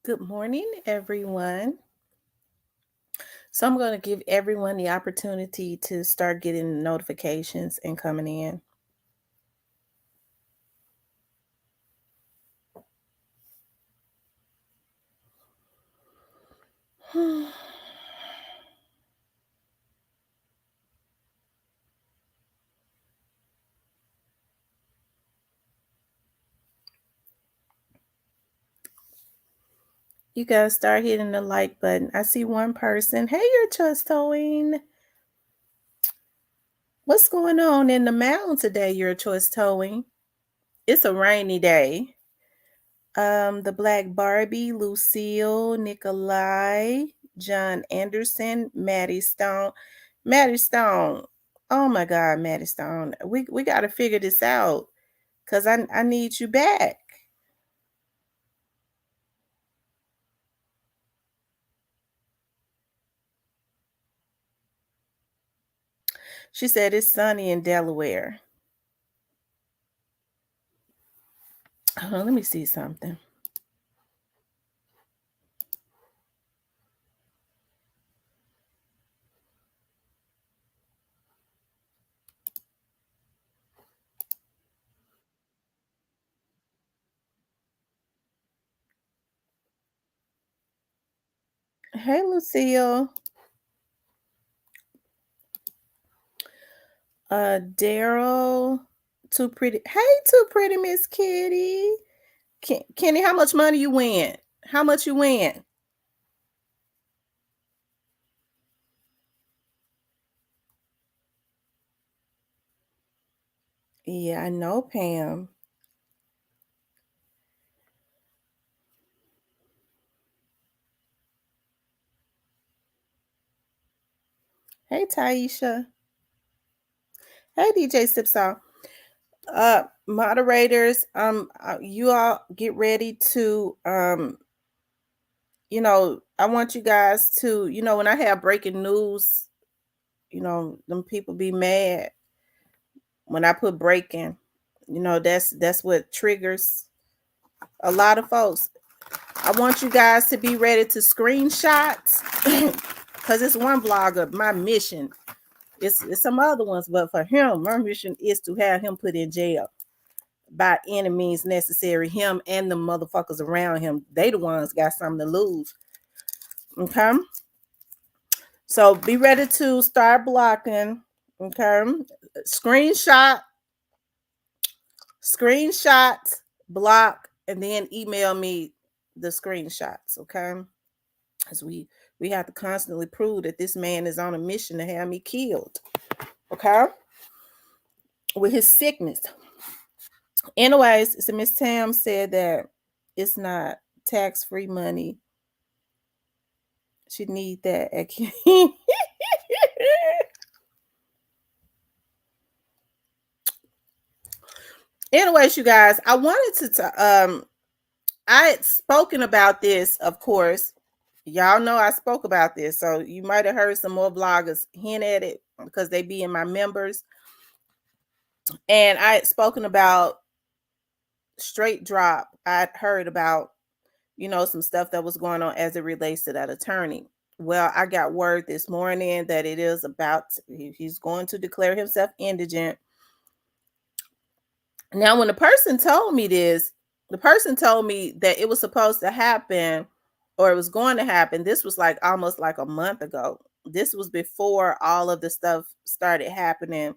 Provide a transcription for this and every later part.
Good morning, everyone. So, I'm going to give everyone the opportunity to start getting notifications and coming in. You guys start hitting the like button. I see one person. Hey, you're just towing. What's going on in the mountain today? You're choice towing. It's a rainy day. The Black Barbie, Lucille, Nikolai, John Anderson, Maddie Stone. Maddie Stone. Oh my God, Maddie Stone. We gotta figure this out. Cause I need you back. She said it's sunny in Delaware. Let me see something. Hey, Lucille. Daryl. Too pretty. Hey, too pretty, Miss Kitty. Kenny, how much money you win? How much you win? Yeah, I know, Pam. Hey, Taisha. Hey, DJ Sipsaw. Moderators, you all get ready to I want you guys to, when I have breaking news, them people be mad when I put breaking. That's what triggers a lot of folks. I want you guys to be ready to screenshot because it's one vlogger. My mission, it's some other ones, but for him, my mission is to have him put in jail by any means necessary. Him and the motherfuckers around him, they the ones got something to lose. Okay, so be ready to start blocking. Okay, screenshot, screenshot, block, and then email me the screenshots. Okay, because we have to constantly prove that this man is on a mission to have me killed. Okay, with his sickness. Anyways, so Miss Tam said that it's not tax-free money. She need that. Anyways, you guys, I wanted to I had spoken about this, of course. Y'all know I spoke about this, so you might have heard some more bloggers hint at it because they be in my members. And I had spoken about straight drop. I'd heard about, some stuff that was going on as it relates to that attorney. Well, I got word this morning that it is about he's going to declare himself indigent. Now, when the person told me this, the person told me that it was supposed to happen or it was going to happen. This was like almost like a month ago. This was before all of the stuff started happening.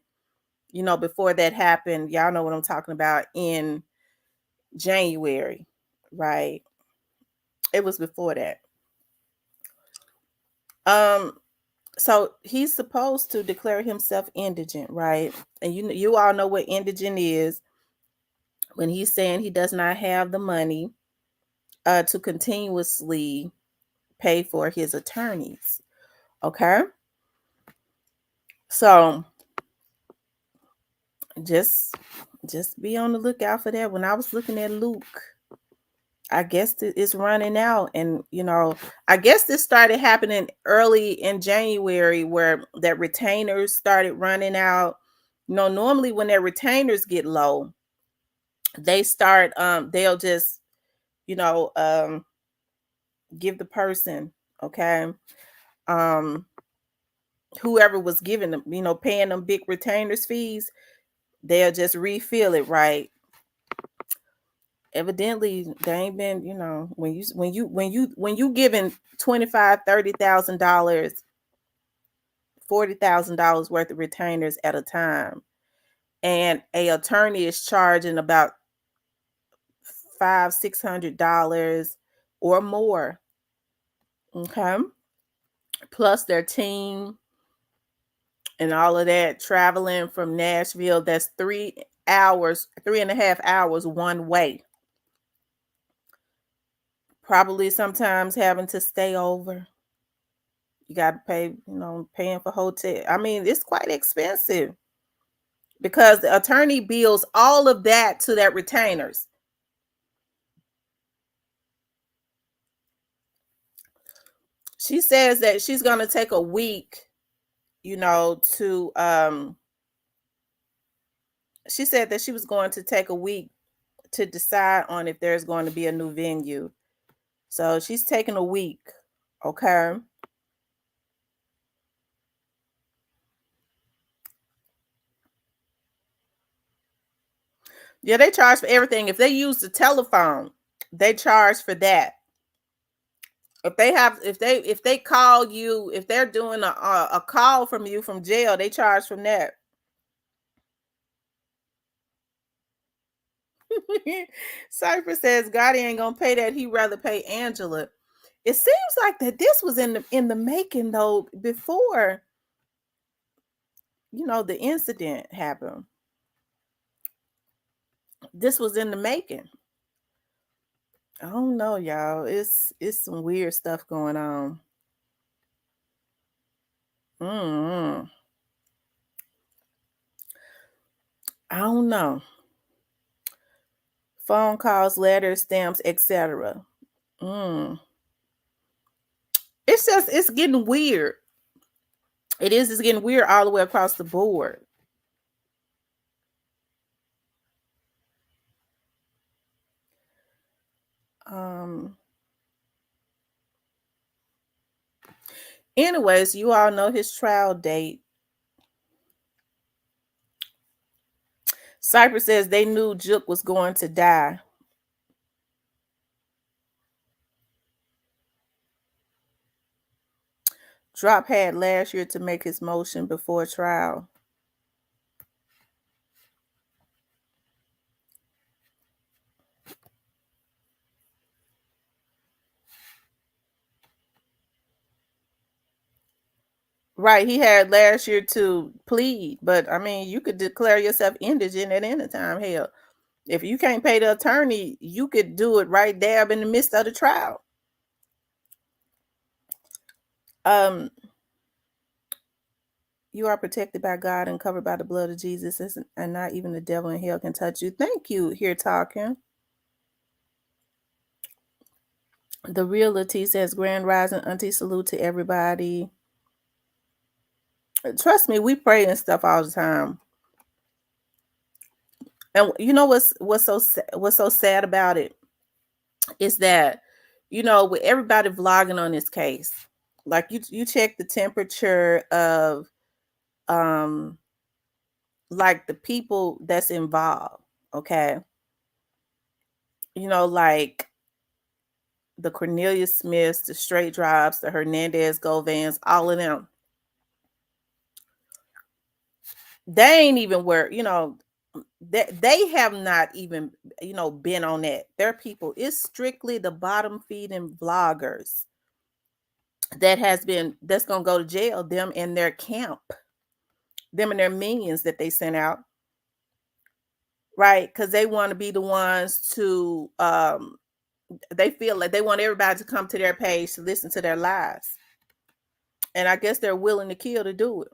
Before that happened, y'all know what I'm talking about in January, right? It was before that. Um, so he's supposed to declare himself indigent, right? And you all know what indigent is when he's saying he does not have the money to continuously pay for his attorneys. Okay, so just just be on the lookout for that. When I was looking at Luke, I guess it's running out, and I guess this started happening early in January, where that retainers started running out. Normally when their retainers get low, they start they'll just you know um give the person, okay, um, whoever was giving them, paying them big retainers fees, they'll just refill it, right? Evidently, they ain't been, when you giving 25, $30,000, $40,000 worth of retainers at a time, and a attorney is charging about $500-$600 or more, okay, plus their team and all of that, traveling from Nashville. That's 3 hours, 3.5 hours one way. Probably sometimes having to stay over. You got to pay, paying for hotel. I mean, it's quite expensive because the attorney bills all of that to that retainers. She says that she's going to take a week, to she said that she was going to take a week to decide on if there's going to be a new venue. So she's taking a week, okay? Yeah, they charge for everything. If they use the telephone, they charge for that. If they call you, if they're doing a call from you from jail, they charge from that. Cypher says Gotti ain't gonna pay that. He'd rather pay Angela. It seems like that this was in the making though before the incident happened. This was in the making. I don't know, y'all. It's some weird stuff going on. Mm-hmm. I don't know. Phone calls, letters, stamps, etc. Mm. It's getting weird. It's getting weird all the way across the board. Um Anyways, you all know his trial date. Cypress says they knew Juke was going to die. Drop had last year to make his motion before trial. Right, he had last year to plead, but I mean, you could declare yourself indigent at any time. Hell, if you can't pay the attorney, you could do it right there in the midst of the trial. Um, you are protected by God and covered by the blood of Jesus, and not even the devil in hell can touch you. Thank you. Here talking. The real Latif says, Grand Rising, Auntie, salute to everybody. Trust me, we pray and stuff all the time. And you know what's so sad about it is that with everybody vlogging on this case, like you check the temperature of like the people that's involved, okay? Like the Cornelius Smiths, the Straight Drives, the Hernandez Govans, all of them. They ain't even where, they have not even, been on that. Their people, it's strictly the bottom feeding vloggers that's gonna go to jail, them and their camp, them and their minions that they sent out, right? Because they want to be the ones to they feel like they want everybody to come to their page to listen to their lies. And I guess they're willing to kill to do it.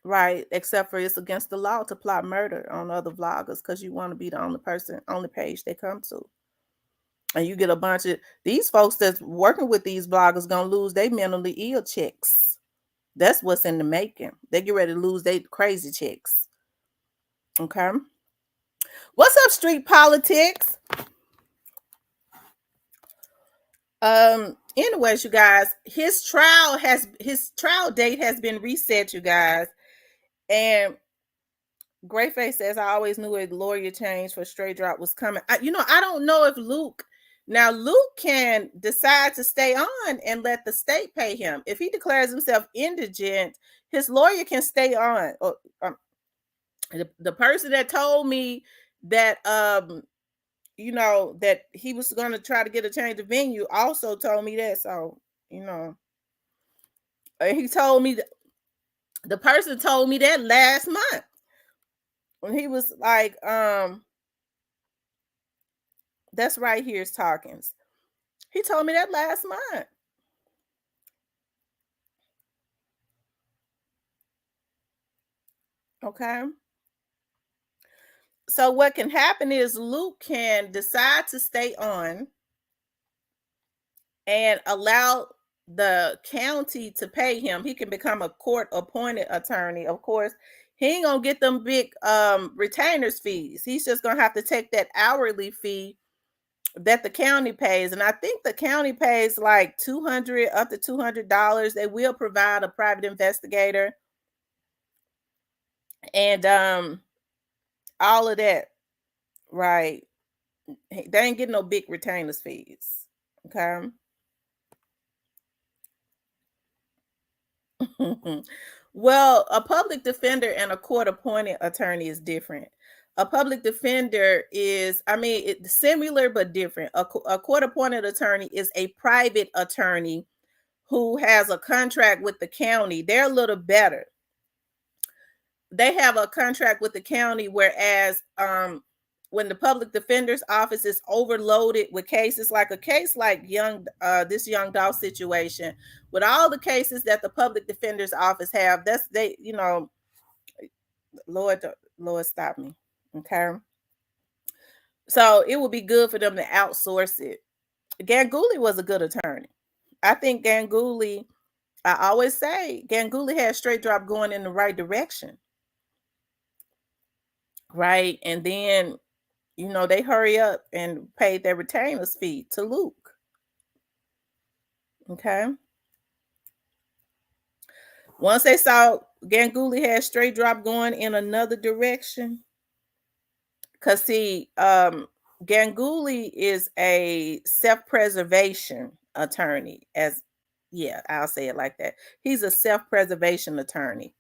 Right, except for it's against the law to plot murder on other vloggers because you want to be the only page they come to. And you get a bunch of these folks that's working with these bloggers gonna lose their mentally ill checks. That's what's in the making. They get ready to lose their crazy checks. Okay. What's up, street politics? Anyways, you guys, his trial date has been reset, you guys. And Greyface says, I always knew a lawyer change for Straight Drop was coming. I don't know if Luke can decide to stay on and let the state pay him. If he declares himself indigent, his lawyer can stay on. The person that told me that that he was going to try to get a change of venue also told me that. So, he told me the person told me that last month when he was like, that's right, here's Talkins. He told me that last month. Okay. So what can happen is Luke can decide to stay on and allow the county to pay him. He can become a court appointed attorney. Of course, he ain't gonna get them big retainers fees. He's just gonna have to take that hourly fee that the county pays. And I think the county pays like $200 up to $200. They will provide a private investigator and all of that. Right. They ain't getting no big retainers fees. Okay. Well, a public defender and a court appointed attorney is different. A public defender is, it's similar but different. A court appointed attorney is a private attorney who has a contract with the county. They're a little better. They have a contract with the county, whereas when the public defender's office is overloaded with cases, like a case like this young doll situation, with all the cases that the public defender's office have, Lord stop me. Okay. So it would be good for them to outsource it. Ganguly was a good attorney. I think Ganguly, I always say Ganguly had Straight Drop going in the right direction. Right. And then, they hurry up and paid their retainer's fee to Luke. Okay. Once they saw Ganguly had Straight Drop going in another direction, because see, Ganguly is a self-preservation attorney. I'll say it like that. He's a self-preservation attorney.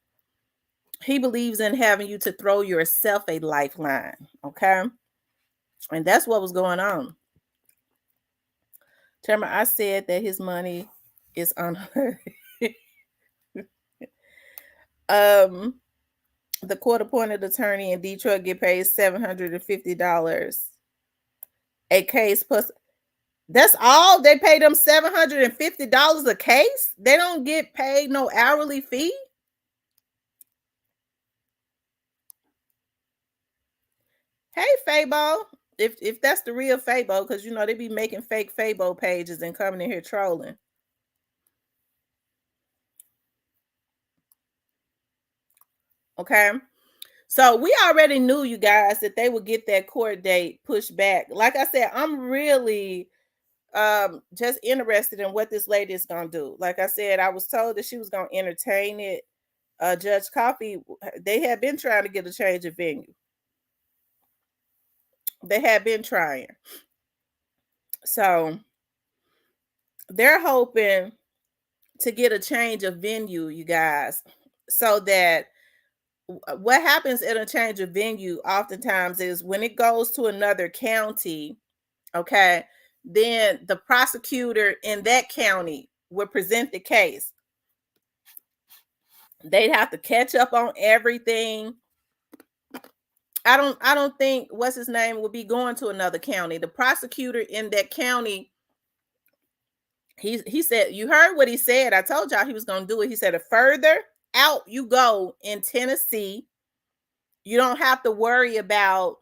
He believes in having you to throw yourself a lifeline. Okay. And that's what was going on. Terma, I said that his money is unheard. The court appointed attorney in Detroit get paid $750 a case plus. That's all they pay them, $750 a case. They don't get paid no hourly fee. Hey, Fabo, if that's the real Fabo, because they be making fake Fabo pages and coming in here trolling. Okay. So we already knew, you guys, that they would get that court date pushed back. Like I said, I'm really just interested in what this lady is gonna do. Like I said, I was told that she was gonna entertain it. Judge Coffee, they had been trying to get a change of venue. They had been trying. So they're hoping to get a change of venue, you guys, so that what happens in a change of venue oftentimes is when it goes to another county, okay, then the prosecutor in that county would present the case. They'd have to catch up on everything. I don't think what's his name would be going to another county. The prosecutor in that county, he said, you heard what he said. I told y'all he was going to do it. He said, the further out you go in Tennessee, you don't have to worry about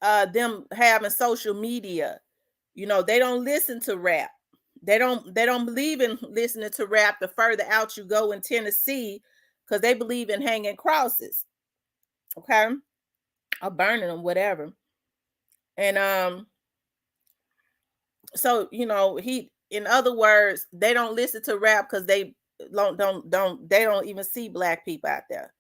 them having social media. They don't listen to rap. They don't believe in listening to rap the further out you go in Tennessee, because they believe in hanging crosses. Okay. Or burning them, whatever. And So he, in other words, they don't listen to rap because they don't even see black people out there.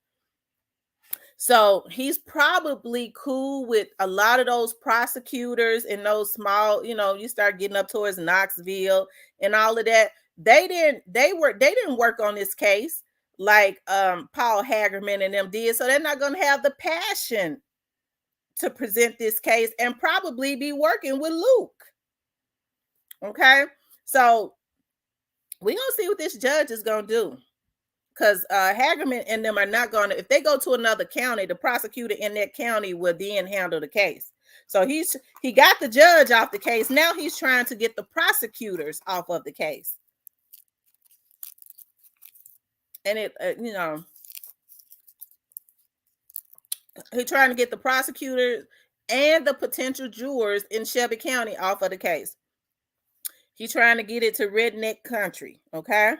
So he's probably cool with a lot of those prosecutors in those small, you start getting up towards Knoxville and all of that. They didn't work on this case like Paul Hagerman and them did. So they're not gonna have the passion to present this case and probably be working with Luke. Okay. So we gonna see what this judge is gonna do. Because Hagerman and them are not going to, if they go to another county, the prosecutor in that county will then handle the case. So he got the judge off the case. Now he's trying to get the prosecutors off of the case. And he's trying to get the prosecutors and the potential jurors in Shelby County off of the case. He's trying to get it to redneck country. Okay.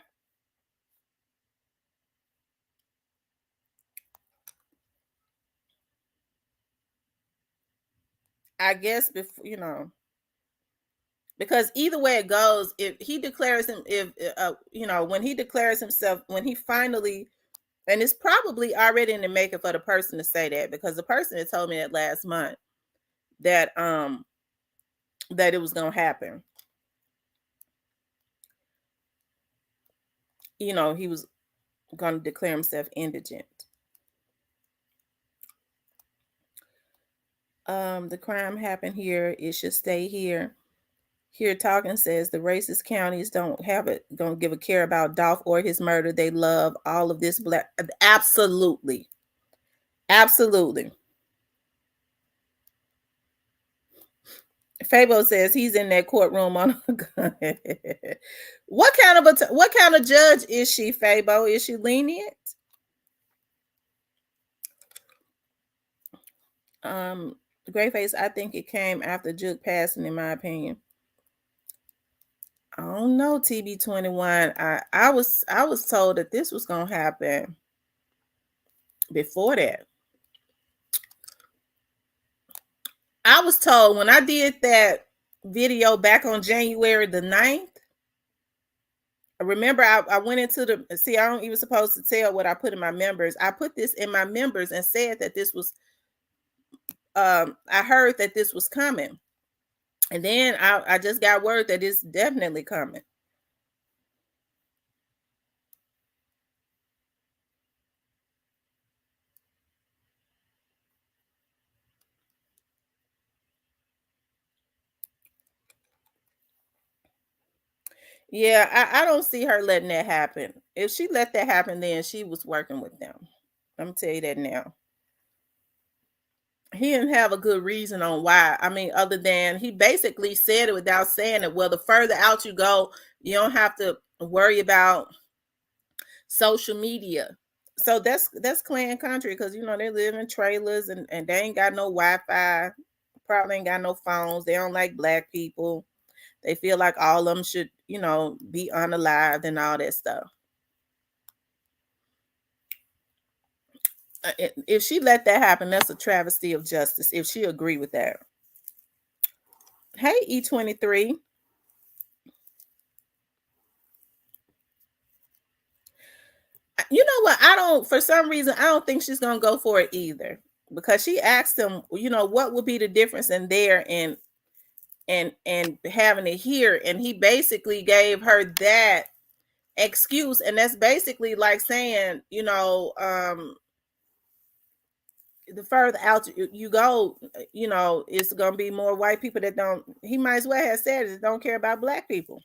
I guess before, because either way it goes, if he declares him, if when he declares himself, when he finally, and it's probably already in the making for the person to say that, because the person had told me that last month that that it was gonna happen. He was gonna declare himself indigent. The crime happened here. It should stay here. Here talking says the racist counties don't give a care about Dolph or his murder. They love all of this black. Absolutely. Absolutely. Fabo says he's in that courtroom on a gun. What kind of judge is she, Fabo? Is she lenient? Grayface, I think it came after Juke passing, in my opinion. I don't know, TB21. I was told that this was gonna happen before that. I was told when I did that video back on January the 9th. Remember, I went into the, see, I don't even supposed to tell what I put in my members. I put this in my members and said that this was I heard that this was coming. And then I just got word that it's definitely coming. Yeah, I don't see her letting that happen. If she let that happen, then she was working with them. I'm gonna tell you that now. He didn't have a good reason on why. I mean, other than he basically said it without saying it. Well, the further out you go, you don't have to worry about social media. So that's Clan Country, because they live in trailers and they ain't got no Wi-Fi, probably ain't got no phones. They don't like black people. They feel like all of them should, be unalived and all that stuff. If she let that happen, that's a travesty of justice. If she agree with that. Hey, E23. You know what? For some reason, I don't think she's going to go for it either, because she asked him, what would be the difference in there and having it here. And he basically gave her that excuse. And that's basically like saying, the further out you go, it's going to be more white people that don't, he might as well have said it, don't care about black people.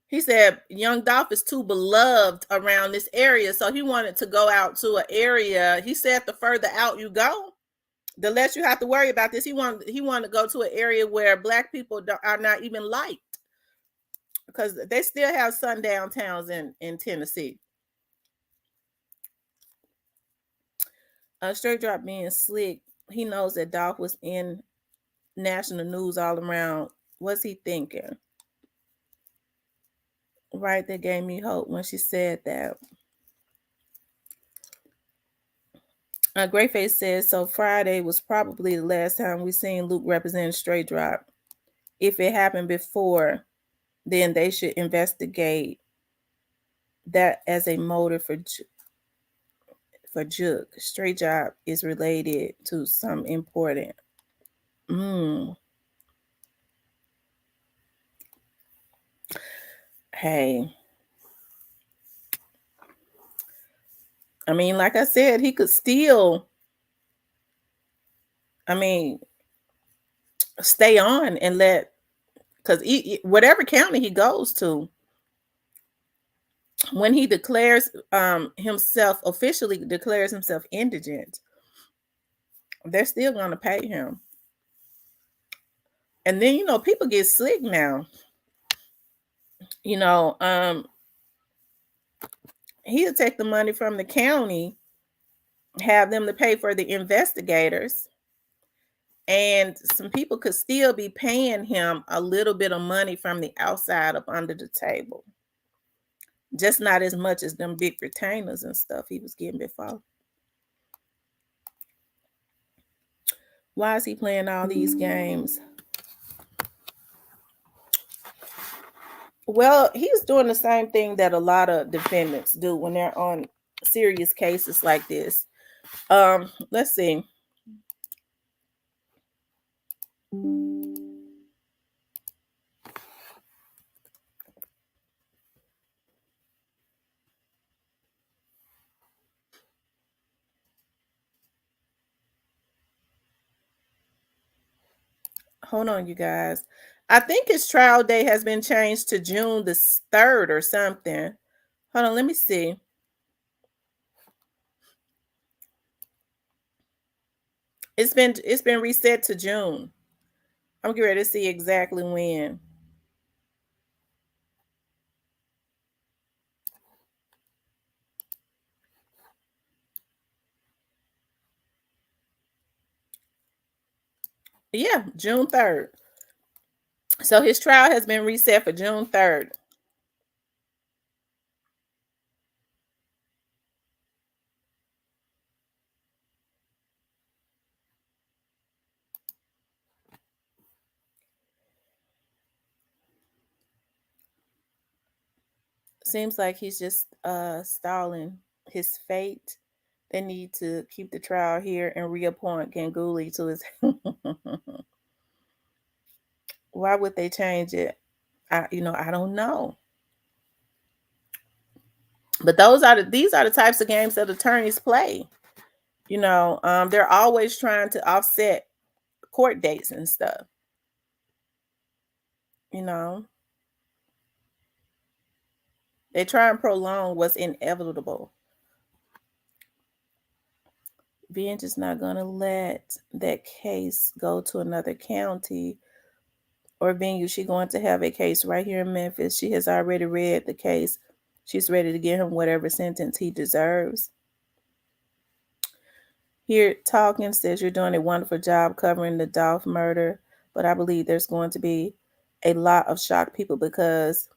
He said young Dolph is too beloved around this area, so he wanted to go out to an area. He said the further out you go, the less you have to worry about this. He wanted to go to an area where black people are not even liked, because they still have sundown towns in Tennessee. Straight Drop being slick, he knows that Dolph was in national news all around. What's he thinking? Right, that gave me hope when she said that. Greyface says, so Friday was probably the last time we seen Luke represent straight drop. If it happened before, then they should investigate that as a motive for Juke. Straight job is related to some important. Hey. I mean, like I said, he could still, I mean, stay on and let, because whatever county he goes to, when he declares himself, officially declares himself indigent, they're still going to pay him. And then, people get slick now. He'll take the money from the county, have them to pay for the investigators, and some people could still be paying him a little bit of money from the outside up under the table. Just not as much as them big retainers and stuff he was getting before. Why is he playing all these games? Well, he's doing the same thing that a lot of defendants do when they're on serious cases like this. Let's see. Hold on, you guys. I think his trial date has been changed to June the 3rd or something. Hold on, let me see. It's been reset to June. I'm getting ready to see exactly when. Yeah, June 3rd. So his trial has been reset for June 3rd. Seems like he's just stalling his fate. They need to keep the trial here and reappoint Ganguly to his. Why would they change it? I don't know. But these are the types of games that attorneys play. They're always trying to offset court dates and stuff. They try and prolong what's inevitable. Being just not going to let that case go to another county or venue. She's going to have a case right here in Memphis. She has already read the case. She's ready to give him whatever sentence he deserves. Here, Talking says you're doing a wonderful job covering the Dolph murder, but I believe there's going to be a lot of shocked people because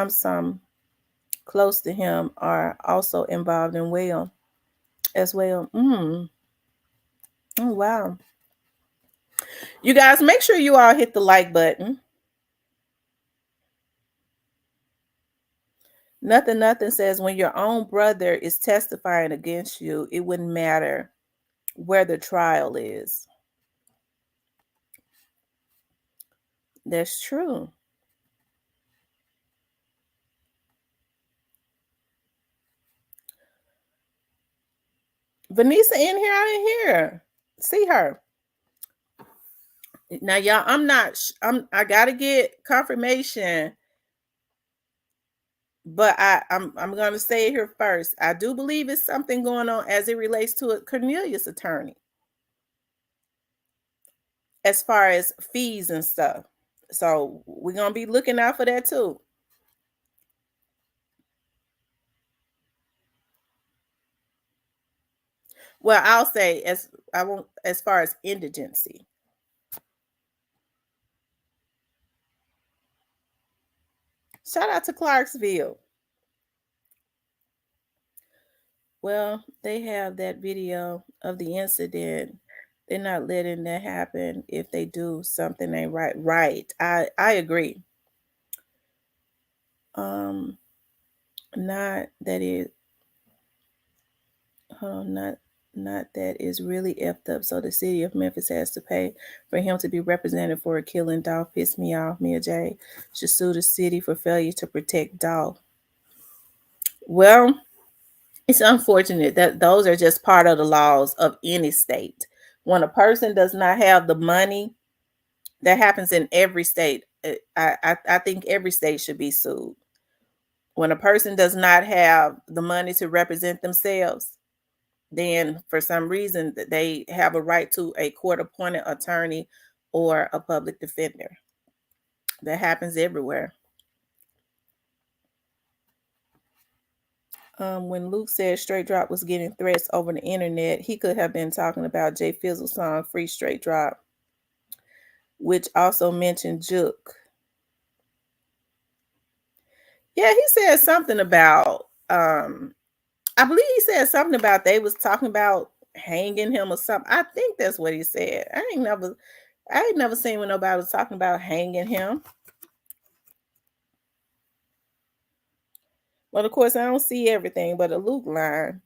some close to him are also involved as well. Oh, wow. You guys, make sure you all hit the like button. Nothing says when your own brother is testifying against you, it wouldn't matter where the trial is. That's true. Vanessa in here, I didn't hear her. See her. Now, y'all, I gotta get confirmation, but I'm gonna say it here first. I do believe it's something going on as it relates to a Cornelius attorney, as far as fees and stuff. So we're gonna be looking out for that too. Well, I'll say as far as indigency. Shout out to Clarksville. Well, they have that video of the incident. They're not letting that happen if they do something ain't right. Right. I agree. Um, not that it not that is really effed up. So the city of Memphis has to pay for him to be represented for a killing dog. Piss me off. Mia J should sue the city for failure to protect dog. Well, it's unfortunate that those are just part of the laws of any state. When a person does not have the money, that happens in every state. I think every state should be sued. When a person does not have the money to represent themselves, then for some reason they have a right to a court appointed attorney or a public defender. That happens everywhere. When Luke said Straight Drop was getting threats over the internet, he could have been talking about Jay Fizzle's song Free Straight Drop, which also mentioned Juke. Yeah, he said something about I believe he said something about they was talking about hanging him or something. I think that's what he said. I ain't never seen when nobody was talking about hanging him. But of course, I don't see everything but a Luke line.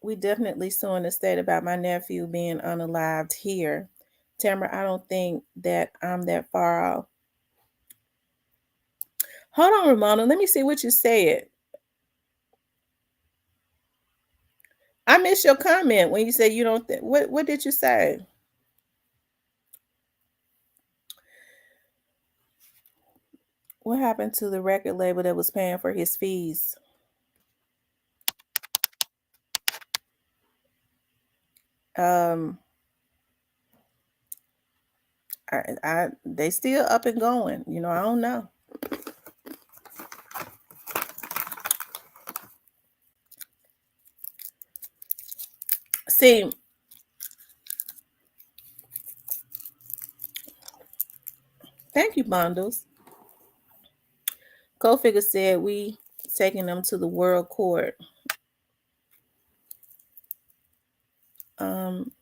We definitely suing the state about my nephew being unalived here. Tamara, I don't think that I'm that far off. Hold on, Ramona. Let me see what you said. I missed your comment when you said you don't think. What did you say? What happened to the record label that was paying for his fees? Um, they still up and going. I don't know. See, thank you, Bundles. Co-figure said we taking them to the world court.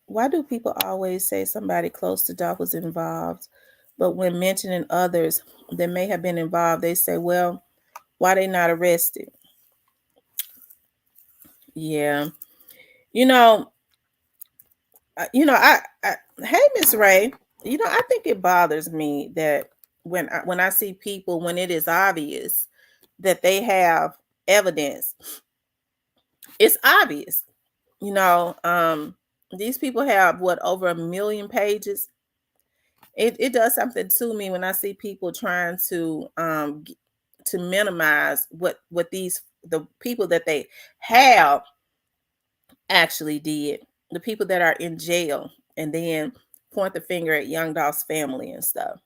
Why do people always say somebody close to Doc was involved, but when mentioning others that may have been involved, they say, well, why they not arrested? Yeah. You know, hey, Miss Ray, I think it bothers me that when I see people, when it is obvious that they have evidence, it's obvious. These people have what, over 1 million pages. It does something to me when I see people trying to minimize what the people that they have actually did, the people that are in jail, and then point the finger at Young Dolph's family and stuff.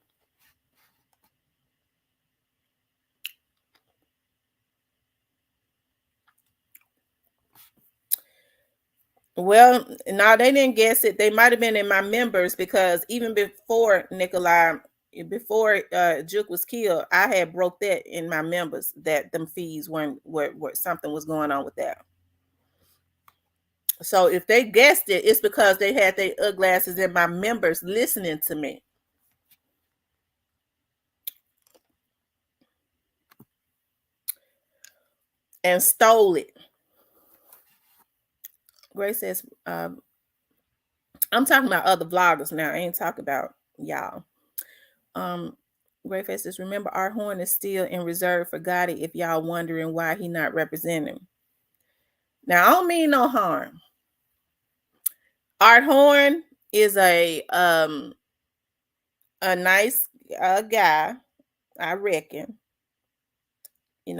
Well, no, they didn't guess it. They might have been in my members, because even before Nikolai, before Juke was killed, I had broke that in my members that them fees weren't were something was going on with that. So if they guessed it, it's because they had their glasses in my members listening to me. And stole it. Grace says, I'm talking about other vloggers now. I ain't talking about y'all. Grayface says, remember, Art Horn is still in reserve for Gotti if y'all wondering why he not representing. Now, I don't mean no harm. Art Horn is a nice guy, I reckon.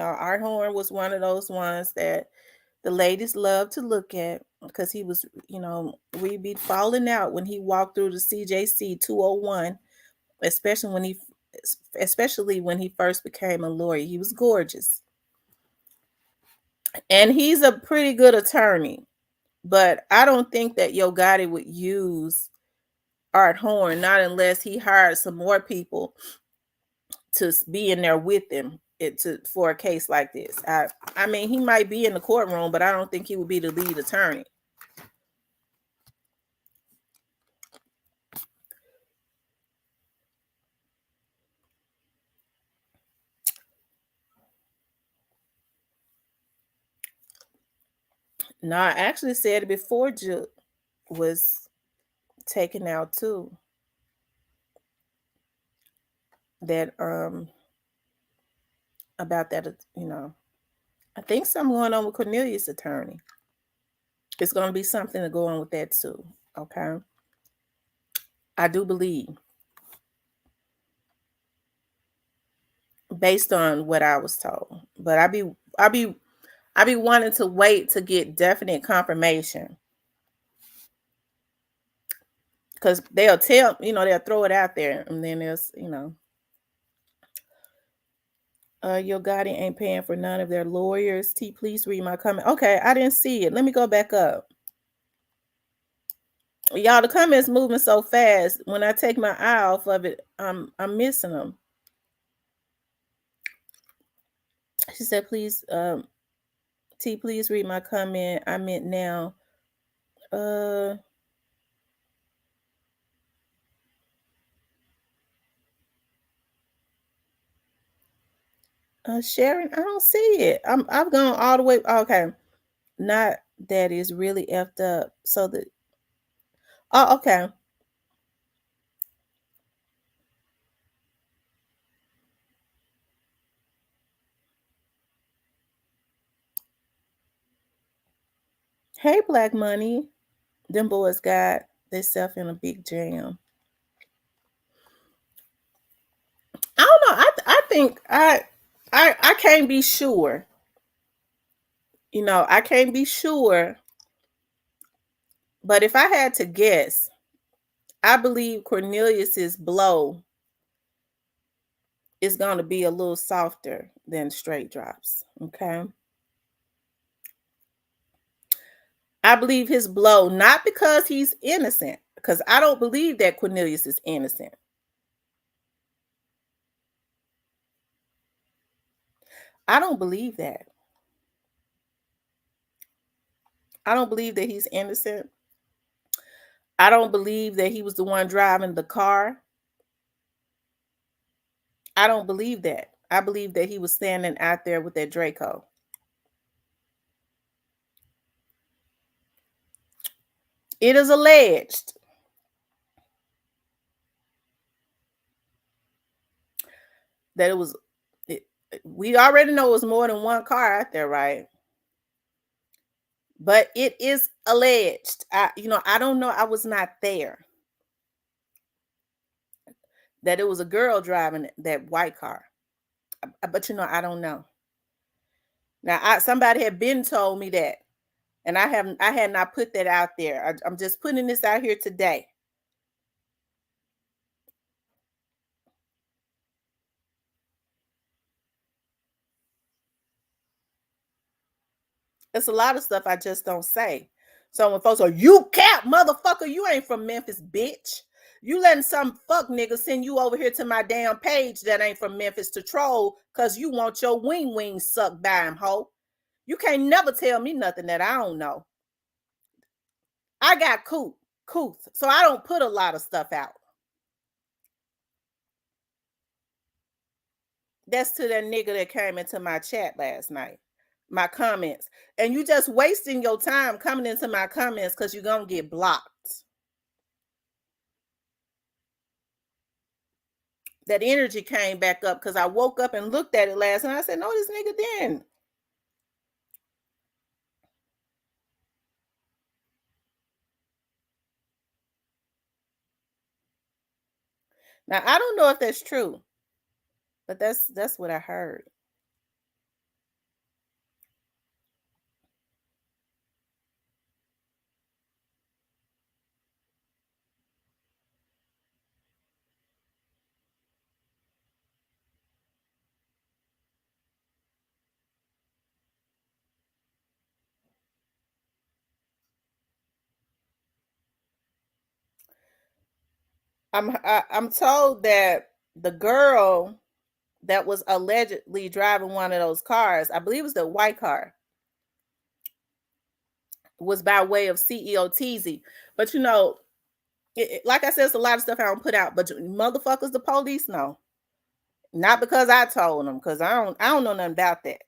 Art Horn was one of those ones that the ladies love to look at, because he was, we'd be falling out when he walked through the CJC 201, especially when he first became a lawyer. He was gorgeous. And he's a pretty good attorney. But I don't think that Yo Gotti would use Art Horn, not unless he hired some more people to be in there with him. it to for a case like this. I mean, he might be in the courtroom, but I don't think he would be the lead attorney. No, I actually said it before Juke was taken out too. That about that, I think something going on with Cornelius' attorney. It's going to be something to go on with that too. Okay, I do believe, based on what I was told, but I be wanting to wait to get definite confirmation because they'll tell they'll throw it out there and then there's your guardian ain't paying for none of their lawyers. T, please read my comment. Okay, I didn't see it. Let me go back up. Y'all, the comments moving so fast. When I take my eye off of it, I'm missing them. She said, "Please, T, please read my comment. I meant now." Uh, Sharon, I don't see it. I've gone all the way. Okay, not that is really effed up. So the oh, okay. Hey, Black Money. Them boys got themselves in a big jam. I don't know. I think I can't be sure. I can't be sure. But if I had to guess, I believe Cornelius's blow is going to be a little softer than straight drops. Okay. I believe his blow, not because he's innocent, because I don't believe that Cornelius is innocent. I don't believe that. I don't believe that he's innocent. I don't believe that he was the one driving the car. I don't believe that. I believe that he was standing out there with that Draco. It is alleged that it was. We already know it was more than one car out there, right? But it is alleged. I don't know. I was not there. That it was a girl driving that white car. But I don't know. Now, somebody had been told me that, and I had not put that out there. I'm just putting this out here today. It's a lot of stuff I just don't say. So when folks are, you cap, motherfucker, you ain't from Memphis, bitch. You letting some fuck nigga send you over here to my damn page that ain't from Memphis to troll because you want your wing sucked by him, hoe. You can't never tell me nothing that I don't know. I got couth, so I don't put a lot of stuff out. That's to that nigga that came into my chat last night, my comments. And you just wasting your time coming into my comments because you're going to get blocked. That energy came back up because I woke up and looked at it last night. I said, no, this nigga didn't. Now, I don't know if that's true, but that's what I heard. I'm told that the girl that was allegedly driving one of those cars, I believe it was the white car, was by way of CEOTZ. But like I said, it's a lot of stuff I don't put out. But motherfuckers, the police know. Not because I told them, because I don't know nothing about that.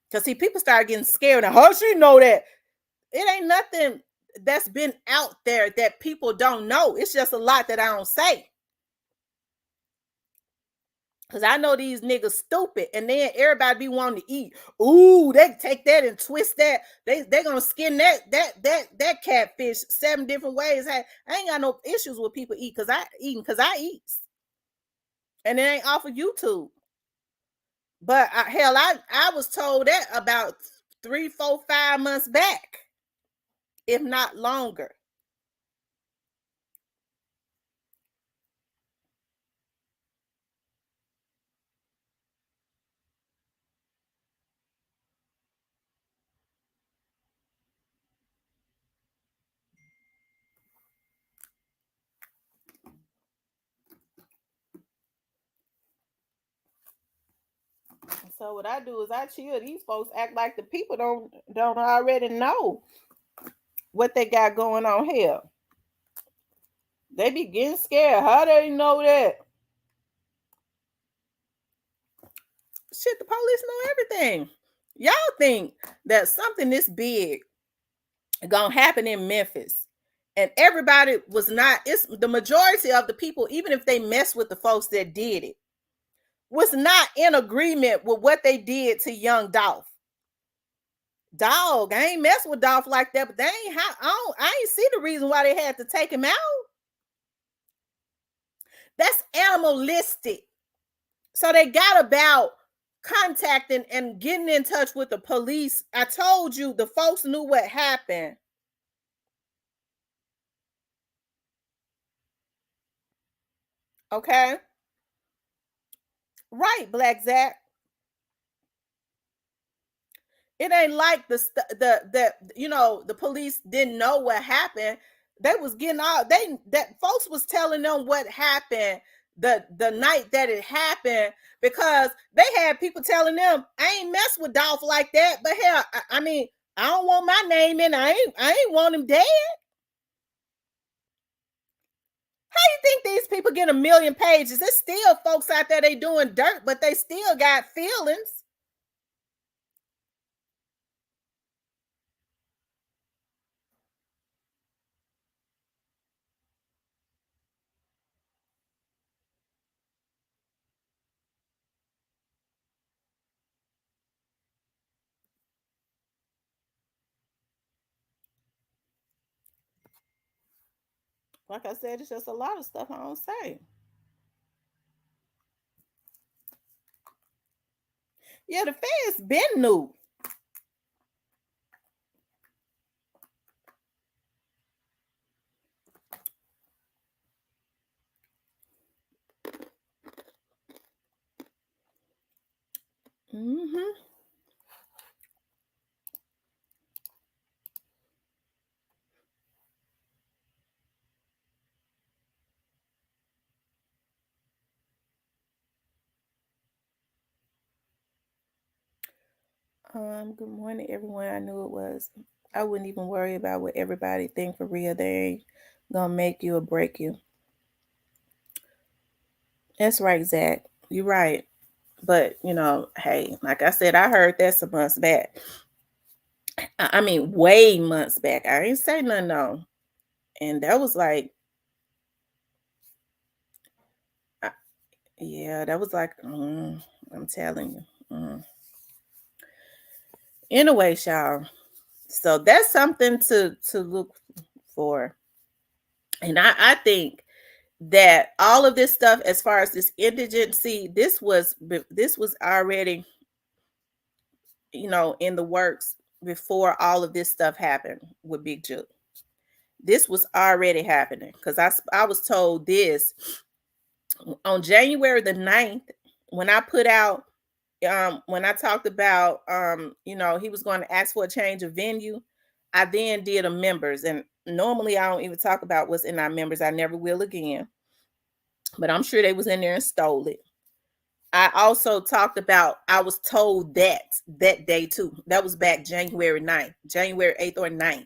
Because see, people start getting scared. Now, how she know that? It ain't nothing that's been out there that people don't know. It's just a lot that I don't say. Cause I know these niggas stupid, and then everybody be wanting to eat. Ooh, they take that and twist that. They gonna skin that catfish 7 different ways. Hey, I ain't got no issues with people eat cause I eat, and it ain't off of YouTube. But hell, I was told that about 3, 4, 5 months back, if not longer. So what I do is I chill. These folks act like the people don't already know what they got going on here. They be getting scared. How they know that? Shit, the police know everything. Y'all think that something this big gonna happen in Memphis, and everybody was not. It's the majority of the people, even if they mess with the folks that did it, was not in agreement with what they did to young Dolph. Dog, I ain't mess with Dolph like that, but they ain't I ain't see the reason why they had to take him out. That's animalistic. So they got about contacting and getting in touch with the police. I told you the folks knew what happened. Okay. Right, Black Zach. It ain't like the police didn't know what happened. They was getting all that folks was telling them what happened the night that it happened, because they had people telling them, I ain't mess with Dolph like that, but hell, I mean, I don't want my name in. I ain't want him dead. How you think these people get 1,000,000 pages? There's still folks out there, they doing dirt, but they still got feelings. Like I said, it's just a lot of stuff I don't say. Yeah, the feds been new. Mm-hmm. Good morning, everyone. I knew it was. I wouldn't even worry about what everybody think for real. They ain't gonna make you or break you. That's right, Zach. You're right. But hey, like I said, I heard that some months back. I mean, way months back. I ain't say nothing no. And that was like, I- yeah, that was like, I'm telling you. Anyway, y'all. So that's something to look for. And I think that all of this stuff, as far as this indigency, this was already in the works before all of this stuff happened with Big Juke. This was already happening, because I was told this on January the 9th, when I put out when I talked about he was going to ask for a change of venue. I then did a members, and normally I don't even talk about what's in our members. I never will again, but I'm sure they was in there and stole it. I also talked about I was told that day too. That was back January 9th, January 8th or 9th,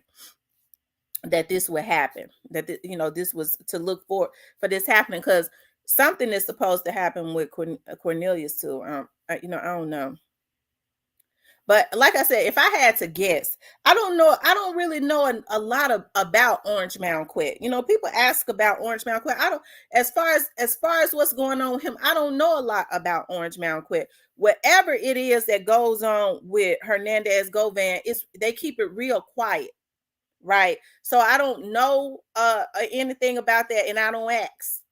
that this would happen. That this was to look for this happening, because something is supposed to happen with Cornelius too. I don't know. But like I said, if I had to guess, I don't know. I don't really know a lot about Orange Mound Quet. People ask about Orange Mound Quet. I don't. As far as what's going on with him, I don't know a lot about Orange Mound Quet. Whatever it is that goes on with Hernandez Govan, they keep it real quiet, right? So I don't know anything about that, and I don't ask.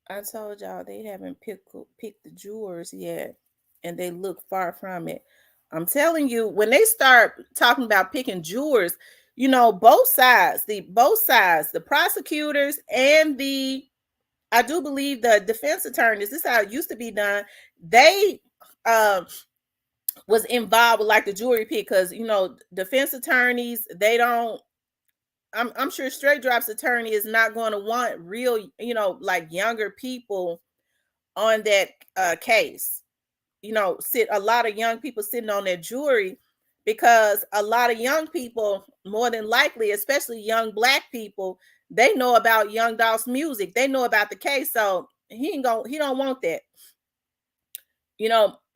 I told y'all they haven't picked the jurors yet, and they look far from it. I'm telling you, when they start talking about picking jurors, both sides, the prosecutors and I do believe the defense attorneys. This is how it used to be done. They was involved with like the jury pick, because defense attorneys, they don't. I'm sure Straight Drop's attorney is not going to want real, like younger people on that case. Sit a lot of young people sitting on that jury, because a lot of young people, more than likely, especially young black people, they know about Young Dolph's music. They know about the case, so he don't want that.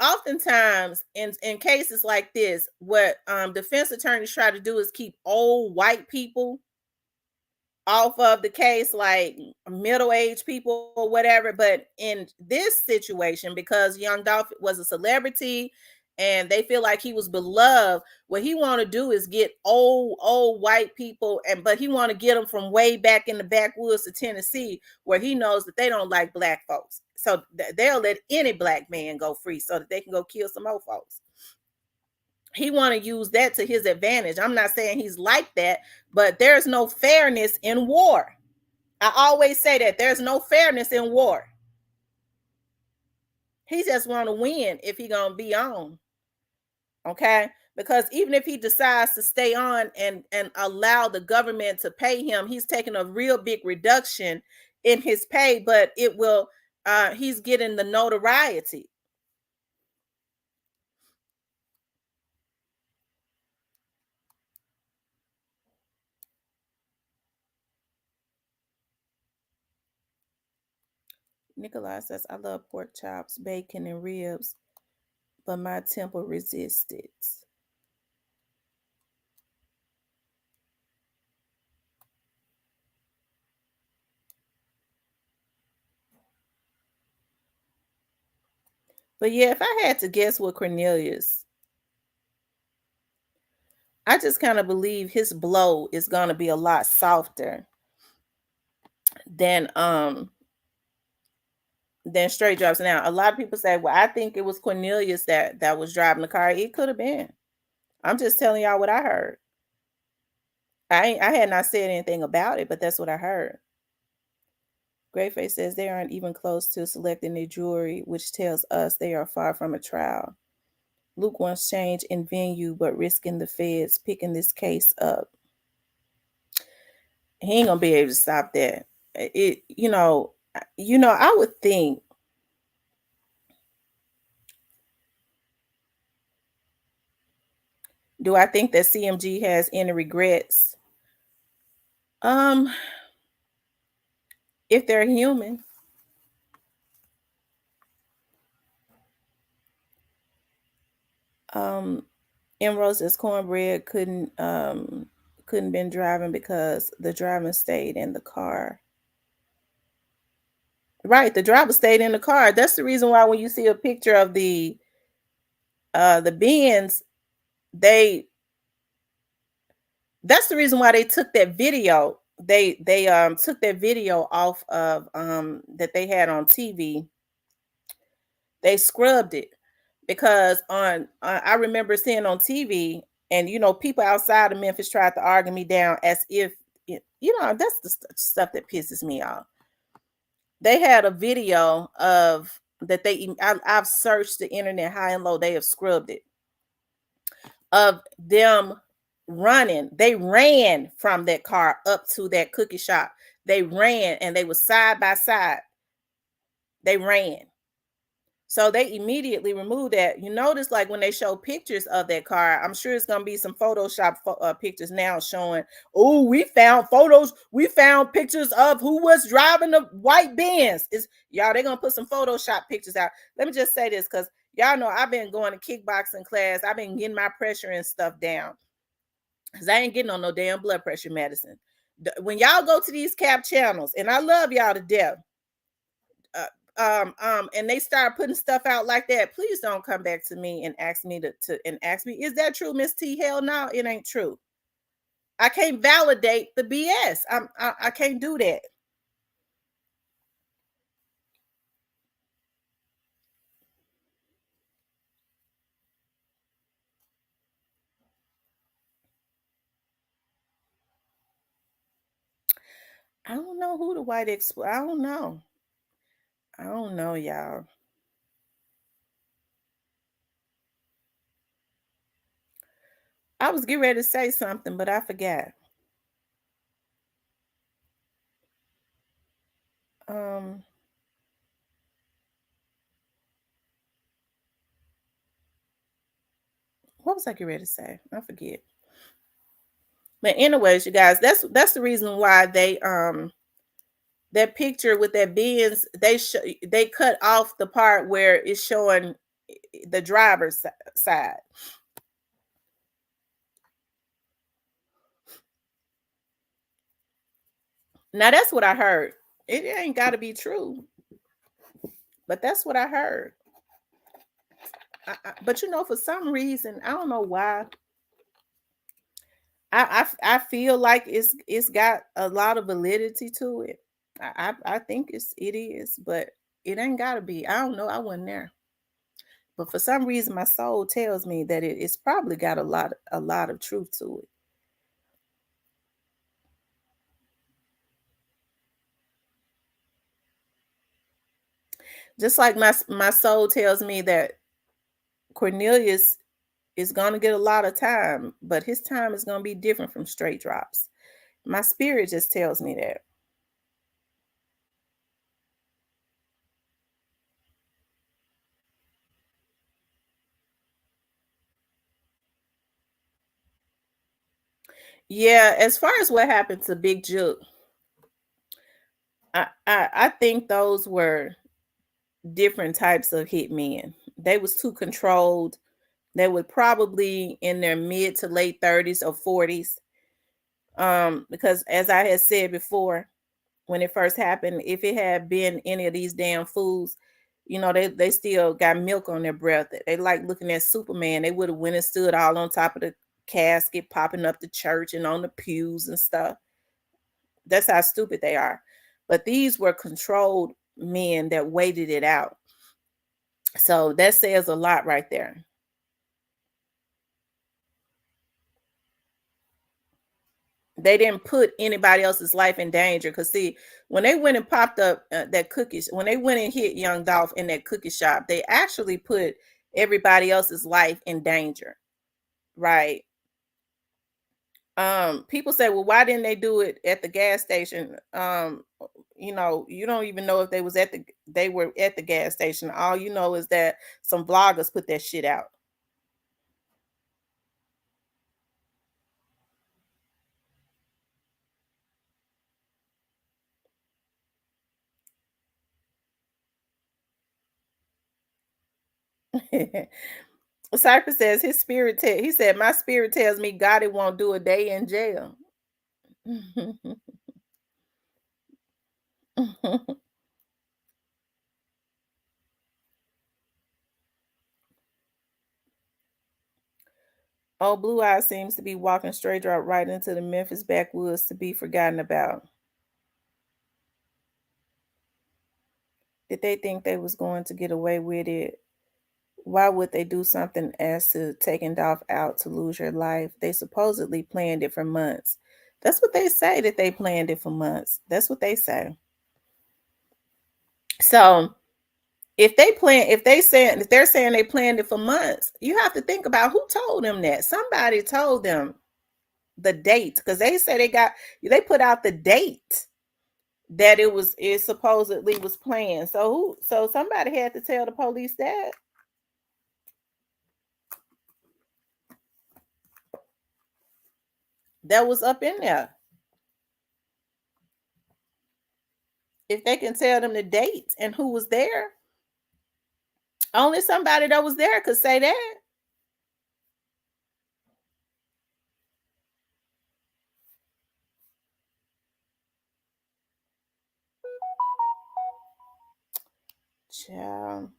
Oftentimes in cases like this, what defense attorneys try to do is keep old white people off of the case, like middle-aged people or whatever. But in this situation, because Young Dolph was a celebrity and they feel like he was beloved, what he want to do is get old white people, but he want to get them from way back in the backwoods of Tennessee, where he knows that they don't like black folks. So they'll let any black man go free so that they can go kill some old folks. He want to use that to his advantage. I'm not saying he's like that, but there's no fairness in war. I always say that there's no fairness in war. He just want to win if he gonna be on. Okay, because even if he decides to stay on and allow the government to pay him, he's taking a real big reduction in his pay, but it will he's getting the notoriety. Nikolai says, I love pork chops, bacon, and ribs, but my temple resists it. But yeah, if I had to guess with Cornelius, I just kind of believe his blow is gonna be a lot softer than Straight Drops. Now, a lot of people say, well, I think it was Cornelius that was driving the car. It could have been. I'm just telling y'all what I heard. I had not said anything about it, but that's what I heard. Greyface says they aren't even close to selecting a jury, which tells us they are far from a trial. Luke wants change in venue, but risking the feds picking this case up. He ain't gonna be able to stop that. I would think. Do I think that CMG has any regrets? Um, if they're human. Emerald says Cornbread couldn't been driving because the driver stayed in the car. Right, the driver stayed in the car. That's the reason why when you see a picture of the Benz, they that's the reason why they took that video. They took that video off of that they had on TV. They scrubbed it because I remember seeing on TV, and people outside of Memphis tried to argue me down as if that's the stuff that pisses me off. They had a video of that I've searched the internet high and low. They have scrubbed it of them running. They ran from that car up to that cookie shop. They ran and they were side by side. They ran. So they immediately removed that. You notice, like when they show pictures of that car, I'm sure it's gonna be some Photoshop pictures now showing. Oh, we found photos. We found pictures of who was driving the white Benz. Is y'all? They're gonna put some Photoshop pictures out. Let me just say this, because y'all know I've been going to kickboxing class. I've been getting my pressure and stuff down, because I ain't getting on no damn blood pressure medicine. When y'all go to these cap channels, and I love y'all to death, and they start putting stuff out like that, please don't come back to me and ask me to ask me, is that true, Miss T? Hell no, it ain't true. I can't validate the BS. I can't do that. I don't know who the white I don't know. I don't know, y'all. I was getting ready to say something, but I forgot. Um, what was I getting ready to say? I forget. But anyways, you guys, that's the reason why that picture with that Benz, they cut off the part where it's showing the driver's side. Now that's what I heard. It ain't got to be true, but that's what I heard. But for some reason, I don't know why. I feel like it's got a lot of validity to it. I think it is, but it ain't gotta be. I don't know. I wasn't there, but for some reason, my soul tells me that it's probably got a lot of truth to it. Just like my soul tells me that Cornelius is gonna get a lot of time, but his time is gonna be different from straight drops. My spirit just tells me that. Yeah, as far as what happened to Big Juke, I think those were different types of hitmen. They was too controlled. They were probably in their mid to late 30s or 40s. Because as I had said before, when it first happened, if it had been any of these damn fools, they still got milk on their breath. They like looking at Superman. They would have went and stood all on top of the casket, popping up the church and on the pews and stuff. That's how stupid they are. But these were controlled men that waited it out. So that says a lot right there. They didn't put anybody else's life in danger. Because, see, when they went and popped up when they went and hit Young Dolph in that cookie shop, they actually put everybody else's life in danger. Right. People say, well, why didn't they do it at the gas station? You don't even know if they were at the gas station. All you know is that some vloggers put that shit out. Cypress says he said, my spirit tells me God it won't do a day in jail. Oh, Blue Eye seems to be walking straight drop right into the Memphis backwoods to be forgotten about. Did they think they was going to get away with it? Why would they do something as to taking Dolph out to lose your life? They supposedly planned it for months. That's what they say, that they planned it for months. That's what they say. So if they're saying they planned it for months, you have to think about who told them that. Somebody told them the date, because they put out the date that it supposedly was planned. So somebody had to tell the police that was up in there. If they can tell them the date and who was there, only somebody that was there could say that. Child.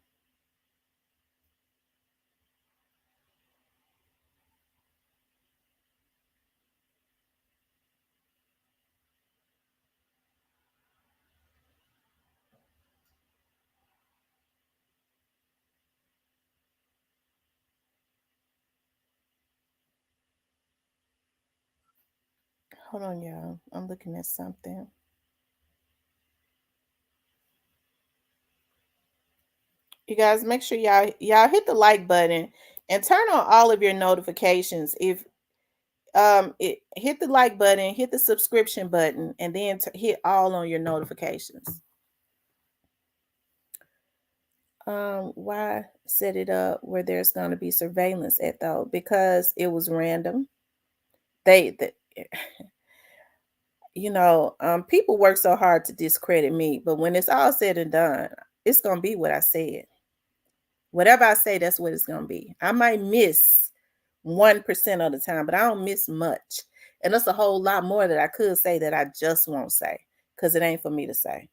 Hold on, y'all. I'm looking at something. You guys make sure y'all hit the like button and turn on all of your notifications. If hit the like button, hit the subscription button, and then hit all on your notifications. Why set it up where there's going to be surveillance at though? Because it was random. The people work so hard to discredit me, but when it's all said and done, it's gonna be what I said. Whatever I say, that's what it's gonna be. I might miss 1% of the time, but I don't miss much. And that's a whole lot more that I could say that I just won't say because it ain't for me to say.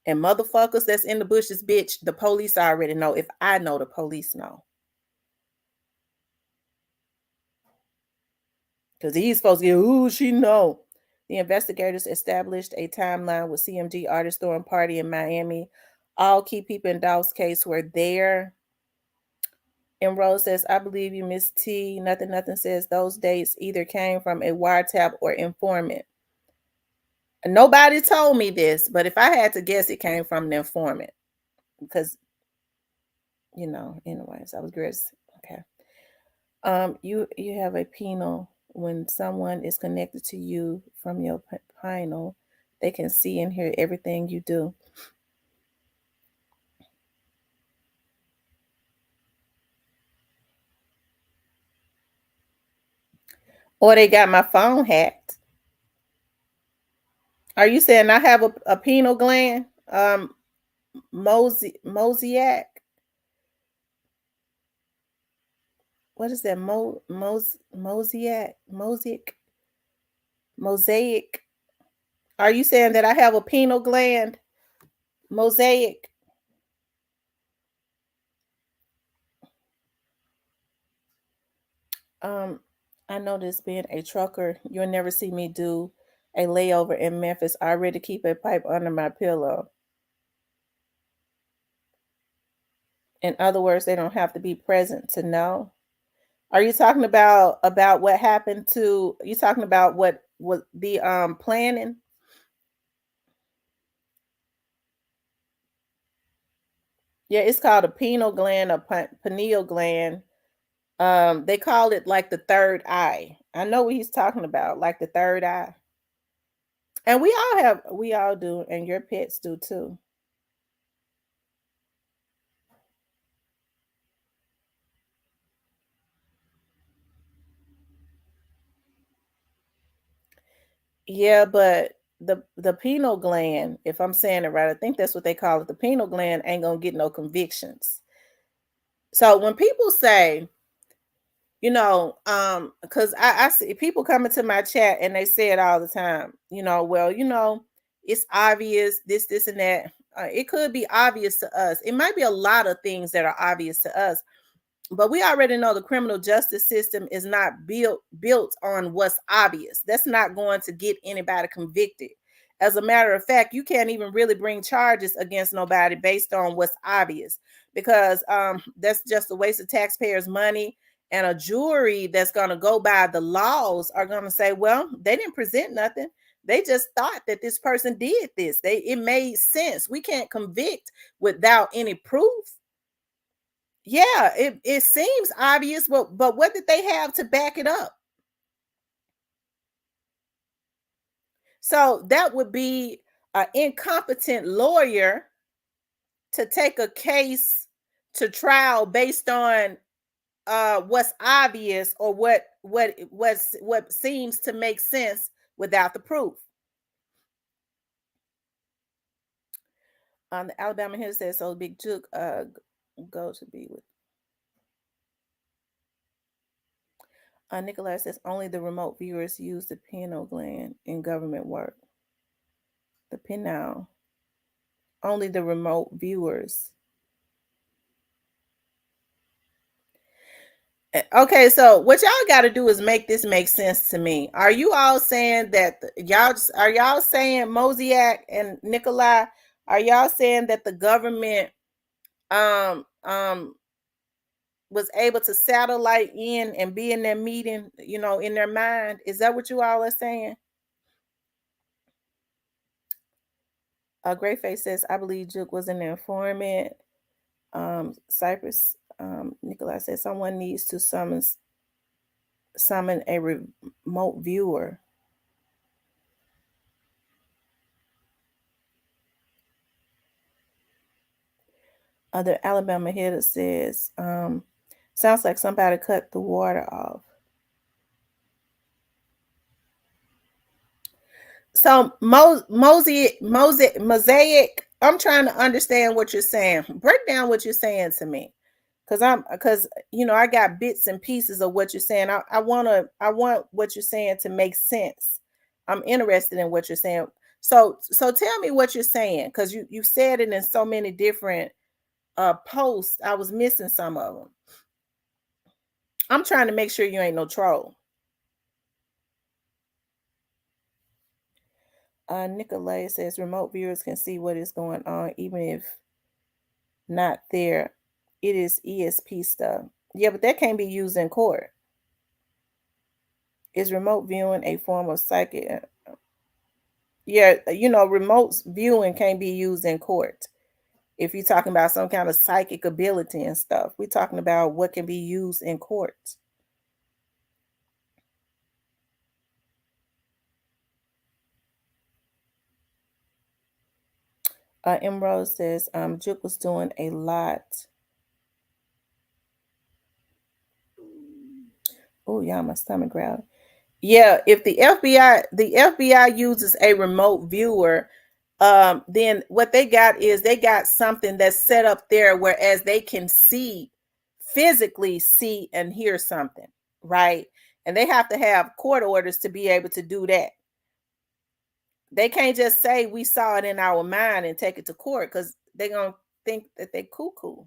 And motherfuckers that's in the bushes, bitch, the police already know. If I know, the police know. Because these folks get, ooh, she know. The investigators established a timeline with CMG artist throwing party in Miami. All key people in Dolph's case were there. And Rose says, I believe you, Miss T. Nothing says those dates either came from a wiretap or informant. Nobody told me this, but if I had to guess, it came from an informant. Because, anyways, I was curious. Okay. You have a penal when someone is connected to you from your penal. They can see and hear everything you do. Or they got my phone hacked. Are you saying I have a penal gland? Mosaic. What is that? Mosaic. Are you saying that I have a penal gland? Mosaic. I know this being a trucker, you'll never see me do a layover in Memphis. I already keep a pipe under my pillow. In other words, they don't have to be present to know. Are you talking about what happened to you talking about what the planning? Yeah, it's called a pineal gland or pineal gland. They call it like the third eye. I know what he's talking about, like the third eye. And we all do, and your pets do too. Yeah, but the pineal gland, if I'm saying it right, I think that's what they call it. The pineal gland ain't gonna get no convictions. So when people say, because I see people coming to my chat and they say it all the time, well, it's obvious this and that. It could be obvious to us. It might be a lot of things that are obvious to us, but we already know the criminal justice system is not built on what's obvious. That's not going to get anybody convicted. As a matter of fact, you can't even really bring charges against nobody based on what's obvious, because that's just a waste of taxpayers' money, And a jury that's going to go by the laws are going to say, well, they didn't present nothing. They just thought that this person did this. It made sense. We can't convict without any proof. Yeah, it seems obvious, but what did they have to back it up? So that would be an incompetent lawyer to take a case to trial based on what's obvious or what seems to make sense without the proof. The Alabama here says so. Big Juke go to be with. Nikolai says only the remote viewers use the pineal gland in government work. The pineal. Only the remote viewers. Okay, so what y'all got to do is make this make sense to me. Are you all saying that y'all saying Mosaic and Nikolai? Are y'all saying that the government um um was able to satellite in and be in their meeting, in their mind? Is that what you all are saying? Great Face says, I believe Juke was an informant. Cypress, Nikolai says someone needs to summon a remote viewer. Other Alabama hitter says, sounds like somebody cut the water off. So Mosaic, I'm trying to understand what you're saying. Break down what you're saying to me. Because I got bits and pieces of what you're saying. I want what you're saying to make sense. I'm interested in what you're saying. So tell me what you're saying, because you said it in so many different posts. I was missing some of them. I'm trying to make sure you ain't no troll. Nicolay says remote viewers can see what is going on, even if not there. It is ESP stuff. Yeah, but that can't be used in court. Is remote viewing a form of psychic? Yeah, remote viewing can't be used in court. If you're talking about some kind of psychic ability and stuff, we're talking about what can be used in court. Emerald says, Juke was doing a lot. Oh, yeah, my stomach growling. Yeah, if the FBI uses a remote viewer, then what they got something that's set up there, whereas they can physically see and hear something, right? And they have to have court orders to be able to do that. They can't just say we saw it in our mind and take it to court, because they're gonna think that they cuckoo.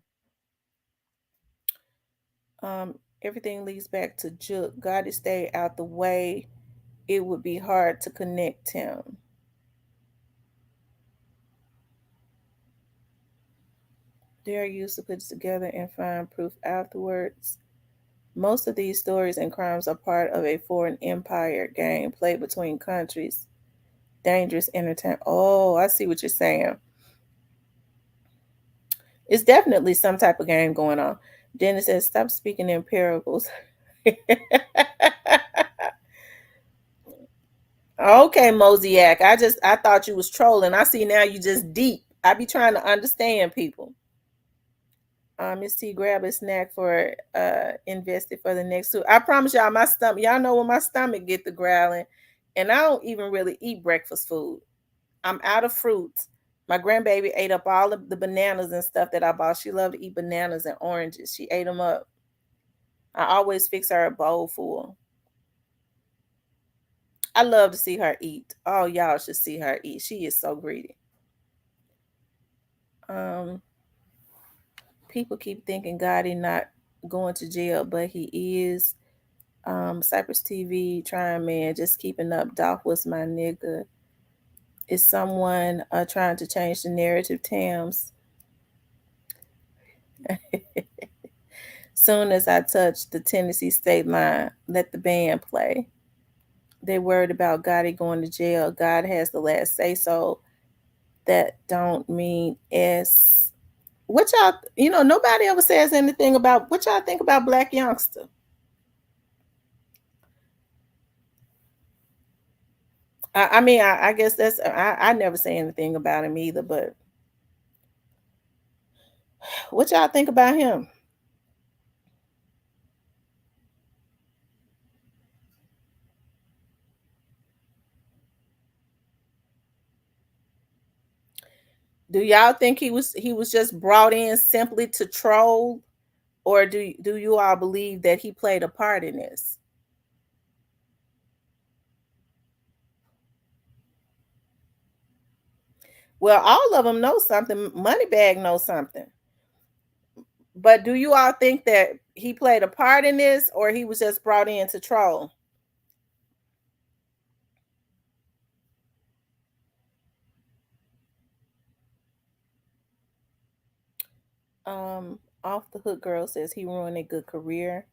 Everything leads back to Juke. God to stay out the way. It would be hard to connect him. They are used to put it together and find proof afterwards. Most of these stories and crimes are part of a foreign empire game played between countries. Dangerous entertainment. Oh, I see what you're saying. It's definitely some type of game going on. Dennis says, stop speaking in parables. Okay, Mosaic. I thought you was trolling. I see now you just deep. I be trying to understand people. Miss T, grab a snack for invested for the next two. I promise y'all, my stomach, y'all know when my stomach get the growling, and I don't even really eat breakfast food. I'm out of fruits. My grandbaby ate up all of the bananas and stuff that I bought. She loved to eat bananas and oranges. She ate them up. I always fix her a bowl full. I love to see her eat. Oh, y'all should see her eat. She is so greedy. People keep thinking Gotti not going to jail, but he is. Cypress TV, trying man, just keeping up. Doc was my nigga. Is someone trying to change the narrative, Tams? Soon as I touch the Tennessee state line, let the band play. They worried about Gotti going to jail. God has the last say so. That don't mean S. What y'all, nobody ever says anything about what y'all think about Black Youngster. I guess I never say anything about him either, but what y'all think about him? Do y'all think he was just brought in simply to troll, or do you all believe that he played a part in this? Well, all of them know something. Moneybag knows something. But do you all think that he played a part in this, or he was just brought in to troll? Off the Hook Girl says he ruined a good career.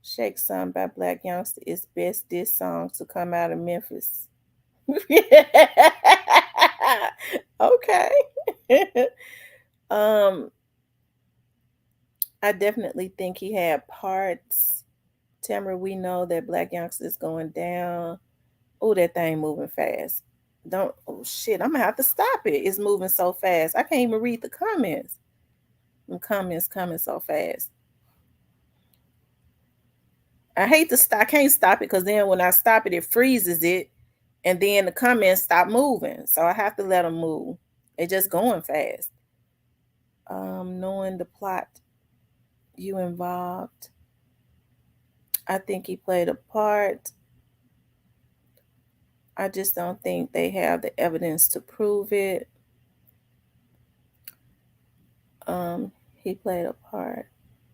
Shake Some by Black Youngster is best diss song to come out of Memphis. Okay. um, I definitely think he had parts. Tamara, we know that Black Youngster is going down. Oh, that thing moving fast. Don't, oh shit, I'm gonna have to stop it. It's moving so fast. I can't even read the comments. The comments coming so fast. I hate to stop. I can't stop it because then when I stop it, it freezes it, and then the comments stop moving. So I have to let them move. They're just going fast. Knowing the plot you involved, I think he played a part. I just don't think they have the evidence to prove it. He played a part.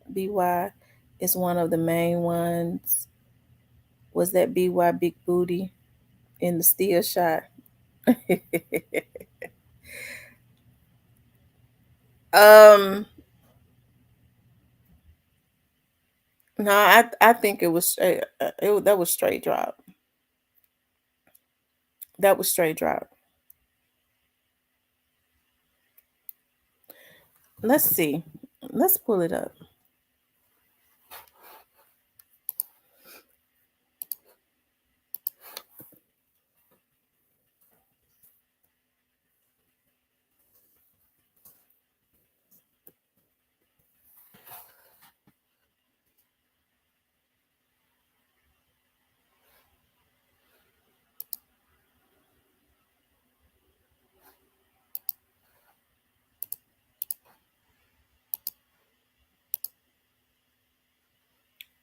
BY is one of the main ones. Was that BY Big Booty in the steel shot? um no, I think it was straight, that was straight drop. That was straight drop. Let's see. Let's pull it up.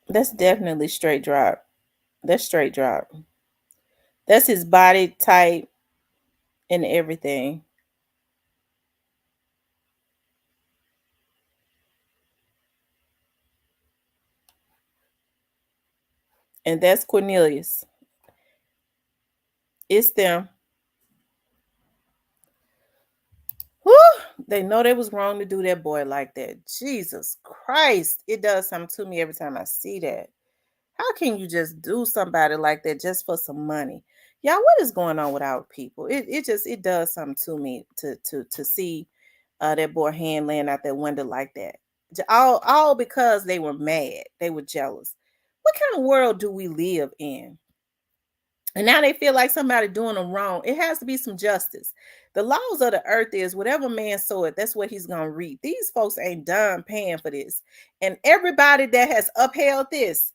That's definitely straight drop. That's straight drop. That's his body type and everything. And that's Cornelius. It's them. Whew, they know they was wrong to do that boy like that. Jesus Christ. It does something to me every time I see that. How can you just do somebody like that just for some money? Y'all, what is going on with our people? It does something to me to see that boy hand laying out that window like that. All because they were mad. They were jealous. What kind of world do we live in? And now they feel like somebody doing them wrong. It has to be some justice. The laws of the earth is whatever man sow it, that's what he's gonna reap. These folks ain't done paying for this. And everybody that has upheld this,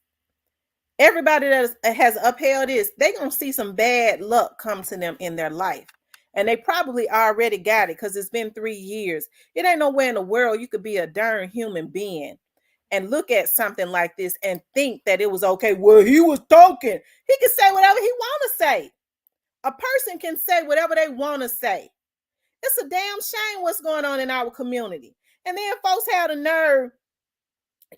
everybody that has upheld this, they gonna see some bad luck come to them in their life. And they probably already got it because it's been 3 years. It ain't nowhere in the world you could be a darn human being and look at something like this and think that it was okay. Well, he was talking. He can say whatever he want to say. A person can say whatever they want to say. It's a damn shame what's going on in our community. And then folks have the nerve.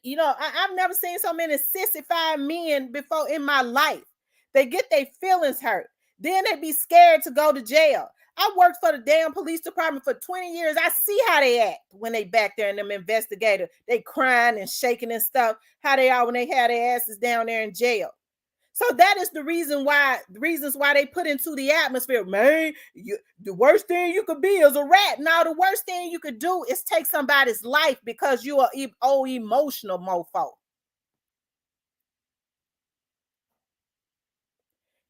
I've never seen so many sissified men before in my life. They get their feelings hurt. Then they be scared to go to jail. I worked for the damn police department for 20 years. I see how they act when they back there and them investigators. They crying and shaking and stuff. How they are when they have their asses down there in jail. So that is the reasons why they put into the atmosphere, man, the worst thing you could be is a rat. Now, the worst thing you could do is take somebody's life because you are old emotional mofo.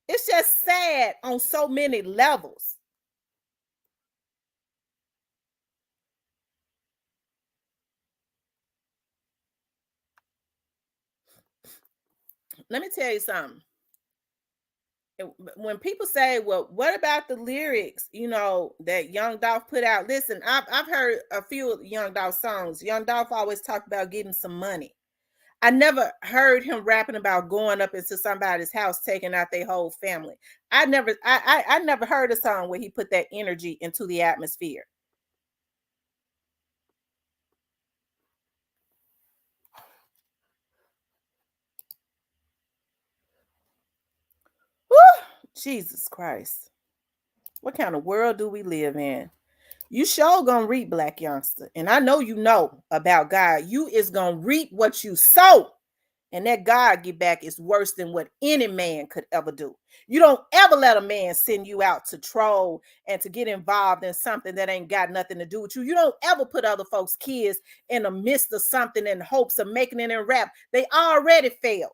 It's just sad on so many levels. Let me tell you something. When people say, well, what about the lyrics, that Young Dolph put out? Listen, I've heard a few of Young Dolph songs. Young Dolph always talked about getting some money. I never heard him rapping about going up into somebody's house, taking out their whole family. I never heard a song where he put that energy into the atmosphere. Whew, Jesus Christ. What kind of world do we live in? You sure gonna reap, black youngster. And I know you know about God. You is gonna reap what you sow. And that God get back is worse than what any man could ever do. You don't ever let a man send you out to troll and to get involved in something that ain't got nothing to do with you. You don't ever put other folks' kids in the midst of something in hopes of making it in rap. They already failed.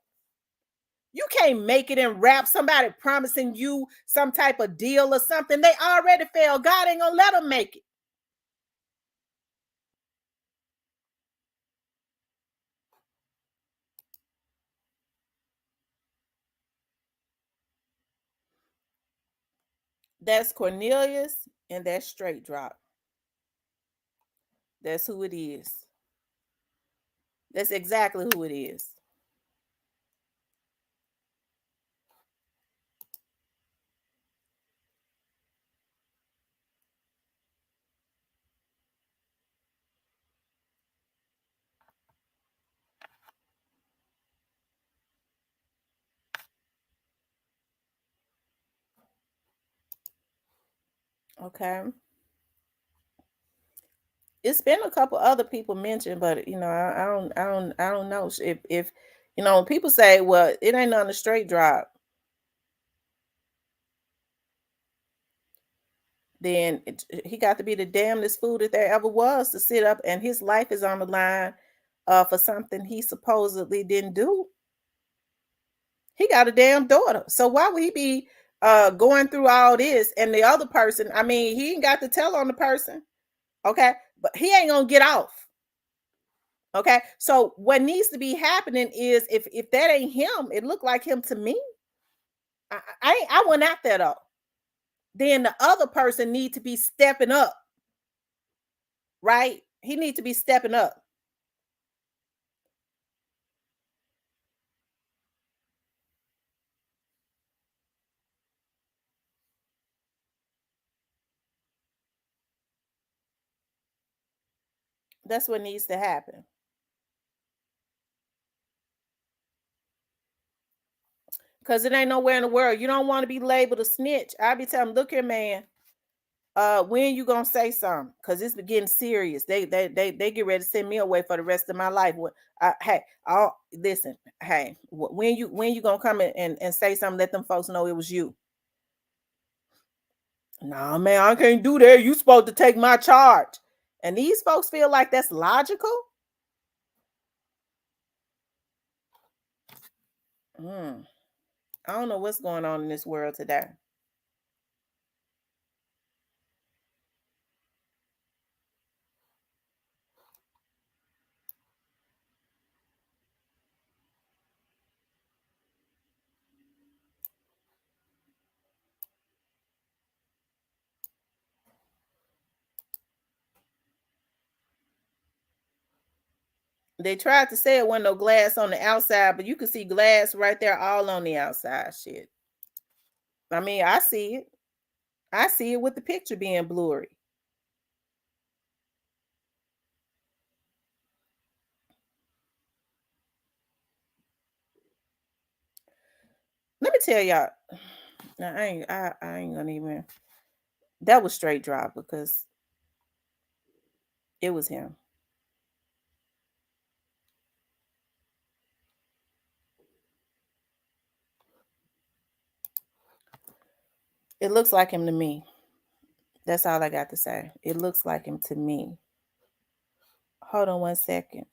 You can't make it in rap. Somebody promising you some type of deal or something. They already failed. God ain't gonna let them make it. That's Cornelius and that's Straight Drop. That's who it is. That's exactly who it is. Okay. It's been a couple other people mentioned, but I don't know if people say, well, it ain't on the straight drop, then he got to be the damnedest fool that there ever was to sit up and his life is on the line for something he supposedly didn't do. He got a damn daughter. So why would he be going through all this and the other person? I mean, he ain't got to tell on the person. Okay. But he ain't gonna get off. Okay. So what needs to be happening is if that ain't him, it looked like him to me. I went out there though. Then the other person need to be stepping up, right? He need to be stepping up. That's what needs to happen. Because it ain't nowhere in the world. You don't want to be labeled a snitch. I be telling him, look here, man. When you gonna say something? Because it's getting serious. They get ready to send me away for the rest of my life. Hey, I'll listen. Hey, when you gonna come in and say something? Let them folks know it was you. Nah, man, I can't do that. You supposed to take my charge. And these folks feel like that's logical. Mm, I don't know what's going on in this world today. They tried to say it wasn't no glass on the outside, but you can see glass right there all on the outside. Shit. I mean, I see it. I see it with the picture being blurry. Let me tell y'all. I ain't gonna even. That was straight drop because it was him. It looks like him to me. That's all I got to say. It looks like him to me. Hold on 1 second.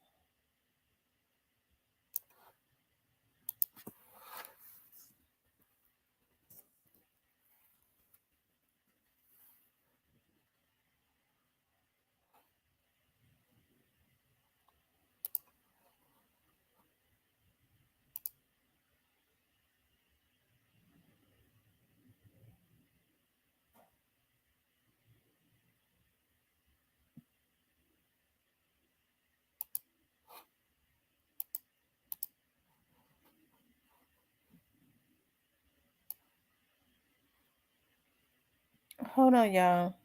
Hold on, y'all.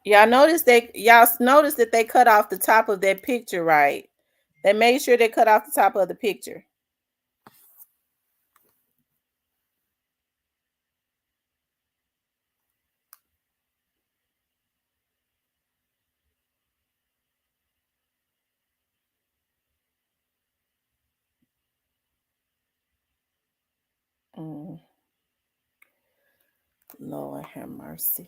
Y'all noticed that they cut off the top of that picture, right? They made sure they cut off the top of the picture. Mm. Lord have mercy.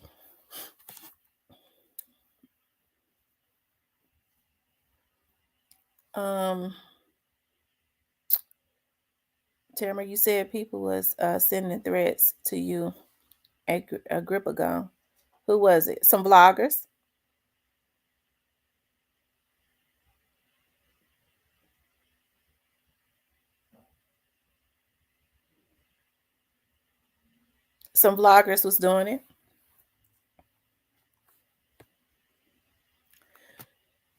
Um, Tamara, you said people was sending threats to you a grip ago. Who was it? Some vloggers? Some vloggers was doing it.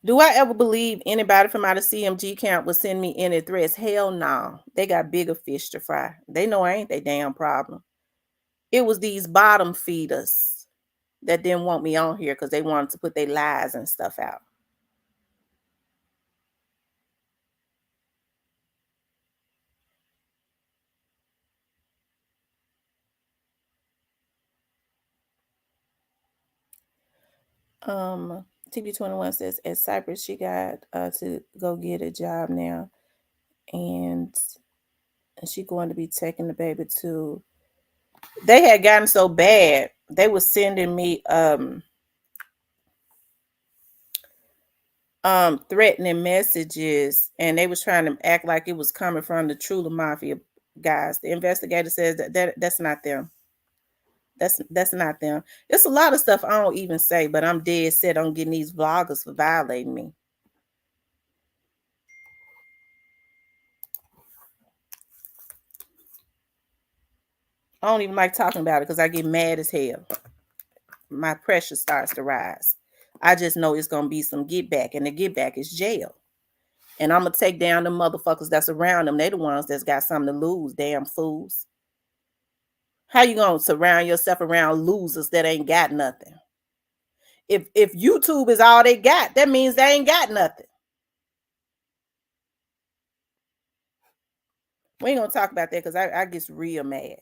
Do I ever believe anybody from out of CMG camp would send me any threats? Hell no. They got bigger fish to fry. They know I ain't their damn problem. It was these bottom feeders that didn't want me on here because they wanted to put their lies and stuff out. TB21 says at Cyprus she got to go get a job now, and she going to be taking the baby to. They had gotten so bad they were sending me threatening messages, and they was trying to act like it was coming from the Trula Mafia guys. The investigator says that's not them. That's not them. It's a lot of stuff I don't even say, but I'm dead set on getting these vloggers for violating me. I don't even like talking about it because I get mad as hell. My pressure starts to rise. I just know it's gonna be some get back, and the get back is jail. And I'm gonna take down the motherfuckers that's around them. They the ones that's got something to lose, damn fools. How you gonna surround yourself around losers that ain't got nothing? If YouTube is all they got, that means they ain't got nothing. We ain't gonna talk about that because I get real mad.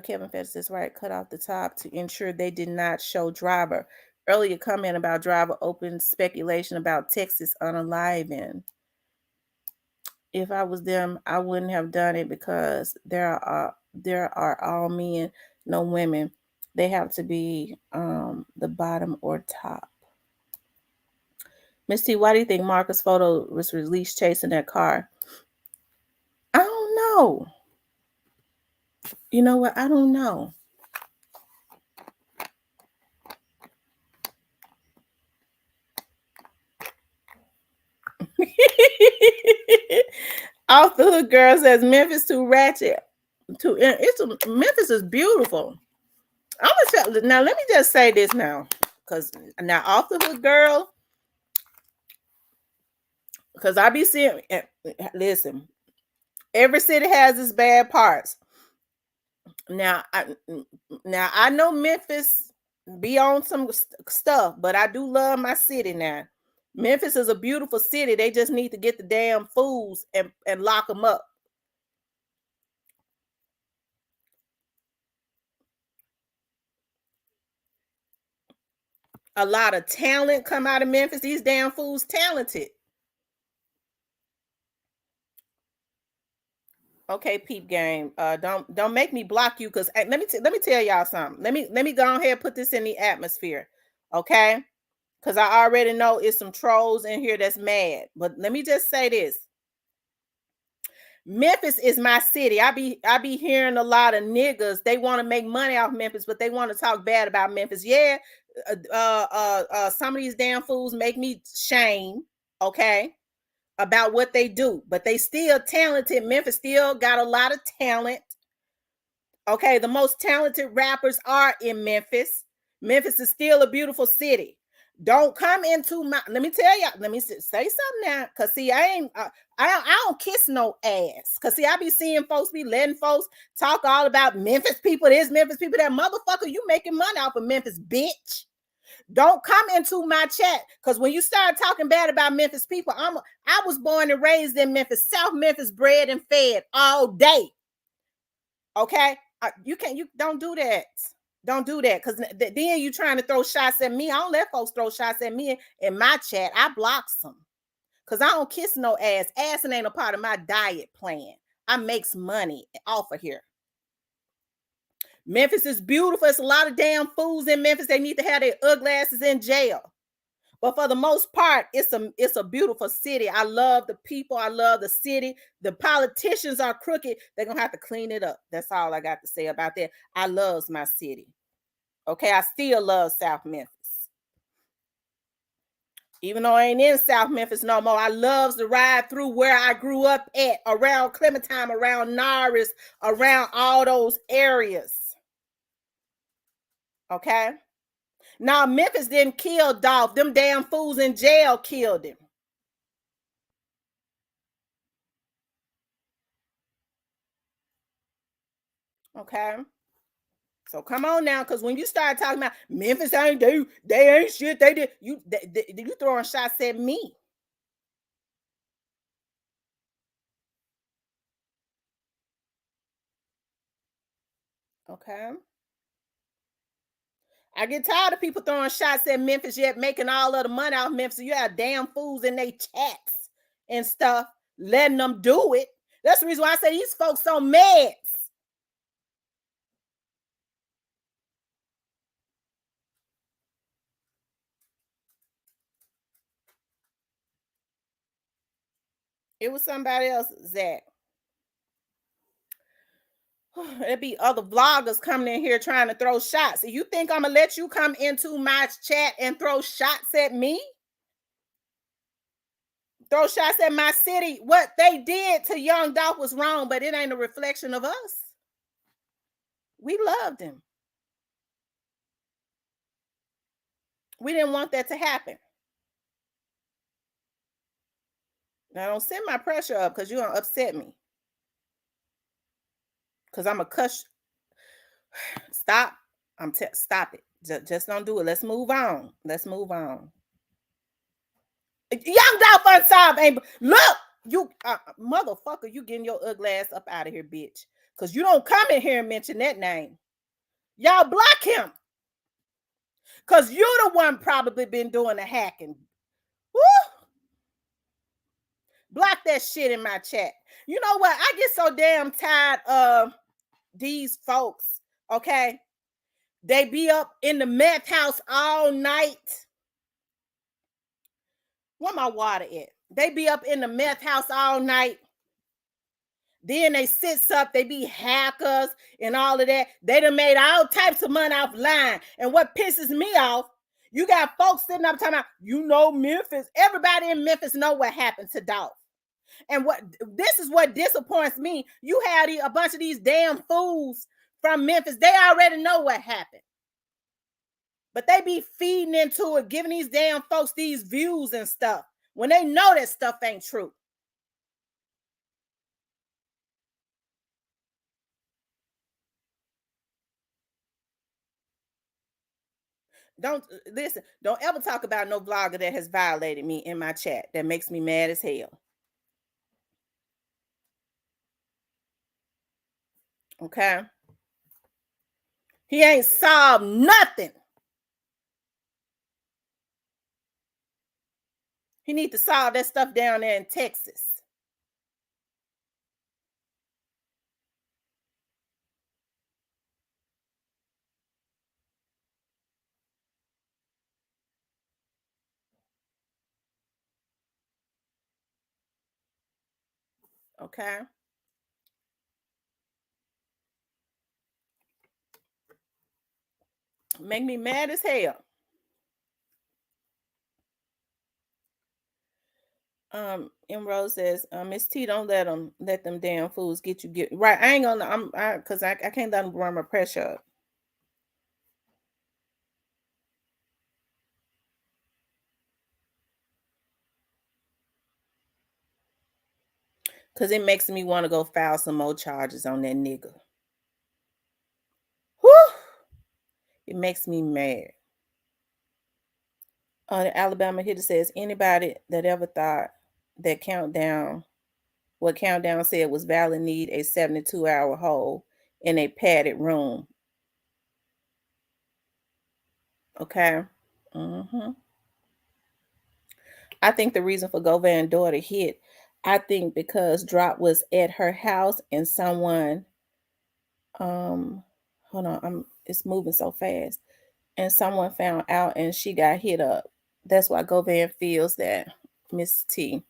Kevin Fetch says, right, cut off the top to ensure they did not show driver. Earlier comment about driver open speculation about Texas unaliving. If I was them, I wouldn't have done it because there are all men, no women. They have to be the bottom or top. Miss T, why do you think Marcus' photo was released chasing that car? I don't know. You know what? I don't know. Off the Hook girl says Memphis too ratchet. too. Memphis is beautiful. Now let me just say this now, because now off the hood girl, because I be seeing. Listen, every city has its bad parts. Now, I know Memphis be on some stuff, but I do love my city now. Memphis is a beautiful city. They just need to get the damn fools and lock them up. A lot of talent come out of Memphis. These damn fools talented. Okay, peep game. Don't make me block you, because let me tell y'all something. Let me go ahead and put this in the atmosphere, okay? Because I already know it's some trolls in here that's mad. But let me just say this: Memphis is my city. I be hearing a lot of niggas. They want to make money off Memphis, but they want to talk bad about Memphis. Yeah, some of these damn fools make me shame. Okay, about what they do, but they still talented. Memphis still got a lot of talent. Okay, the most talented rappers are in Memphis. Memphis is still a beautiful city. Don't come into my. Let me tell y'all. Let me say something now, cause see, I don't kiss no ass. Cause see, I be seeing folks be letting folks talk all about Memphis people. This Memphis people, that motherfucker. You making money off of Memphis, bitch. Don't come into my chat, because when you start talking bad about Memphis people, I was born and raised in Memphis, South Memphis, bred and fed all day. Okay, you don't do that. Don't do that, because then you trying to throw shots at me. I don't let folks throw shots at me in my chat. I block them, because I don't kiss no ass. Ass ain't a part of my diet plan. I makes money off of here. Memphis is beautiful. It's a lot of damn fools in Memphis. They need to have their ugly asses in jail. But for the most part, it's a beautiful city. I love the people. I love the city. The politicians are crooked. They're gonna have to clean it up. That's all I got to say about that. I loves my city. Okay, I still love South Memphis. Even though I ain't in South Memphis no more, I loves to ride through where I grew up at, around Clementine, around Norris, around all those areas. Okay. Now, Memphis didn't kill Dolph. Them damn fools in jail killed him. Okay. So come on now, because when you start talking about Memphis ain't they ain't shit. They did you throwing shots at me. Okay. I get tired of people throwing shots at Memphis, yet making all of the money out of Memphis. You have damn fools in their chats and stuff, letting them do it. That's the reason why I say these folks on meds. It was somebody else, Zach. There'd be other vloggers coming in here trying to throw shots. You think I'm gonna let you come into my chat and throw shots at me? Throw shots at my city. What they did to Young Dolph was wrong, but it ain't a reflection of us. We loved him. We didn't want that to happen. Now don't send my pressure up, because you're gonna upset me. Because I'm a cuss. Stop. Stop it. Just don't do it. Let's move on. Let's move on. Young Dolph unsolved. Ain't look, you motherfucker, you getting your ugly ass up out of here, bitch. Because you don't come in here and mention that name. Y'all block him. Because you're the one probably been doing the hacking. Woo! Block that shit in my chat. You know what? I get so damn tired of these folks, okay? They be up in the meth house all night. Where my water at? They be up in the meth house all night. Then they sit up, they be hackers and all of that. They done made all types of money offline. And what pisses me off, you got folks sitting up talking about, Memphis. Everybody in Memphis know what happened to Dolph. And what this is what disappoints me. You had a bunch of these damn fools from Memphis. They already know what happened. But they be feeding into it, giving these damn folks these views and stuff when they know that stuff ain't true. Don't listen, don't ever talk about no vlogger that has violated me in my chat. That makes me mad as hell. Okay. He ain't solved nothing. He need to solve that stuff down there in Texas. Okay. Make me mad as hell. Emerald says, Miss T, don't let them damn fools get you get right. I ain't gonna cause I can't let them run my pressure up. Cause it makes me want to go file some more charges on that nigga. Whew! It makes me mad. The Alabama hitter says, anybody that ever thought that what Countdown said was valid need a 72-hour hold in a padded room. Okay. Mm-hmm. I think the reason for Govan daughter hit, I think because Drop was at her house and someone, hold on, it's moving so fast, and someone found out and she got hit up. That's why Govan feels that Miss T.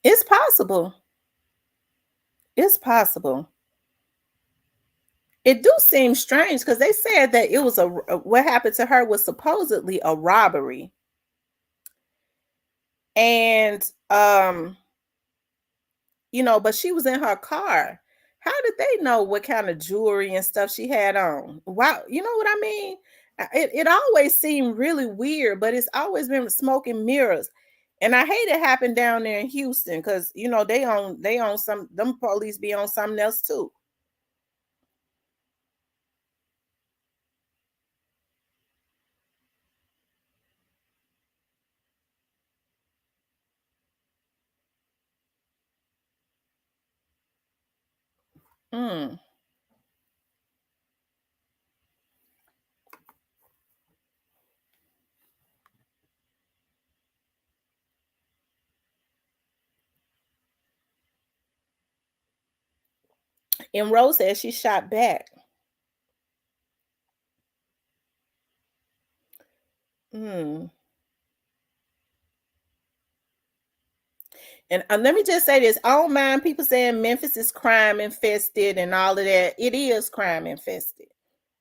It's possible. It's possible. It do seem strange because they said that it was what happened to her was supposedly a robbery. And but she was in her car. How did they know what kind of jewelry and stuff she had on? Wow, you know what I mean? It always seemed really weird, but it's always been smoke and mirrors. And I hate it happened down there in Houston because they own some them police be on something else too. Mm. And Rose said she shot back. Mm. And let me just say this: I don't mind people saying Memphis is crime infested and all of that. It is crime infested.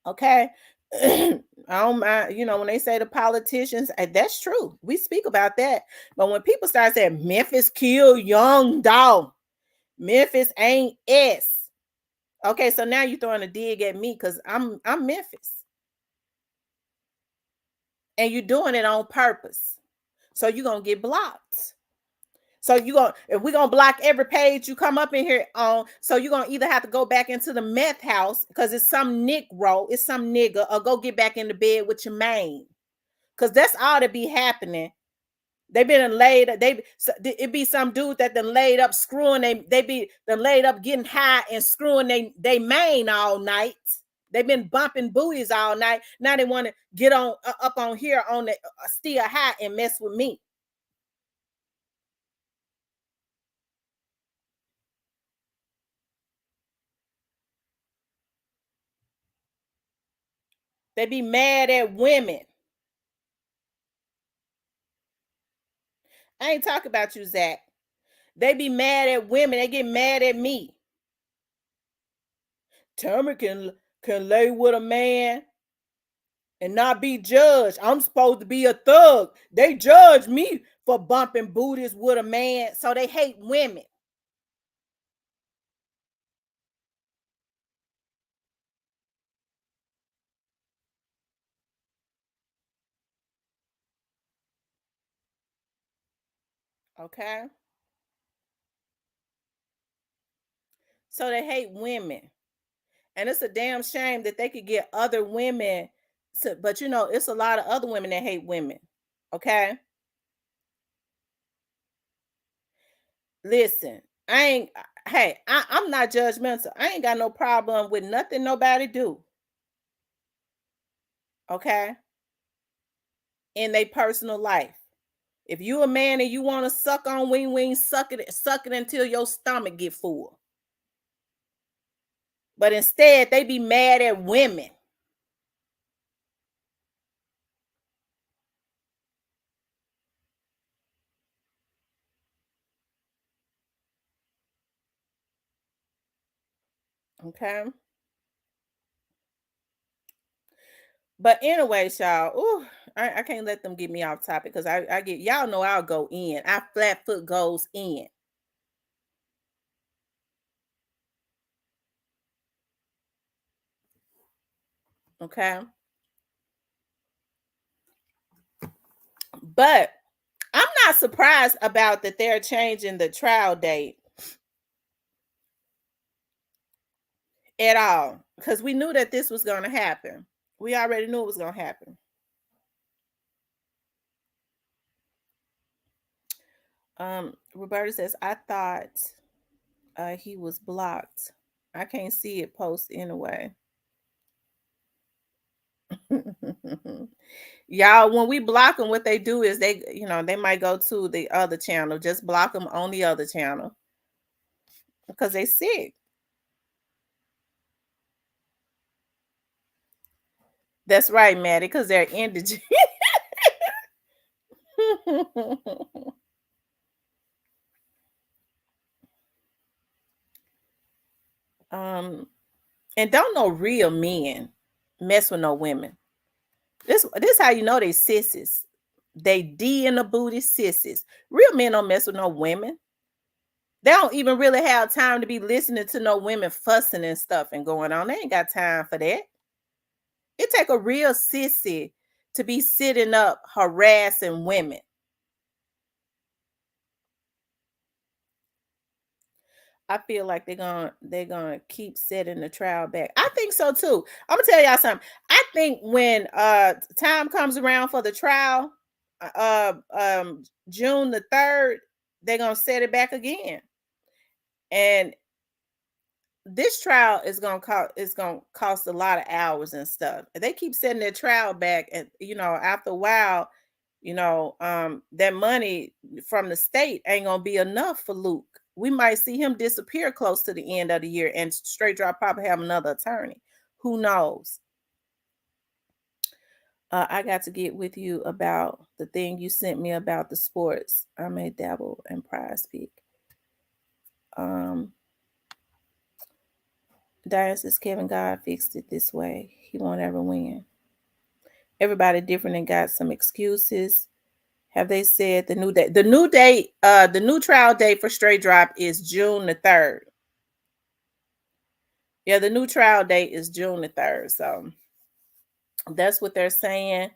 Okay. I don't mind, when they say the politicians, that's true. We speak about that. But when people start saying Memphis killed young dog, Memphis ain't S. Okay, so now you're throwing a dig at me because I'm Memphis. And you're doing it on purpose. So you're gonna get blocked. So if we're gonna block every page you come up in here on, so you're gonna either have to go back into the meth house because it's some it's some nigga, or go get back into bed with your main. Cause that's all that be happening. They been laid. It be some dude that done laid up screwing. They be done laid up getting high and screwing they main all night. They been bumping booties all night. Now they want to get on up on here on the still high and mess with me. They be mad at women. I ain't talking about you, Zach. They be mad at women. They get mad at me. Tamara can lay with a man. and not be judged. I'm supposed to be a thug. They judge me for bumping booties with a man, so they hate women. Okay? So they hate women. And it's a damn shame that they could get other women to, but it's a lot of other women that hate women. Okay? Listen, I ain't hey, I'm not judgmental. I ain't got no problem with nothing nobody do, okay? In their personal life. If you a man and you want to suck on wing wing, suck it until your stomach get full. But instead, they be mad at women. Okay. But anyways, y'all, ooh, I can't let them get me off topic because I get y'all know I'll go in. I flat foot goes in. Okay. But I'm not surprised about that they're changing the trial date at all. Because we knew that this was gonna happen. We already knew it was gonna happen. Roberta says, I thought he was blocked. I can't see it post anyway. Y'all, when we block them, what they do is they might go to the other channel. Just block them on the other channel because they sick. That's right, Maddie, because they're indigent. um, and don't know real men mess with no women. This how you know they sissies. They D in the booty sissies. Real men don't mess with no women. They don't even really have time to be listening to no women fussing and stuff and going on. They ain't got time for that. It take a real sissy to be sitting up harassing women. I feel like they're gonna keep setting the trial back. I think so too. I'm gonna tell y'all something. I think when time comes around for the trial, June the 3rd, they're gonna set it back again. And this trial is gonna cost a lot of hours and stuff. They keep setting their trial back, and after a while, that money from the state ain't gonna be enough for Luke. We might see him disappear close to the end of the year, and Straight Drop probably have another attorney. Who knows? I got to get with you about the thing you sent me about the sports. I may dabble in prize pick. Um, Diane says Kevin God fixed it this way. He won't ever win. Everybody different and got some excuses. Have they said the new date? The new trial date for Straight Drop is June the 3rd. Yeah, the new trial date is June the 3rd. So that's what they're saying.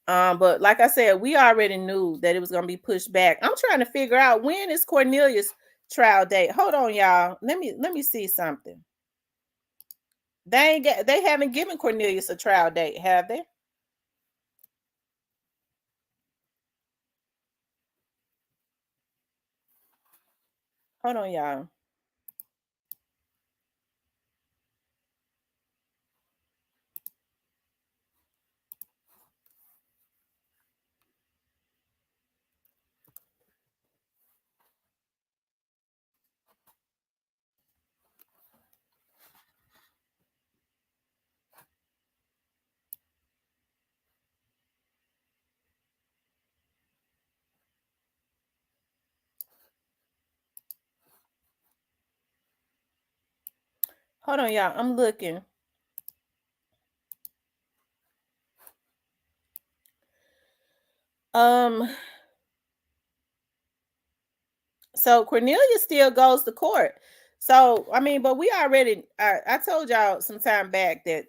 But like I said, we already knew that it was gonna be pushed back. I'm trying to figure out when is Cornelius' trial date. Hold on, y'all. Let me see something. They haven't given Cornelius a trial date, have they? Hold on, y'all. Hold on, y'all. I'm looking. Um, so Cornelia still goes to court. So I mean, but we already I told y'all some time back that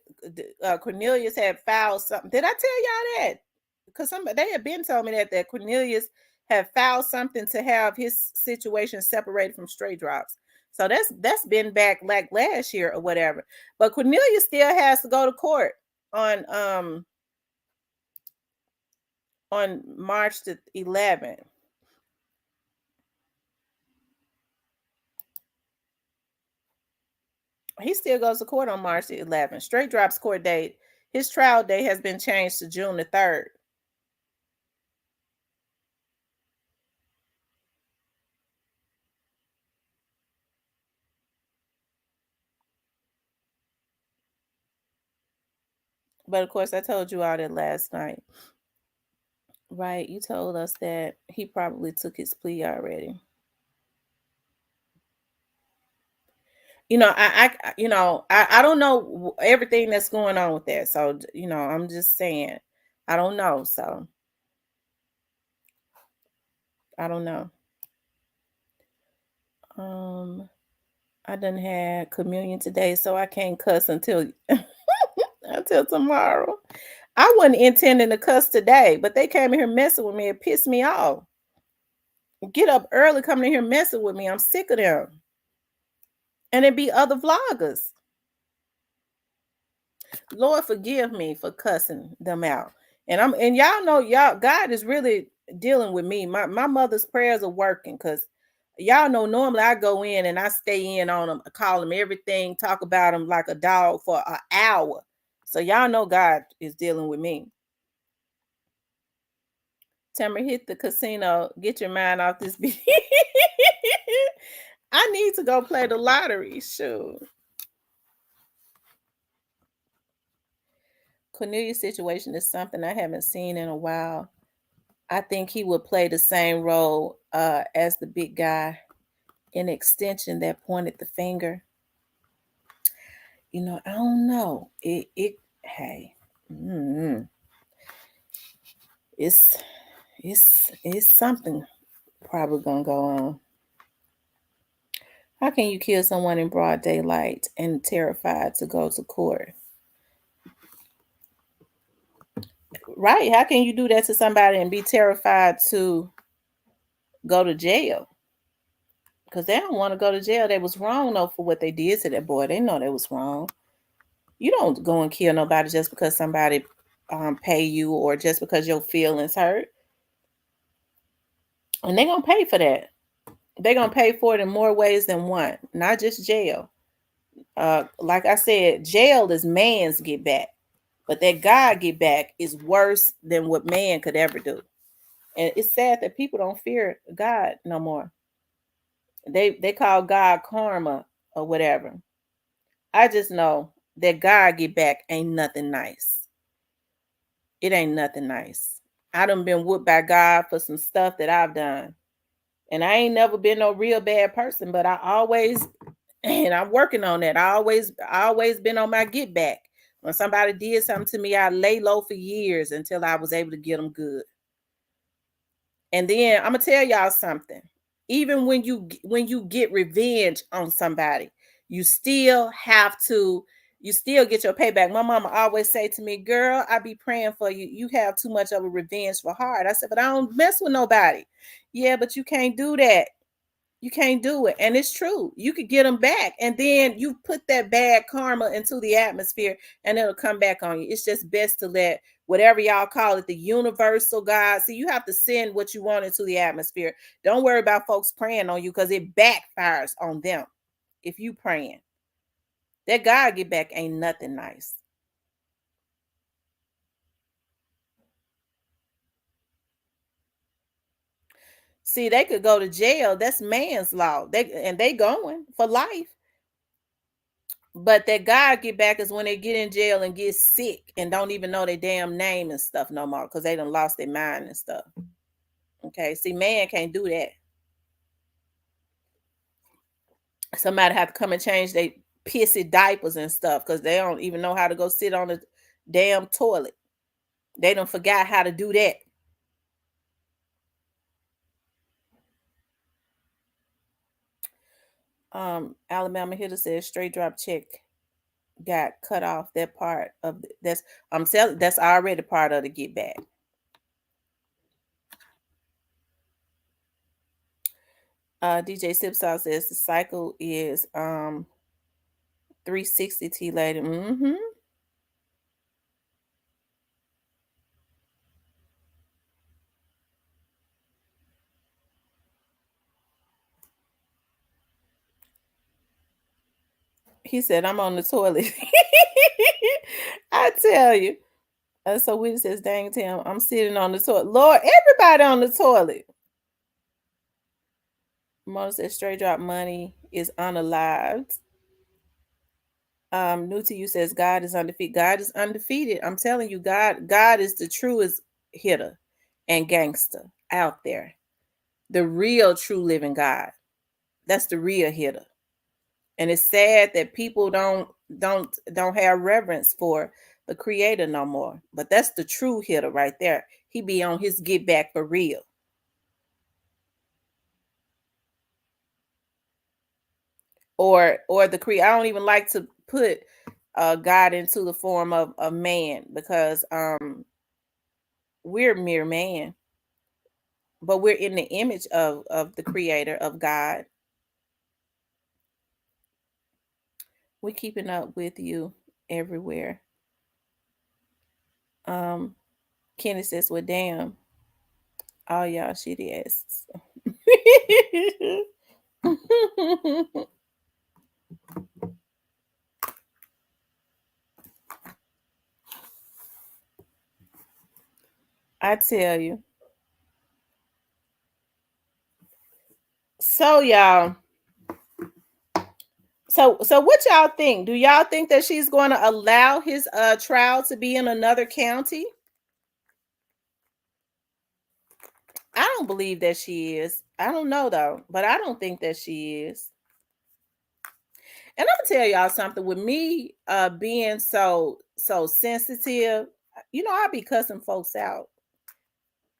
Cornelius had filed something. Did I tell y'all that? Because somebody they had been telling me that Cornelius had filed something to have his situation separated from straight drops. So that's been back like last year or whatever. But Cornelius still has to go to court on March the 11th. He still goes to court on March the 11th. Straight drops court date. His trial date has been changed to June the 3rd. But of course, I told you all that last night. Right? You told us that he probably took his plea already. I don't know everything that's going on with that. So, I'm just saying, I don't know. So, I don't know. Um, I done had communion today, so I can't cuss until until tomorrow. I wasn't intending to cuss today, but they came in here messing with me. It pissed me off. Get up early, coming in here messing with me. I'm sick of them. And it be other vloggers. Lord forgive me for cussing them out. And y'all know God is really dealing with me. My mother's prayers are working because y'all know normally I go in and I stay in on them, call them everything, talk about them like a dog for an hour. So y'all know God is dealing with me. Tamara, hit the casino. Get your mind off this video. I need to go play the lottery. Sure. Cornelius' situation is something I haven't seen in a while. I think he would play the same role as the big guy, an extension that pointed the finger. I don't know. Hey, mm, it's it's something probably gonna go on. How can you kill someone in broad daylight and terrified to go to court? Right? How can you do that to somebody and be terrified to go to jail? Because they don't want to go to jail. They was wrong though for what they did to that boy. They know they was wrong. You don't go and kill nobody just because somebody pay you or just because your feelings hurt. And they're gonna pay for that. They're gonna pay for it in more ways than one, not just jail. Like I said, jail is man's get back, but that God get back is worse than what man could ever do. And it's sad that people don't fear God no more. They call God karma or whatever. I just know that God get back ain't nothing nice. It ain't nothing nice. I done been whooped by God for some stuff that I've done. And I ain't never been no real bad person, but I always, and I'm working on that. I always been on my get back. When somebody did something to me, I lay low for years until I was able to get them good. And then I'm gonna tell y'all something. Even when you get revenge on somebody, you still have to you still get your payback. My mama always say to me, "Girl, I be praying for you. You have too much of a revenge for heart." I said, "But I don't mess with nobody." Yeah, but you can't do that. You can't do it. And it's true. You could get them back. And then you put that bad karma into the atmosphere and it'll come back on you. It's just best to let whatever y'all call it, the universal God. See, you have to send what you want into the atmosphere. Don't worry about folks praying on you because it backfires on them if you praying. That God get back ain't nothing nice. See, they could go to jail. That's man's law. They going for life. But that God get back is when they get in jail and get sick and don't even know their damn name and stuff no more because they done lost their mind and stuff. Okay. See, man can't do that. Somebody have to come and change their pissy diapers and stuff because they don't even know how to go sit on the damn toilet. They don't forgot how to do that. Alabama Hitter says straight drop check got cut off. That part of that's I'm selling. That's already part of the get back. DJ Sipsaw says the cycle is 360 T lady. Mm-hmm. He said, I'm on the toilet. I tell you. So Whitney says, dang Tim, I'm sitting on the toilet. Lord, everybody on the toilet. Mona says straight drop money is unalived. New to you says God is undefeated. God is undefeated. I'm telling you, God is the truest hitter and gangster out there. The real true living God. That's the real hitter. And it's sad that people don't have reverence for the creator no more. But that's the true hitter right there. He be on his get back for real. Or the creator. I don't even like to put God into the form of a man because we're mere man. But we're in the image of the creator of God. We're keeping up with you everywhere. Kenny says, well, damn. All y'all shitty asses. I tell you. So y'all. So what y'all think? Do y'all think that she's going to allow his trial to be in another county? I don't believe that she is. I don't know though, but I don't think that she is. And I'm gonna tell y'all something. With me being so sensitive, I be cussing folks out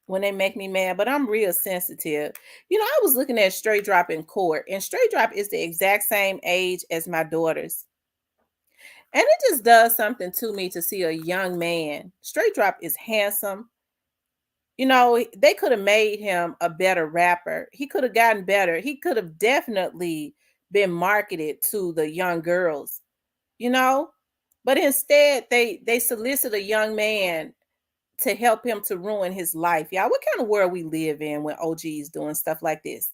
when they make me mad, but I'm real sensitive. I was looking at Straight Drop in court, and Straight Drop is the exact same age as my daughters. And it just does something to me to see a young man. Straight Drop is handsome. They could have made him a better rapper. He could have gotten better. He could have definitely been marketed to the young girls, you know? But instead, they solicit a young man to help him to ruin his life. Y'all, what kind of world we live in when OG's doing stuff like this?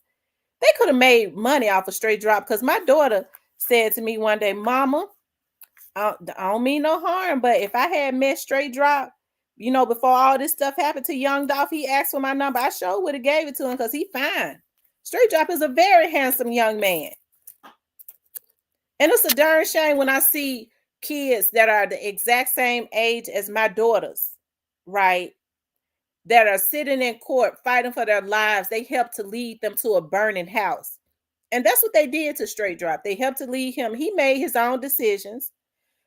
They could have made money off a Straight Drop, because my daughter said to me one day, Mama, I don't mean no harm, but if I had met Straight Drop, before all this stuff happened to Young Dolph, he asked for my number. I sure would have gave it to him because he fine. Straight Drop is a very handsome young man. And it's a darn shame when I see kids that are the exact same age as my daughters, right? That are sitting in court fighting for their lives. They helped to lead them to a burning house. And that's what they did to Straight Drop. They helped to lead him. He made his own decisions,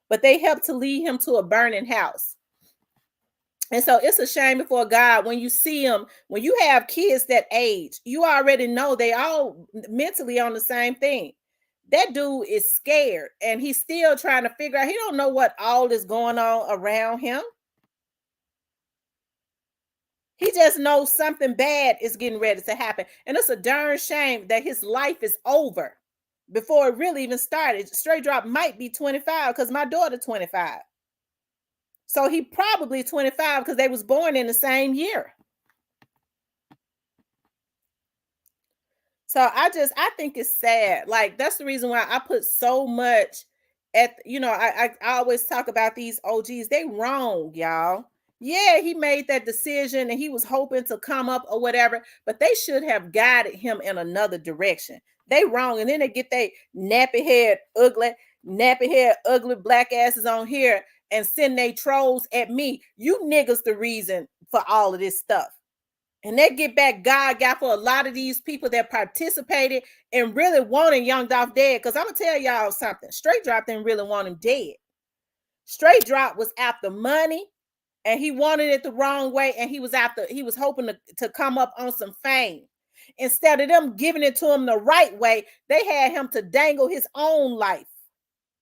but they helped to lead him to a burning house. And so it's a shame before God when you see them, when you have kids that age, you already know they all mentally on the same thing. That dude is scared and he's still trying to figure out. He don't know what all is going on around him. He just knows something bad is getting ready to happen. And it's a darn shame that his life is over before it really even started. Straight Drop might be 25 because my daughter 25. So he probably 25 because they was born in the same year. So I think it's sad. Like, that's the reason why I put so much I always talk about these OGs. They wrong, y'all. Yeah, he made that decision and he was hoping to come up or whatever, but they should have guided him in another direction. They wrong. And then they get they nappy head, ugly black asses on here and send they trolls at me. You niggas the reason for all of this stuff. And that get back God got for a lot of these people that participated and really wanted Young Dolph dead. Because I'm going to tell y'all something. Straight Drop didn't really want him dead. Straight Drop was after money and he wanted it the wrong way. And he was hoping to come up on some fame. Instead of them giving it to him the right way, they had him to dangle his own life.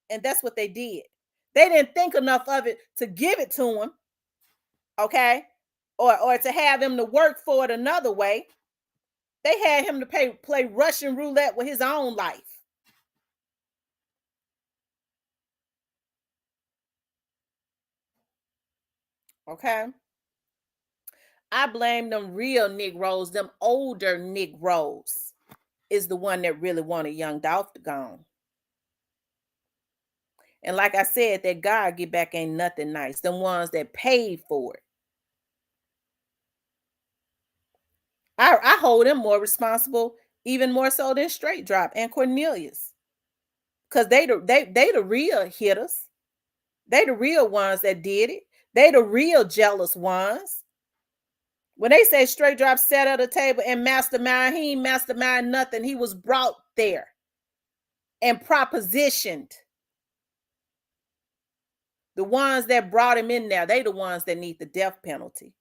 And that's what they did. They didn't think enough of it to give it to him, okay? Or to have him to work for it another way. They had him to play Russian roulette with his own life. Okay? I blame them real Negroes, them older Negroes is the one that really wanted young Dolph to go. And like I said, that God get back ain't nothing nice. Them ones that paid for it. I hold them more responsible, even more so than Straight Drop and Cornelius. Cause they the real hitters. They the real ones that did it. They the real jealous ones. When they say Straight Drop sat at a table and mastermind, he ain't mastermind nothing. He was brought there and propositioned. The ones that brought him in there, they the ones that need the death penalty.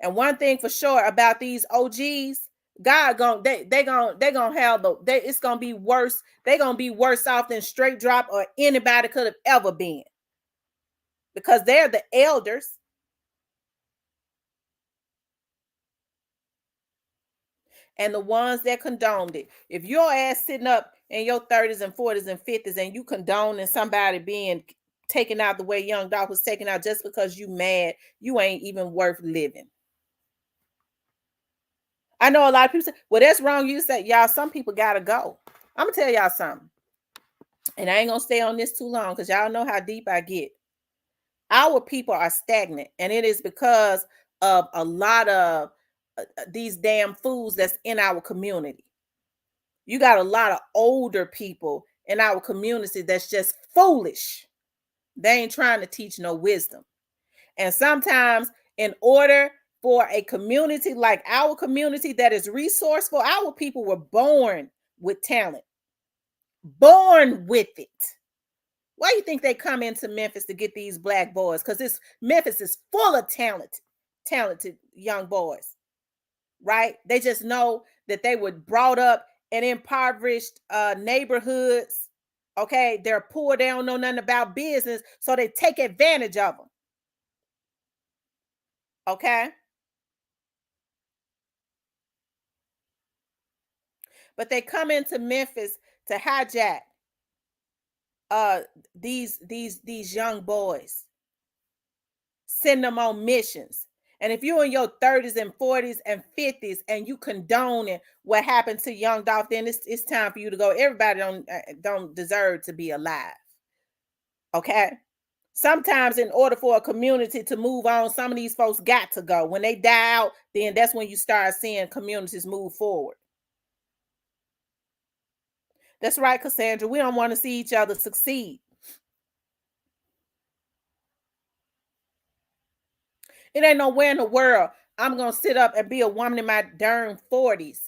And one thing for sure about these OGs, God they gonna have it's gonna be worse. They gonna be worse off than Straight Drop or anybody could have ever been. Because they're the elders. And the ones that condoned it. If your ass sitting up in your 30s and 40s and 50s and you condoning somebody being taken out the way Young Dolph was taken out just because you mad, you ain't even worth living. I know a lot of people say, well, that's wrong. You say, y'all, some people gotta go. I'm gonna tell y'all something. And I ain't gonna stay on this too long because y'all know how deep I get. Our people are stagnant, and it is because of a lot of these damn fools that's in our community. You got a lot of older people in our community that's just foolish. They ain't trying to teach no wisdom. And sometimes, in order for a community like our community that is resourceful, our people were born with talent, born with it. Why do you think they come into Memphis to get these black boys? Because Memphis is full of talented young boys, right? They just know that they were brought up in impoverished neighborhoods. Okay, they're poor. They don't know nothing about business, so they take advantage of them. Okay, but they come into Memphis to hijack uh these young boys, send them on missions. And if you're in your 30s and 40s and 50s and you condoning what happened to young Dolph, then it's time for you to go. Everybody don't deserve to be alive. Okay. Sometimes in order for a community to move on, some of these folks got to go. When they die out, then that's when you start seeing communities move forward. That's right, Cassandra. We don't want to see each other succeed. It ain't nowhere in the world I'm going to sit up and be a woman in my darn 40s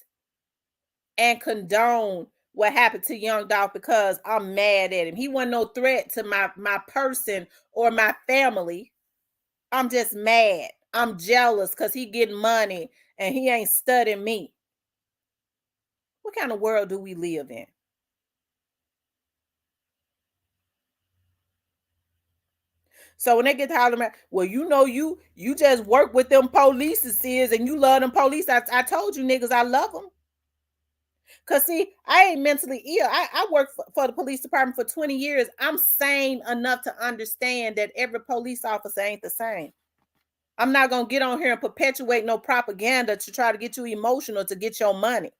and condone what happened to young Dolph because I'm mad at him. He wasn't no threat to my person or my family. I'm just mad. I'm jealous because he getting money and he ain't studying me. What kind of world do we live in? So when they get to hollering about, well, you know, you just work with them police and you love them police. I told you niggas I love them. Cause see, I ain't mentally ill. I worked for the police department for 20 years. I'm sane enough to understand that every police officer ain't the same. I'm not gonna get on here and perpetuate no propaganda to try to get you emotional to get your money.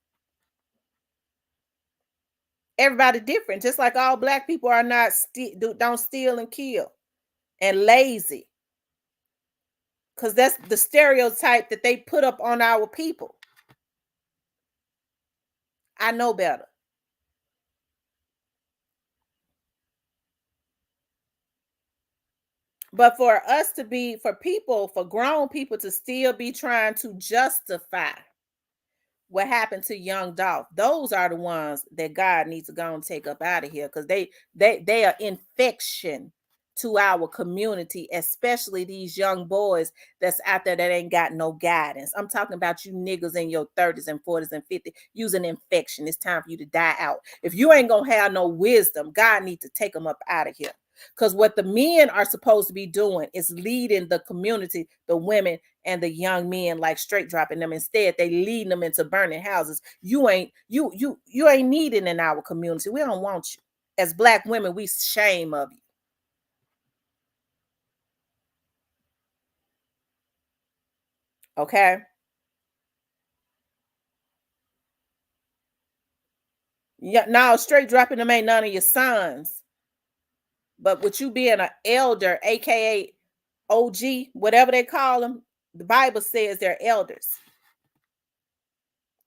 Everybody different, just like all black people are not don't steal and kill and lazy. Because that's the stereotype that they put up on our people. I know better. But for us to be, for grown people to still be trying to justify what happened to young Dolph, those are the ones that God needs to go and take up out of here because they are infection to our community, especially these young boys that's out there that ain't got no guidance. I'm talking about you niggas in your 30s and 40s and 50s using infection. It's time for you to die out. If you ain't gonna have no wisdom, God needs to take them up out of here. Because what the men are supposed to be doing is leading the community, the women and the young men, like straight dropping them. Instead, they leading them into burning houses. You ain't needed in our community. We don't want you. As Black women, we shame of you. Okay. Yeah, now straight dropping them ain't none of your sons. But with you being an elder, aka OG, whatever they call them, the Bible says they're elders.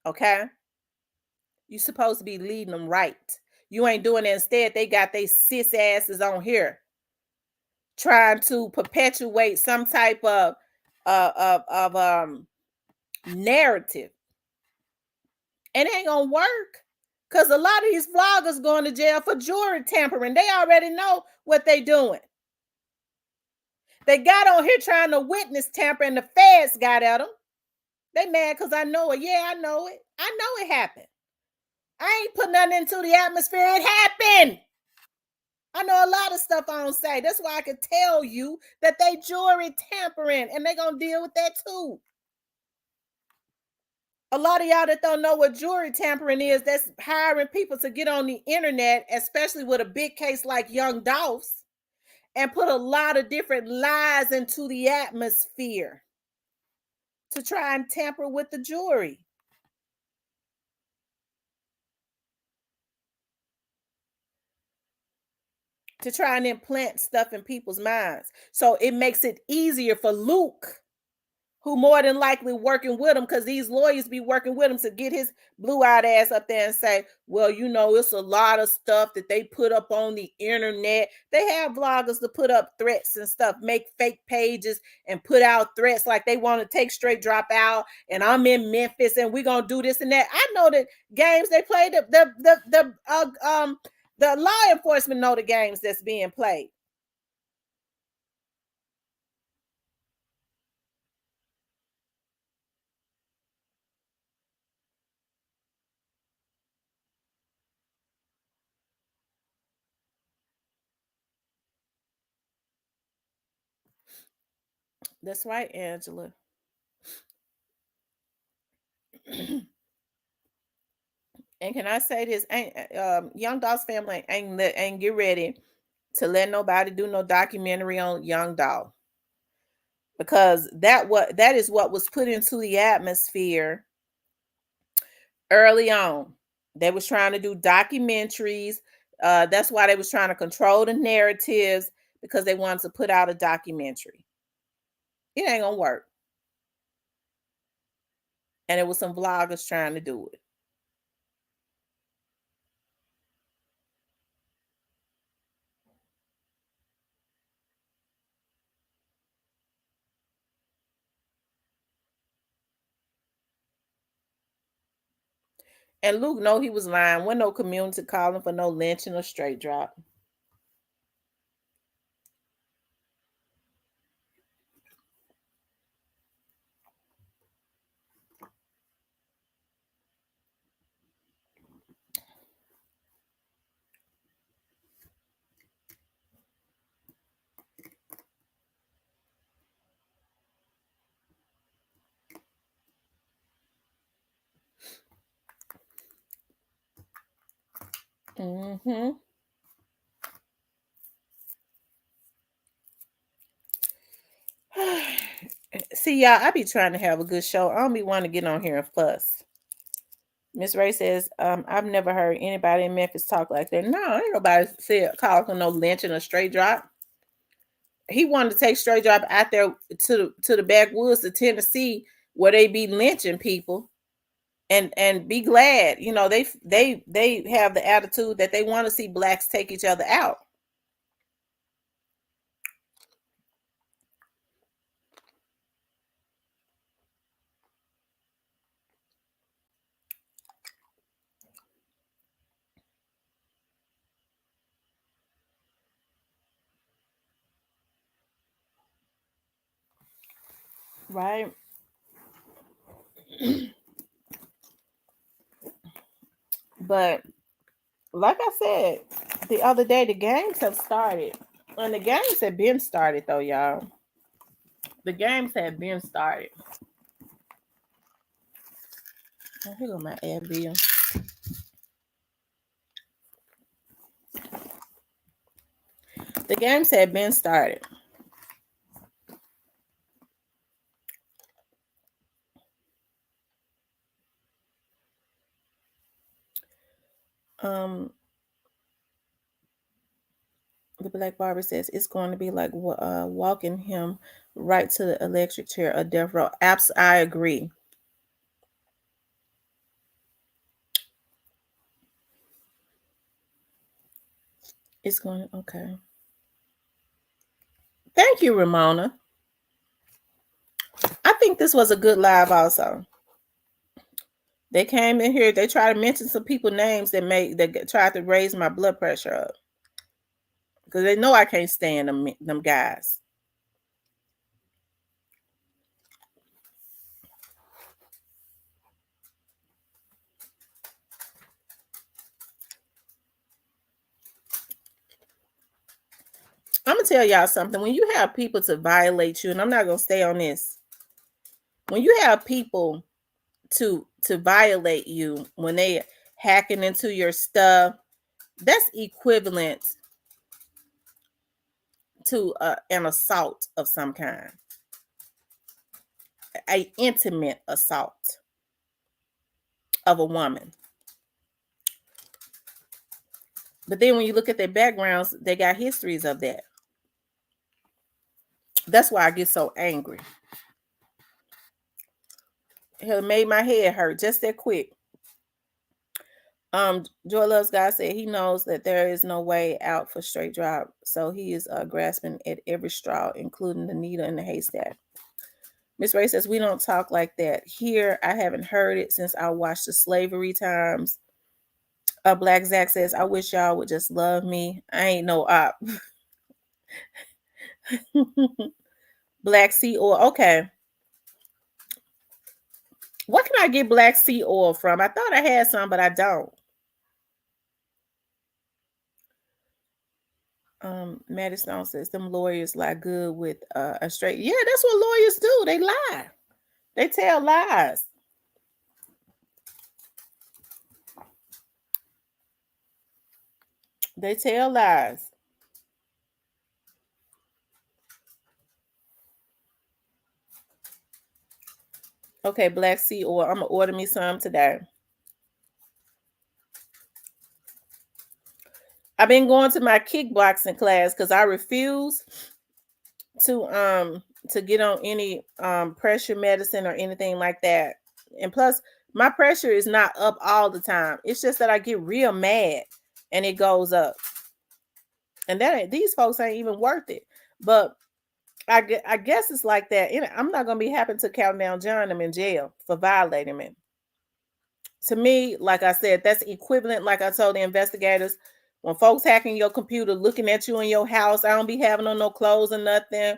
Okay. You supposed to be leading them right. You ain't doing it. Instead, they got they sis asses on here trying to perpetuate some type of narrative. And it ain't gonna work. Cause a lot of these vloggers going to jail for jewelry tampering. They already know what they doing. They got on here trying to witness tamper, and the feds got at them. They mad because I know it. Yeah, I know it. I know it happened. I ain't put nothing into the atmosphere. It happened. I know a lot of stuff I don't say. That's why I could tell you that they jewelry tampering, and they gonna deal with that too. A lot of y'all that don't know what jewelry tampering is, that's hiring people to get on the internet, especially with a big case like Young Dolph's, and put a lot of different lies into the atmosphere to try and tamper with the jewelry, to try and implant stuff in people's minds. So it makes it easier for Luke, who more than likely working with him, because these lawyers be working with him to get his blue-eyed ass up there and say, well, you know, it's a lot of stuff that they put up on the internet. They have bloggers to put up threats and stuff, make fake pages and put out threats like they want to take straight drop out, and I'm in Memphis and we're gonna do this and that. I know that games they play, the law enforcement know the games that's being played. That's right, Angela. And can I say this? Ain't Young Dolph's family ain't get ready to let nobody do no documentary on Young Dolph, because that is what was put into the atmosphere early on. They was trying to do documentaries. That's why they was trying to control the narratives, because they wanted to put out a documentary. It ain't gonna work. And it was some vloggers trying to do it. And Luke know he was lying. Wasn't no community calling for no lynching or straight drop. Mm-hmm. See, y'all, I be trying to have a good show. I don't be wanting to get on here and fuss. Miss Ray says, I've never heard anybody in Memphis talk like that. No, ain't nobody said call for no lynching or straight drop. He wanted to take straight drop out there to the backwoods of Tennessee, where they be lynching people, and be glad. You know, they have the attitude that they want to see blacks take each other out. right? But like I said the other day, the games have started. And the games have been started though, y'all. The games have been started. Oh, here go my Advil. The games have been started. Um, the Black Barber says it's going to be like walking him right to the electric chair, a death row. I agree. It's going to, okay. Thank you, Ramona. I think this was a good live also. They came in here, they tried to mention some people names that tried to raise my blood pressure up. Because they know I can't stand them guys. I'm gonna tell y'all something. When you have people to violate you, and I'm not gonna stay on this. When you have people to violate you, when they hacking into your stuff, that's equivalent to an assault of some kind, a intimate assault of a woman. But then when you look at their backgrounds, they got histories of that. That's why I get so angry. It made my head hurt just that quick. Joy Loves God said he knows that there is no way out for straight drop, so he is grasping at every straw, including the needle in the haystack. Miss Ray says we don't talk like that here. I haven't heard it since I watched the slavery times. Black Zach says I wish y'all would just love me. I ain't no op. Black sea oil. Okay. What can I get black sea oil from? I thought I had some, but I don't. Maddie Stone says them lawyers lie good with a straight. Yeah, that's what lawyers do. They lie. They tell lies. They tell lies. Okay, black sea oil. I'm gonna order me some today. I've been going to my kickboxing class because I refuse to get on any pressure medicine or anything like that. And plus, my pressure is not up all the time. It's just that I get real mad and it goes up. And that these folks ain't even worth it. But I guess it's like that. I'm not gonna be happy to count down John them in jail for violating me. To me, like I said, that's equivalent. Like I told the investigators, when folks hacking your computer, looking at you in your house, I don't be having on no clothes or nothing.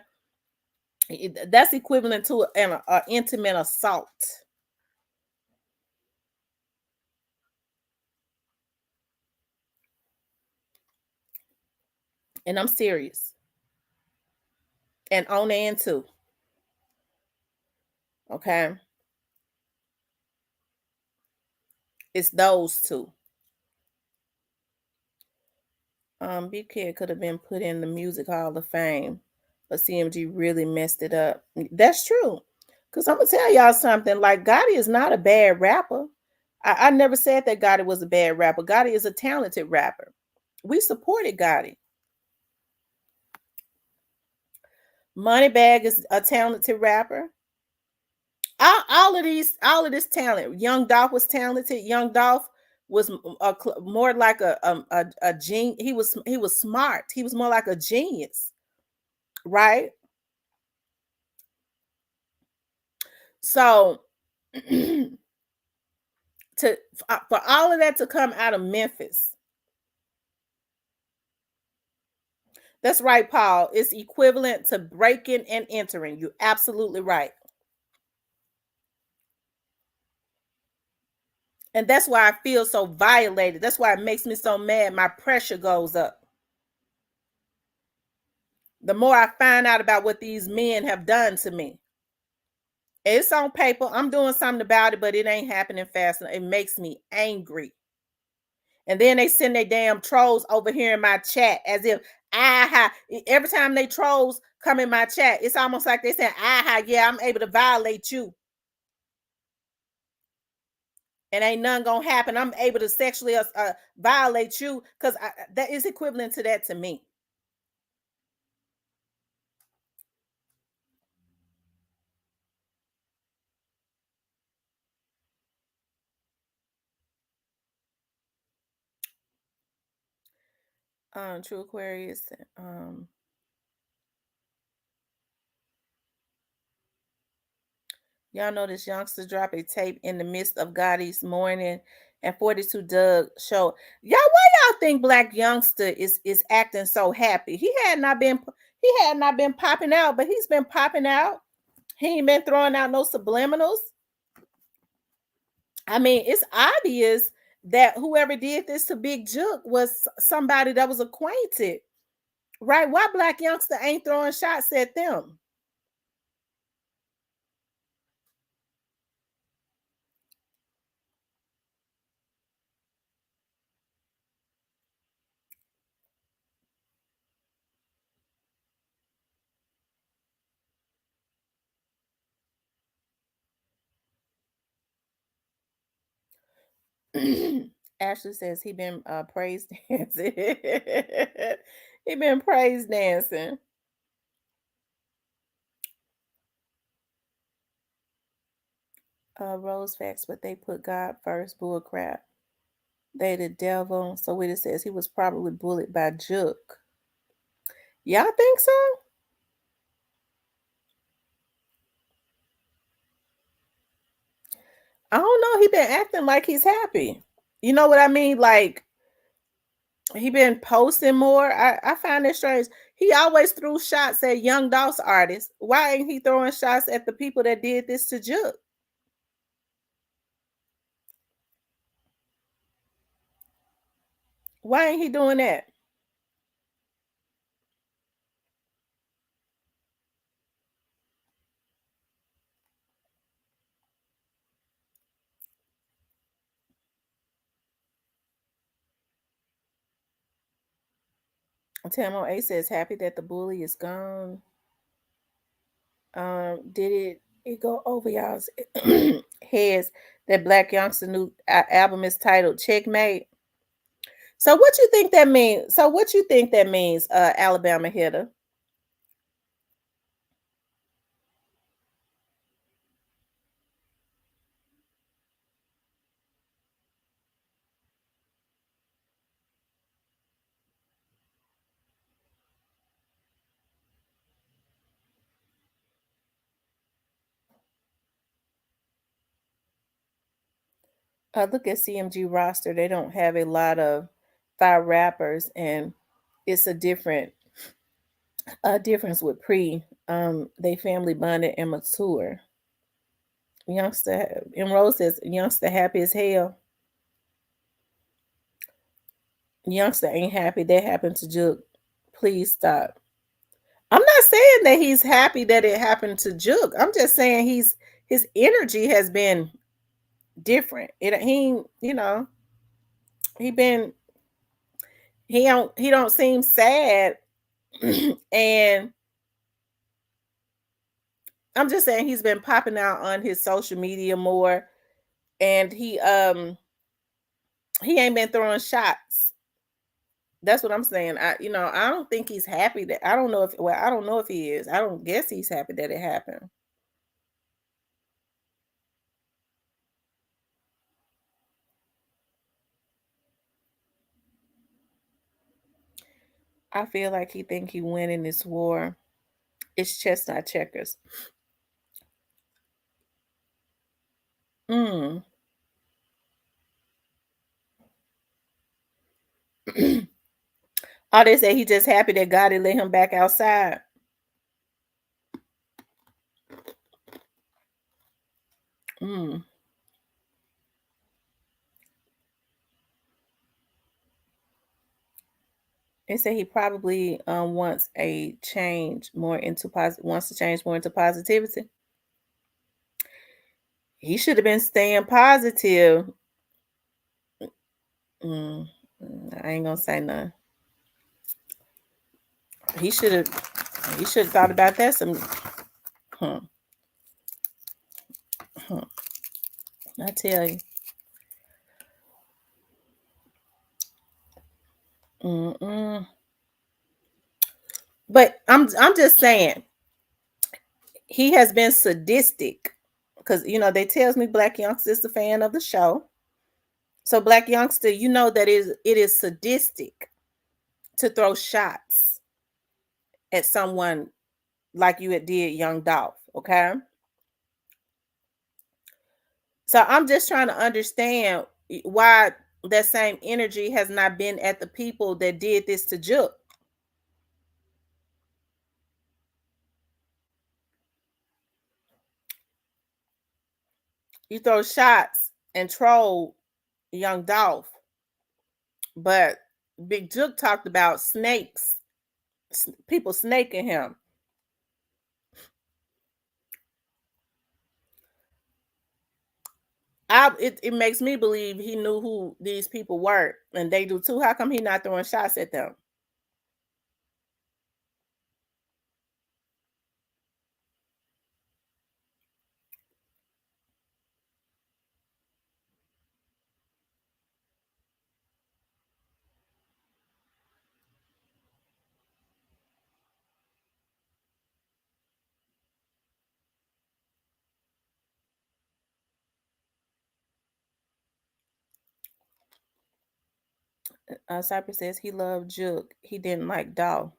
That's equivalent to an intimate assault. And I'm serious. And on and too. Okay. It's those two. Big Kid could have been put in the Music Hall of Fame, but CMG really messed it up. That's true. Because I'm going to tell y'all something. Like, Gotti is not a bad rapper. I never said that Gotti was a bad rapper. Gotti is a talented rapper. We supported Gotti. Moneybag is a talented rapper. All of this talent. Young Dolph was talented. Young Dolph was more like a genius. He was smart. He was more like a genius, right? So for all of that to come out of Memphis, that's right, Paul. It's equivalent to breaking and entering. You're absolutely right. And that's why I feel so violated. That's why it makes me so mad. My pressure goes up. The more I find out about what these men have done to me. It's on paper. I'm doing something about it, but it ain't happening fast enough. It makes me angry. And then they send their damn trolls over here in my chat as if every time they trolls come in my chat, it's almost like they say, yeah, I'm able to violate you. And ain't nothing gonna happen. I'm able to sexually violate you because that is equivalent to that to me. True Aquarius. Um, y'all know this youngster dropped a tape in the midst of Gotti's morning and 42 Doug show. Y'all, why y'all think Black youngster is acting so happy? He had not been popping out, but he's been popping out. He ain't been throwing out no subliminals. I mean, it's obvious that whoever did this to Big Jook was somebody that was acquainted. Right? Why Black youngster ain't throwing shots at them? Ashley says he been praise dancing. He been praise dancing. Rose facts, but they put God first. Bull crap. They the devil. So Wita says he was probably bullied by Jook. Y'all think so? I don't know. He been acting like he's happy. You know what I mean? Like he been posting more. I find it strange. He always threw shots at Young Dolph's artists. Why ain't he throwing shots at the people that did this to Jook? Why ain't he doing that? Tamo A says happy that the bully is gone. Did it go over y'all's heads that Black Youngster new album is titled Checkmate? So what you think that means? So what you think that means, Alabama hitter? Look at CMG roster. They don't have a lot of fire rappers, and it's a difference with pre. They family bonded and mature. Youngster and Rose says youngster happy as hell. Youngster ain't happy. That happened to Juke. Please stop. I'm not saying that he's happy that it happened to Juke. I'm just saying his energy has been different. He been he don't seem sad. And I'm just saying he's been popping out on his social media more, and he ain't been throwing shots. That's what I'm saying. I don't think he's happy that I don't know if he is. I don't guess he's happy that it happened. I feel like he think he winning this war. It's chestnut checkers. Mm. Oh, they say he just happy that God had let him back outside. Mm. It said he probably wants to change more into positivity. He should have been staying positive. Mm, I ain't gonna say nothing. He should have. He should have thought about that. Hmm, hmm, I tell you. Mm-mm. But I'm just saying he has been sadistic because they tells me Black Youngster is a fan of the show. So Black Youngster, that it is sadistic to throw shots at someone like you had did Young Dolph. Okay, so I'm just trying to understand why that same energy has not been at the people that did this to Jook. You throw shots and troll Young Dolph, but Big Jook talked about snakes, people snaking him. It makes me believe he knew who these people were, and they do too. How come he not throwing shots at them? Cypress says he loved Jook. He didn't like Dolph.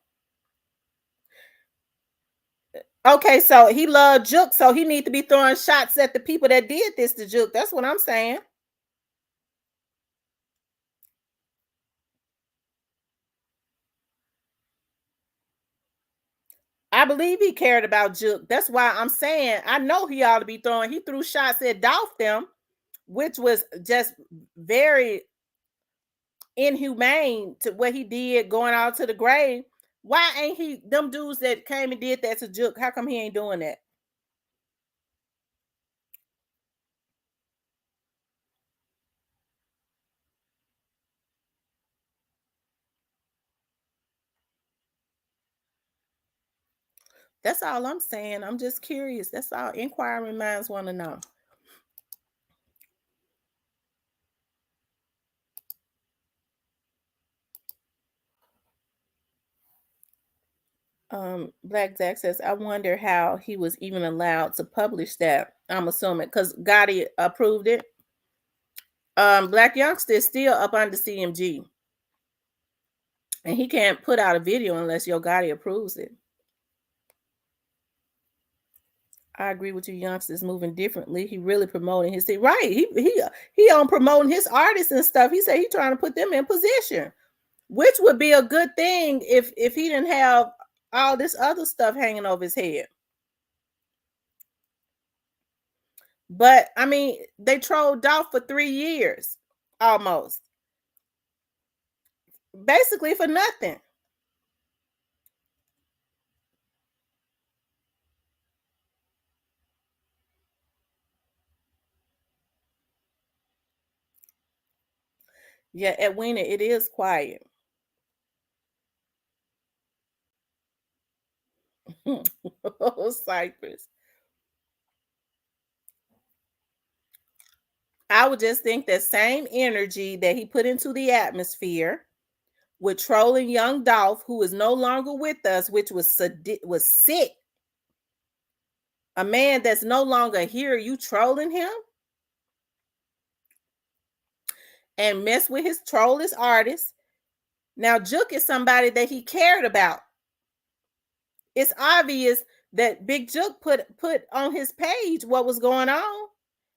Okay, so he loved Jook, so he need to be throwing shots at the people that did this to Jook. That's what I'm saying. I believe he cared about Jook. That's why I'm saying I know he ought to be throwing. He threw shots at Dolph them, which was just very inhumane to what he did going out to the grave. Why ain't he them dudes that came and did that to Jook? How come he ain't doing that? That's all I'm saying. I'm just curious. That's all inquiring minds want to know. Black Zack says, I wonder how he was even allowed to publish that. I'm assuming because Gotti approved it. Black Youngster is still up under CMG, and he can't put out a video unless Yo Gotti approves it. I agree with you. Youngsters moving differently. He really promoting his thing, right? He on promoting his artists and stuff. He said he trying to put them in position, which would be a good thing if he didn't have all this other stuff hanging over his head. But I mean, they trolled Dolph for 3 years almost, basically for nothing. Yeah, Edwina, it is quiet. Oh, Cypress. I would just think that same energy that he put into the atmosphere with trolling young Dolph, who is no longer with us, which was sick. A man that's no longer here, you trolling him and mess with his troll his artist. Now, Jook is somebody that he cared about. It's obvious that Big Jook put on his page what was going on.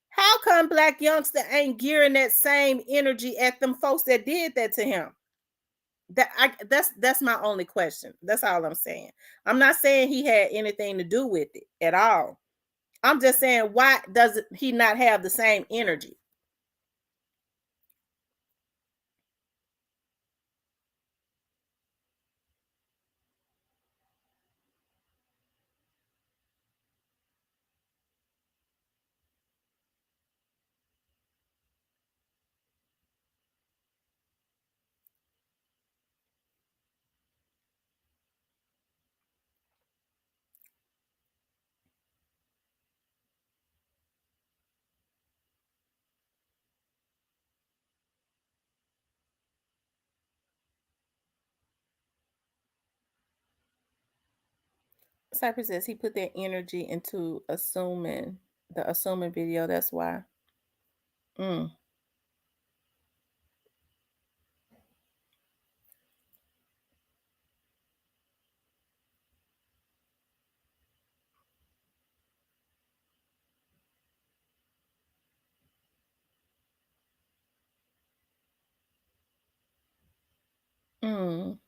How come Black Youngster ain't gearing that same energy at them folks that did that to him? That's my only question. That's all I'm saying. I'm not saying he had anything to do with it at all. I'm just saying, why does he not have the same energy? Cypress says he put that energy into assuming the assuming video. That's why. Mm, mm.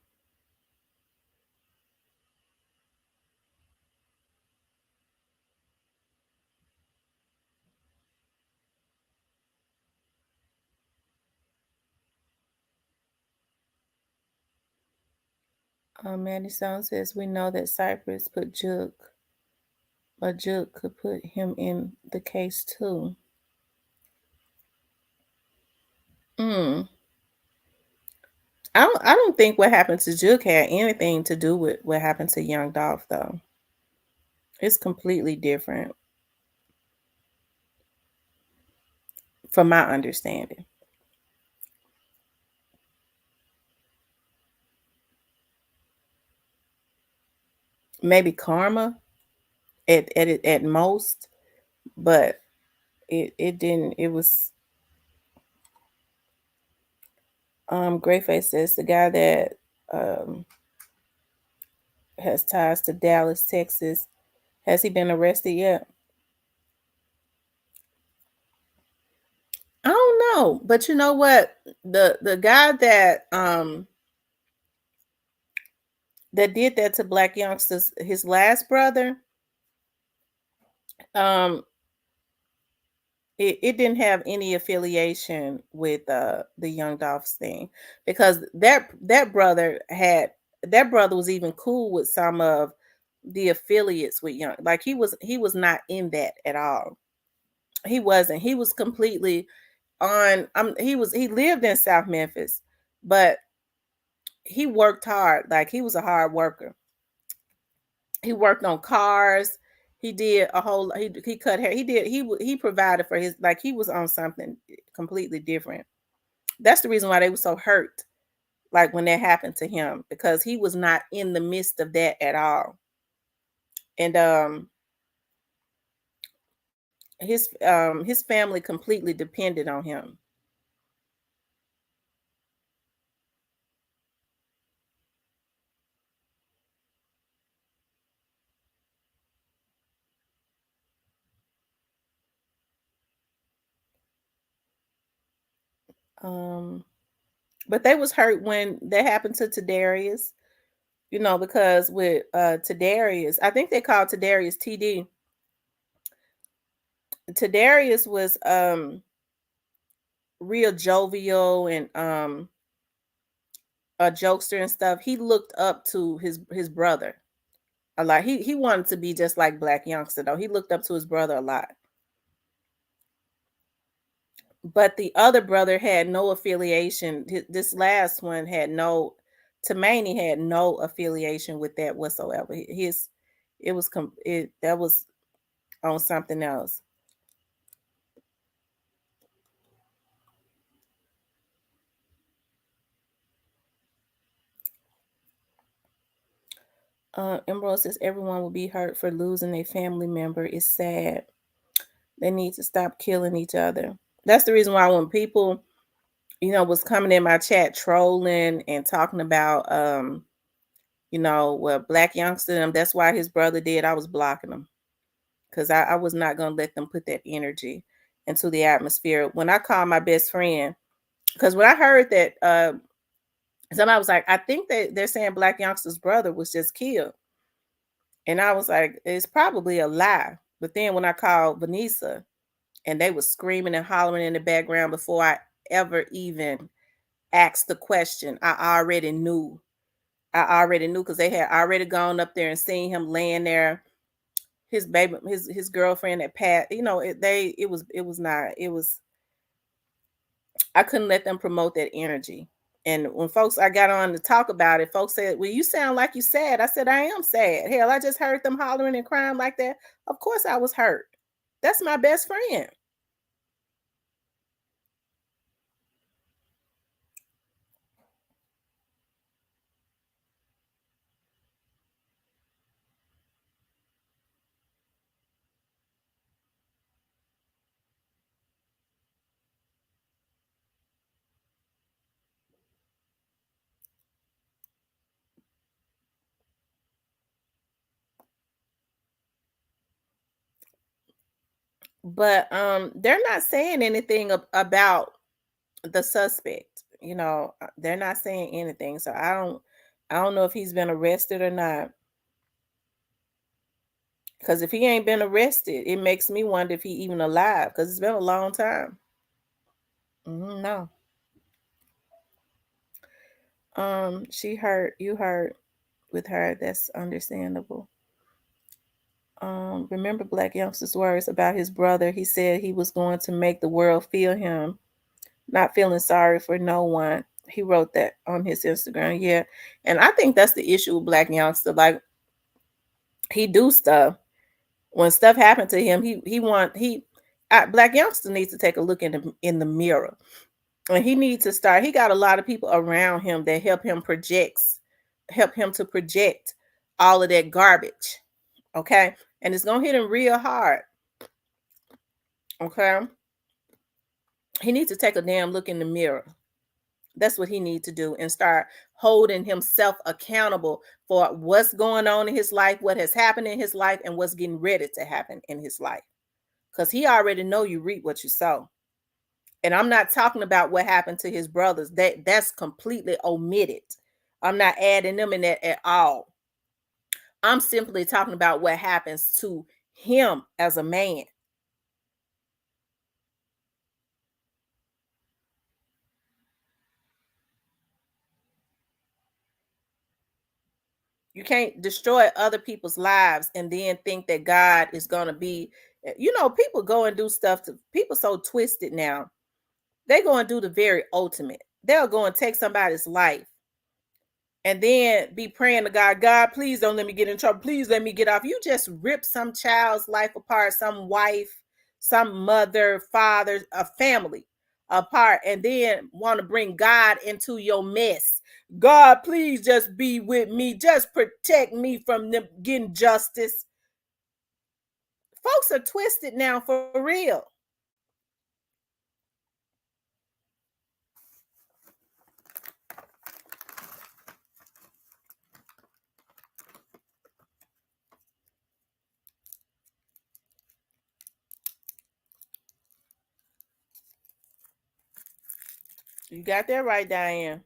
Mandy Stone says we know that Cypress put Juke, but Juke could put him in the case too. Mm. I don't think what happened to Juke had anything to do with what happened to Young Dolph though. It's completely different from my understanding. Maybe karma at most, but it didn't. It was Greyface says the guy that um has ties to Dallas, Texas. Has he been arrested yet? I don't know, but you know what? The guy that did that to black youngsters, his last brother, um, it didn't have any affiliation with the Young Dolphins thing because that brother was even cool with some of the affiliates with Young. Like he was not in that at all. He wasn't. He was completely on he lived in South Memphis, but he worked hard. Like he was a hard worker. He worked on cars. He did a whole he cut hair. He provided for his like he was on something completely different. That's the reason why they were so hurt like when that happened to him because he was not in the midst of that at all. And his family completely depended on him. Um but they was hurt when that happened to Tadarius, because with Tadarius, I think they called Tadarius TD. Tadarius was real jovial and a jokester and stuff. He looked up to his brother a lot. He wanted to be just like Black Youngster though. He looked up to his brother a lot. But the other brother had no affiliation. This last one had no Tamani had no affiliation with that whatsoever. His it was it that was on something else. Emerald says everyone will be hurt for losing a family member. It's sad. They need to stop killing each other. That's the reason why when people, was coming in my chat trolling and talking about what Black Youngster them, that's why his brother did. I was blocking them. Because I was not gonna let them put that energy into the atmosphere. When I called my best friend, because when I heard that somebody was like, I think that they're saying Black Youngster's brother was just killed. And I was like, it's probably a lie. But then when I called Vanessa and they was screaming and hollering in the background before I ever even asked the question, I already knew. I already knew because they had already gone up there and seen him laying there. His baby, his girlfriend at Pat, it was not, it was, I couldn't let them promote that energy. And when folks I got on to talk about it, folks said, well, you sound like you sad. I said, I am sad. Hell, I just heard them hollering and crying like that. Of course I was hurt. That's my best friend. But they're not saying anything about the suspect. They're not saying anything. So I don't know if he's been arrested or not. Because if he ain't been arrested, it makes me wonder if he even alive. Because it's been a long time. No. She hurt. You hurt with her. That's understandable. Remember Black Youngster's words about his brother. He said he was going to make the world feel him, not feeling sorry for no one. He wrote that on his Instagram. Yeah. And I think that's the issue with Black Youngster. Like, he do stuff. When stuff happened to him, Black Youngster needs to take a look in the mirror. And he needs to start. He got a lot of people around him that help him to project all of that garbage. Okay. And it's gonna hit him real hard. Okay. He needs to take a damn look in the mirror. That's what he needs to do, and start holding himself accountable for what's going on in his life, what has happened in his life, and what's getting ready to happen in his life. Because he already know you reap what you sow. And I'm not talking about what happened to his brothers. That's completely omitted. I'm not adding them in that at all. I'm simply talking about what happens to him as a man. You can't destroy other people's lives and then think that God is going to be, people go and do stuff to people so twisted now. They go and do the very ultimate. They'll go and take somebody's life and then be praying to God, God, please don't let me get in trouble. Please let me get off. You just rip some child's life apart, some wife, some mother, father, a family apart, and then want to bring God into your mess. God, please just be with me. Just protect me from them getting justice. Folks are twisted now for real. You got that right, Diane.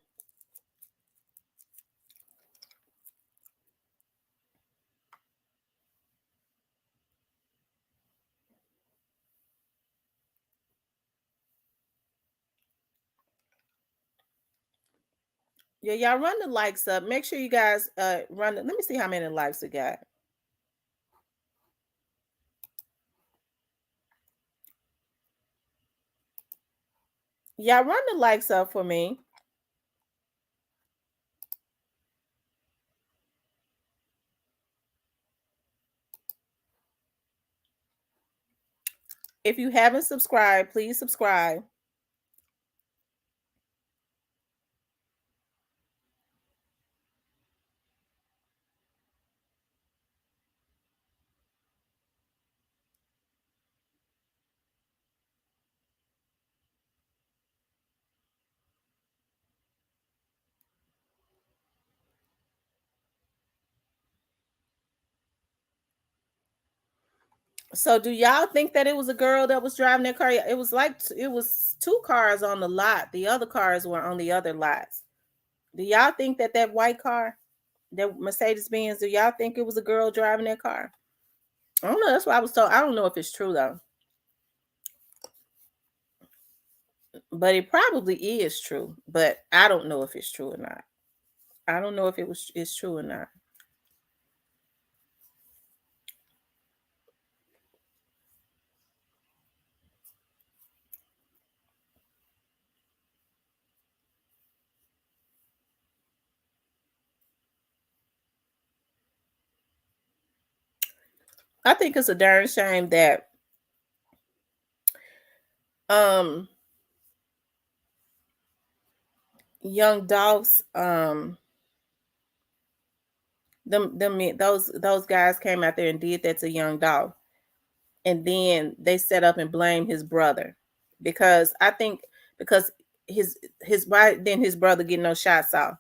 Yeah, y'all run the likes up. Make sure you guys let me see how many likes we got. Y'all run the likes up for me. If you haven't subscribed, please subscribe. So do y'all think that it was a girl that was driving that car? It was two cars on the lot. The other cars were on the other lots. Do y'all think that white car, that Mercedes Benz, do y'all think it was a girl driving that car? I don't know. That's what I was told. I don't know if it's true though. But it probably is true. But I don't know if it's true or not. I don't know if it's true or not. I think it's a darn shame that um young dogs those guys came out there and did that to young dog, and then they set up and blame his brother, because I think because his why then his brother get no shots off.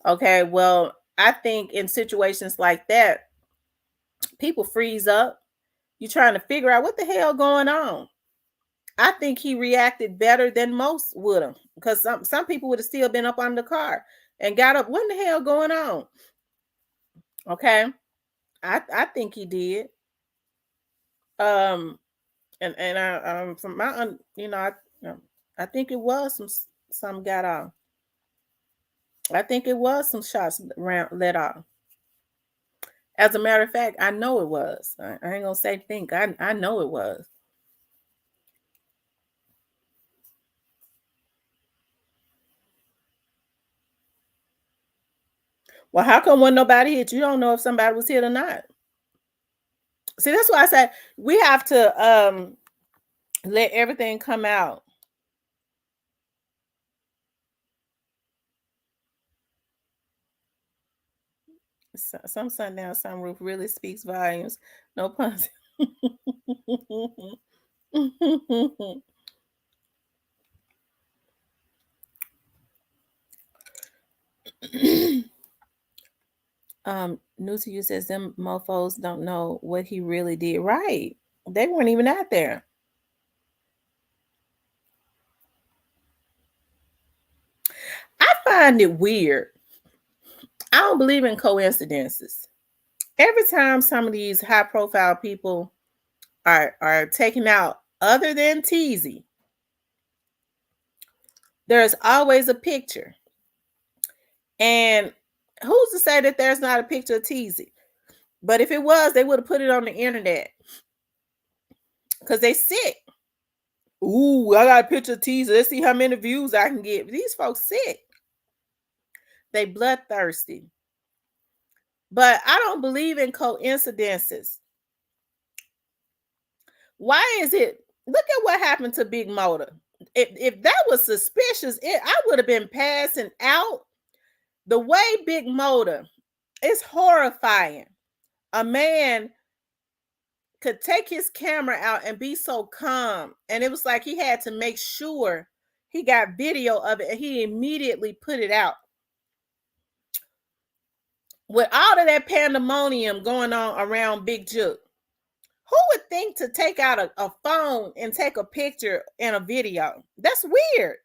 Okay, well, I think in situations like that, people freeze up You're trying to figure out what the hell going on. I think he reacted better than most would have, because some people would have still been up on the car and got up. What in the hell going on? Okay, I think he did. Um, and I from my I think it was some got off. I think it was some shots let off. As a matter of fact, I know it was. I ain't gonna say think. I know it was. Well, how come when nobody hit you? You don't know if somebody was hit or not. See, that's why I said we have to let everything come out. Some sundown sunroof really speaks volumes. No puns. New to you says them mofos don't know what he really did. Right. They weren't even out there. I find it weird. I don't believe in coincidences. Every time some of these high profile people are taken out, other than Teasy, there's always a picture. And who's to say that there's not a picture of Teasy? But if it was, they would have put it on the internet because they sick. Ooh, I got a picture of Teasy. Let's see how many views I can get. These folks sick. They bloodthirsty. But I don't believe in coincidences. Why is it? Look at what happened to Big Motor. If that was suspicious, I would have been passing out. The way Big Motor is horrifying. A man could take his camera out and be so calm, and it was like he had to make sure he got video of it, and he immediately put it out. With all of that pandemonium going on around Big Juke, who would think to take out a phone and take a picture and a video? That's weird.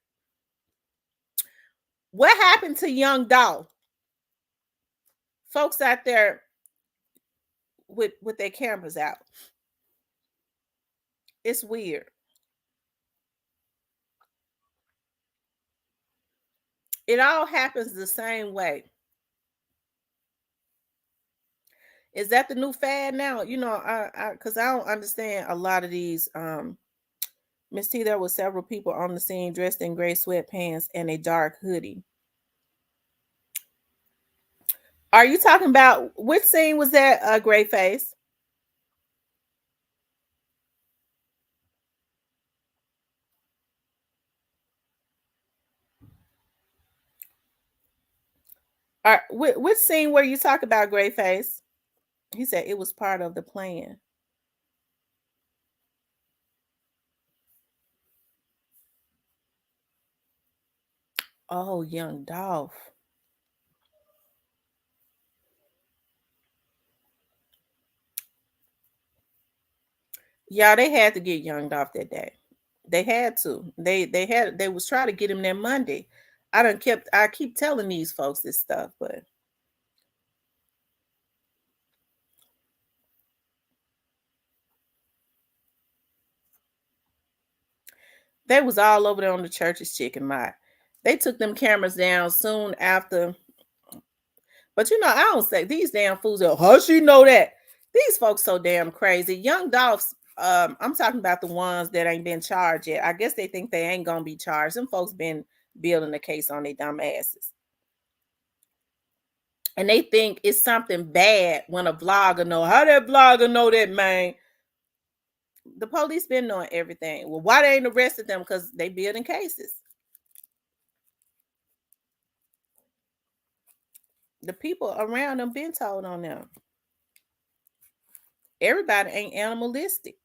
What happened to Young Dolph? Folks out there with their cameras out. It's weird. It all happens the same way. Is that the new fad now? You know, I because I don't understand a lot of these. Miss T, there were several people on the scene dressed in gray sweatpants and a dark hoodie. Are you talking about which scene was that? Gray face. Which scene were you talking about? Gray face. He said it was part of the plan. Oh, Young Dolph. Yeah, they had to get Young Dolph that day. They had to. They was trying to get him there Monday. I keep telling these folks this stuff, but they was all over there on the church's chicken lot. They took them cameras down soon after. But you know, I don't say these damn fools. How she know that? These folks so damn crazy. Young Dolphs. I'm talking about the ones that ain't been charged yet. I guess they think they ain't gonna be charged. Them folks been building a case on their dumb asses. And they think it's something bad when a vlogger know. How that vlogger know that, man? The police been knowing everything. Well, why they ain't arrested them? Because they building cases. The people around them been told on them. Everybody ain't animalistic.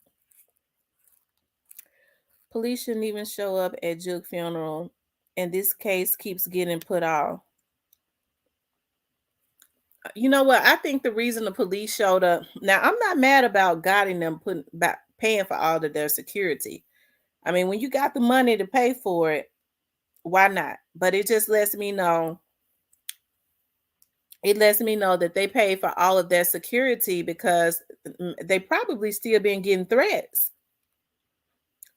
Police shouldn't even show up at Juke funeral, and this case keeps getting put off. You know what? I think the reason the police showed up. Now, I'm not mad about guiding them putting back paying for all of their security. I mean, when you got the money to pay for it, why not? But it just lets me know. It lets me know that they paid for all of their security because they probably still been getting threats.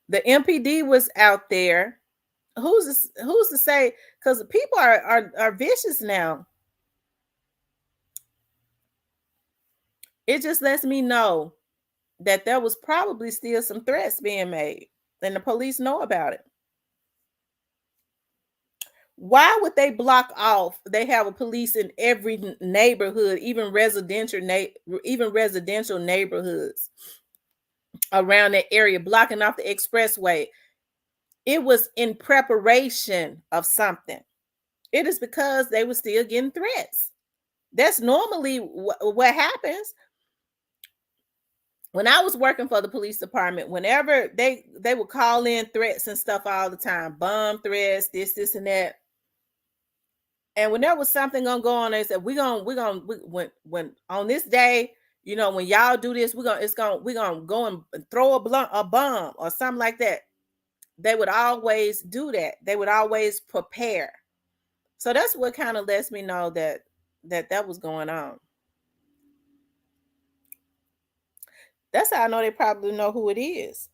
The MPD was out there. Who's to say? Because people are vicious now. It just lets me know that there was probably still some threats being made, and the police know about it. Why would they block off? They have a police in every neighborhood, even residential neighborhoods around that area, blocking off the expressway. It was in preparation of something. It is because they were still getting threats. That's normally what happens. When I was working for the police department, whenever they would call in threats and stuff all the time, bomb threats, this and that. And when there was something gonna go on, they said when on this day, when y'all do this, we're gonna go and throw a bomb or something like that. They would always do that. They would always prepare. So that's what kind of lets me know that was going on. That's how I know they probably know who it is,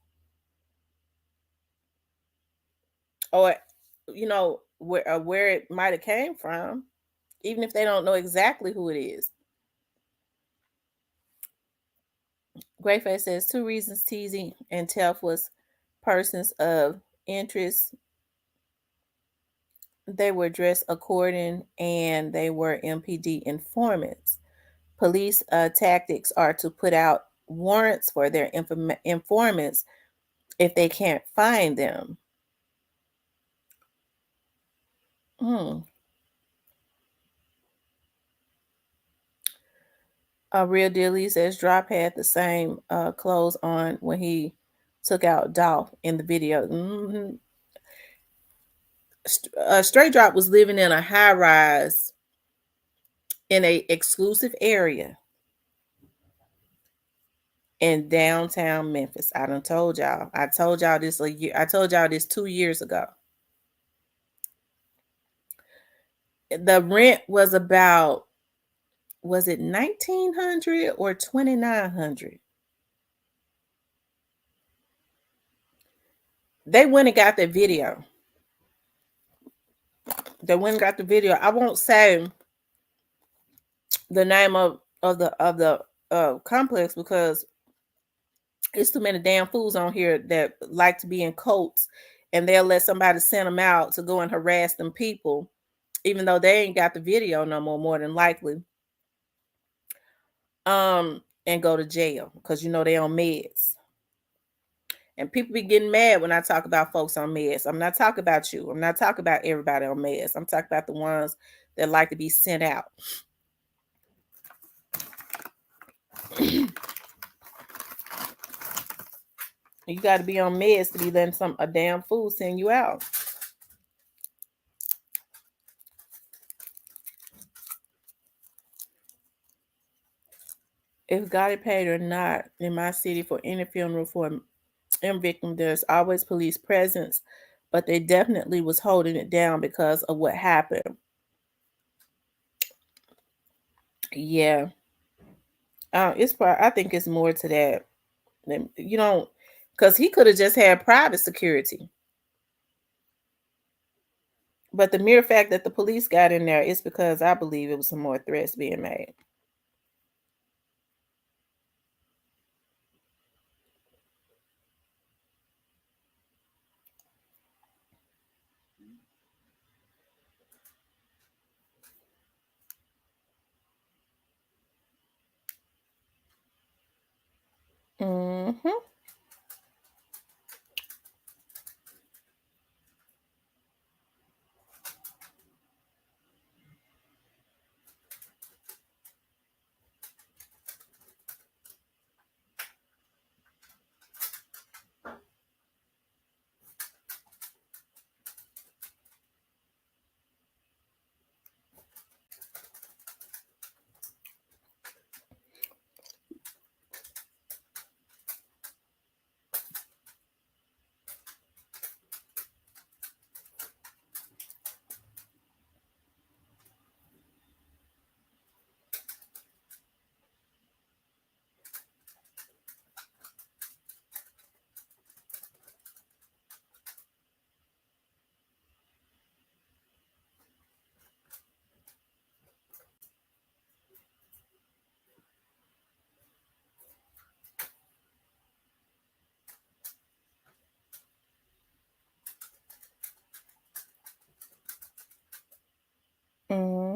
or where it might have came from, even if they don't know exactly who it is. Greyface says 2 reasons Teasy and Telf was persons of interest. They were dressed according and they were MPD informants. Police tactics are to put out warrants for their informants if they can't find them. Real Dilly says Drop had the same clothes on when he took out Dolph in the video. Straight Drop was living in a high rise in a exclusive area in downtown Memphis. I done told y'all. I told y'all this a year. I told y'all this 2 years ago. The rent was about, was it 1,900 or 2,900? They went and got the video. They went and got the video. I won't say the name of the complex because it's too many damn fools on here that like to be in cults, and they'll let somebody send them out to go and harass them people, even though they ain't got the video no more than likely. And go to jail because they on meds. And people be getting mad when I talk about folks on meds. I'm not talking about you. I'm not talking about everybody on meds. I'm talking about the ones that like to be sent out. You got to be on meds to be letting a damn fool send you out. If God paid or not in my city for any funeral for M victim, there's always police presence, but they definitely was holding it down because of what happened. Yeah. I think it's more to that. Because he could have just had private security. But the mere fact that the police got in there is because I believe it was some more threats being made. Mm-hmm.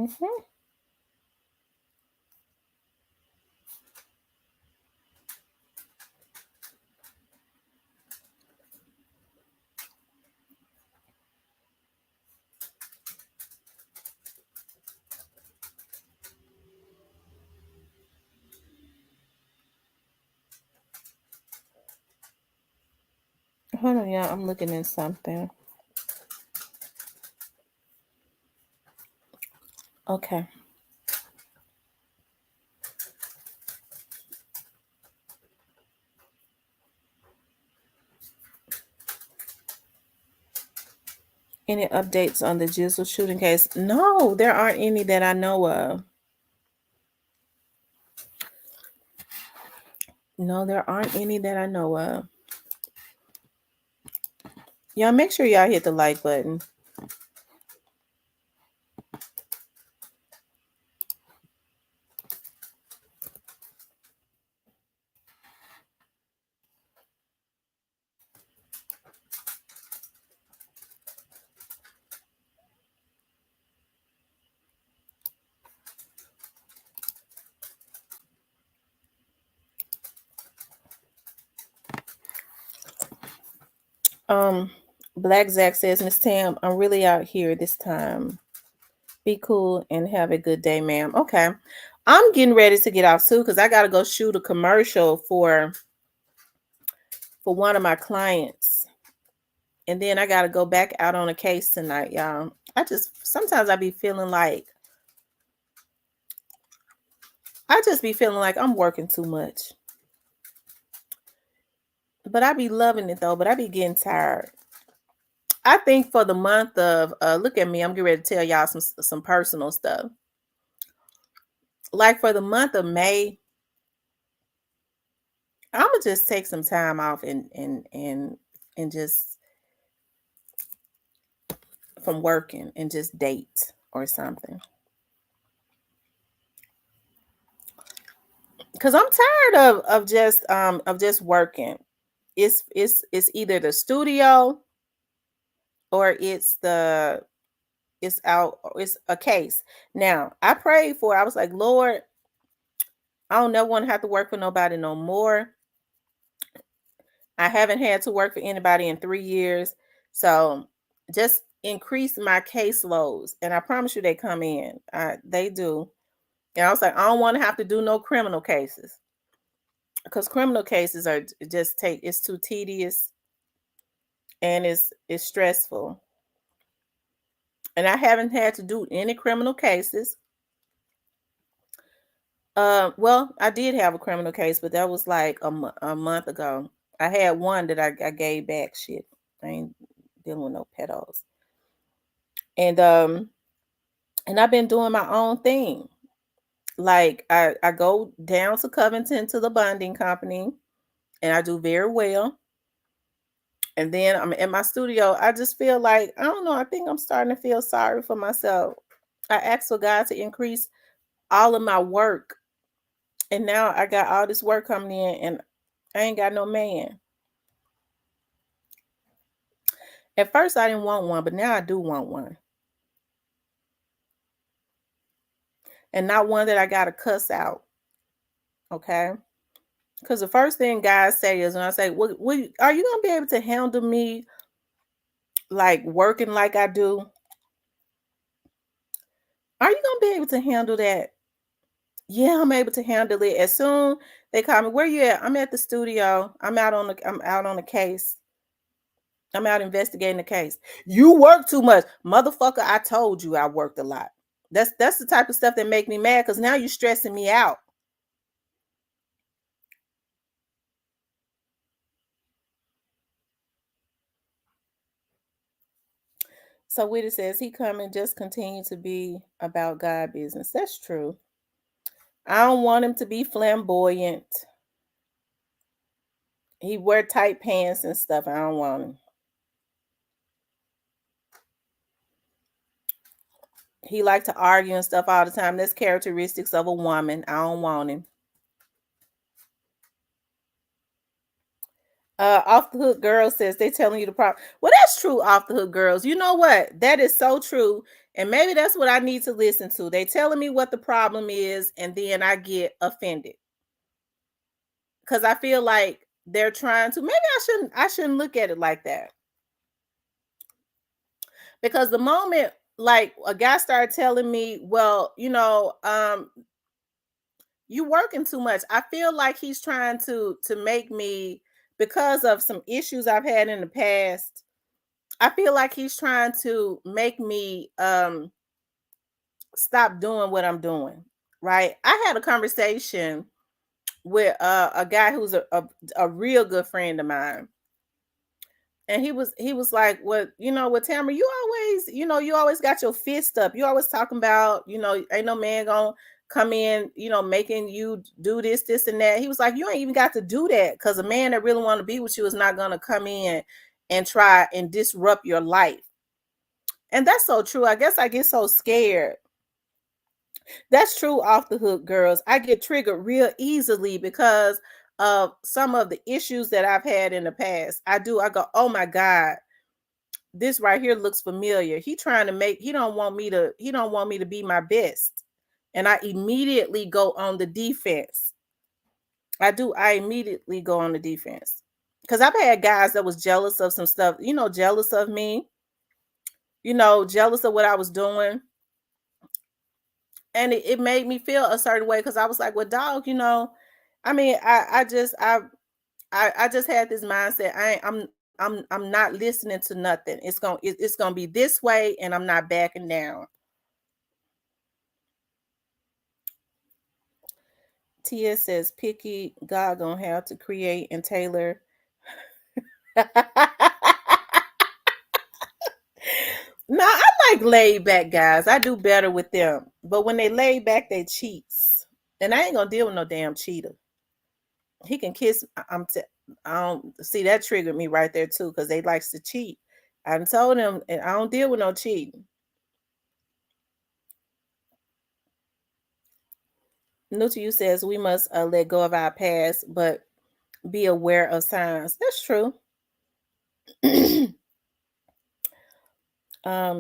Mhm. Hold on, y'all. I'm looking at something. Okay. Any updates on the Jizzle shooting case? No, there aren't any that I know of. No, there aren't any that I know of. Y'all make sure y'all hit the like button. Black Zach says, Miss Tam, I'm really out here this time. Be cool and have a good day, ma'am. Okay. I'm getting ready to get off too because I gotta go shoot a commercial for one of my clients. And then I gotta go back out on a case tonight, y'all. Sometimes I just be feeling like I'm working too much. But I be loving it though, but I be getting tired. I think for the month of look at me, I'm getting ready to tell y'all some personal stuff. Like for the month of May, I'm gonna just take some time off and just from working and just date or something. Cause I'm tired of just working. It's either the studio or it's a case. Now I prayed for it. I was like, Lord, I don't never want to have to work for nobody no more. I haven't had to work for anybody in 3 years. So just increase my caseloads. And I promise you they come in. They do. And I was like, I don't want to have to do no criminal cases. Because criminal cases are it's too tedious and it's stressful. And I haven't had to do any criminal cases. Well, I did have a criminal case, but that was like a month ago. I had one that I gave back. Shit, I ain't dealing with no pedos. And I've been doing my own thing. Like I go down to Covington to the bonding company, and I do very well. And then I'm in my studio. I just feel like I don't know. I think I'm starting to feel sorry for myself. I asked for God to increase all of my work, and now I got all this work coming in, and I ain't got no man. At first, I didn't want one, but now I do want one. And not one that I got to cuss out. Okay. Because the first thing guys say is when I say, are you going to be able to handle me like working like I do? Are you going to be able to handle that? Yeah, I'm able to handle it. As soon they call me, where you at? I'm at the studio. I'm out on the case. I'm out investigating the case. You work too much. Motherfucker, I told you I worked a lot. That's the type of stuff that make me mad because now you're stressing me out. So Whitty says he come and just continue to be about God business. That's true. I don't want him to be flamboyant. He wear tight pants and stuff. I don't want him. He like to argue and stuff all the time. That's characteristics of a woman. I don't want him. Off the Hook Girl says they telling you the problem. Well, that's true, Off the Hook Girls. You know what? That is so true. And maybe that's what I need to listen to. They telling me what the problem is, and then I get offended because I feel like they're trying to. Maybe I shouldn't look at it like that, because the moment like a guy started telling me, well, you working too much. I feel like he's trying to make me, because of some issues I've had in the past. I feel like he's trying to make me stop doing what I'm doing. Right? I had a conversation with a guy who's a real good friend of mine. And he was like, "What, what, Tamara, you always got your fist up. You always talking about, ain't no man gonna come in, making you do this, and that." He was like, "You ain't even got to do that, because a man that really want to be with you is not gonna come in and try and disrupt your life." And that's so true. I guess I get so scared. That's true, off the hook, girls. I get triggered real easily because of some of the issues that I've had in the past. I do. I go, "Oh my God, this right here looks familiar." He don't want me to be my best. And I immediately go on the defense. I do. I immediately go on the defense. Because I've had guys that was jealous of some stuff, jealous of me, jealous of what I was doing. And it made me feel a certain way, because I was like, "Well, dog, I mean, I just had this mindset. I'm not listening to nothing. It's gonna be this way, and I'm not backing down." Tia says, "Picky God gonna have to create and tailor." No, I like laid back guys. I do better with them. But when they lay back, they cheats. And I ain't gonna deal with no damn cheater. He can kiss. I don't see, that triggered me right there too, because they likes to cheat. I told him, and I don't deal with no cheating. New to you says we must let go of our past, but be aware of signs. That's true.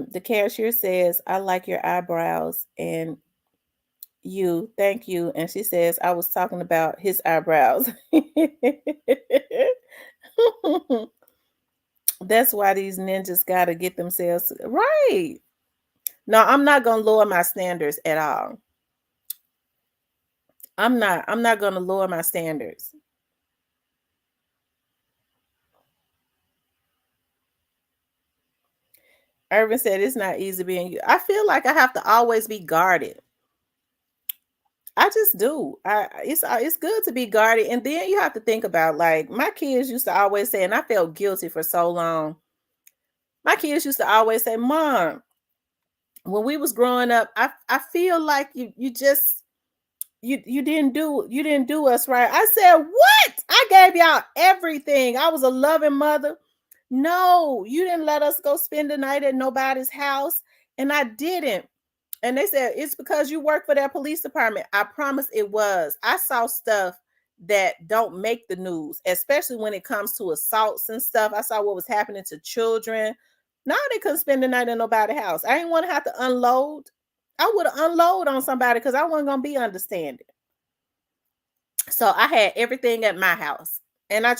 The cashier says, "I like your eyebrows," and you, "Thank you." And she says, "I was talking about his eyebrows." That's why these ninjas got to get themselves right. No, I'm not gonna lower my standards at all. I'm not gonna lower my standards. Irvin said it's not easy being you. I feel like I have to always be guarded. I just do. It's good to be guarded, and then you have to think about, like, my kids used to always say, and I felt guilty for so long. My kids used to always say, "Mom, when we was growing up, I feel like you just you didn't do us right." I said, "What? I gave y'all everything. I was a loving mother. No, you didn't let us go spend the night at nobody's house." And I didn't. And they said, "It's because you work for that police department." I promise it was. I saw stuff that don't make the news, especially when it comes to assaults and stuff. I saw what was happening to children. Now they couldn't spend the night in nobody's house. I didn't want to have to unload. I would unload on somebody because I wasn't gonna be understanding. So I had everything at my house. And I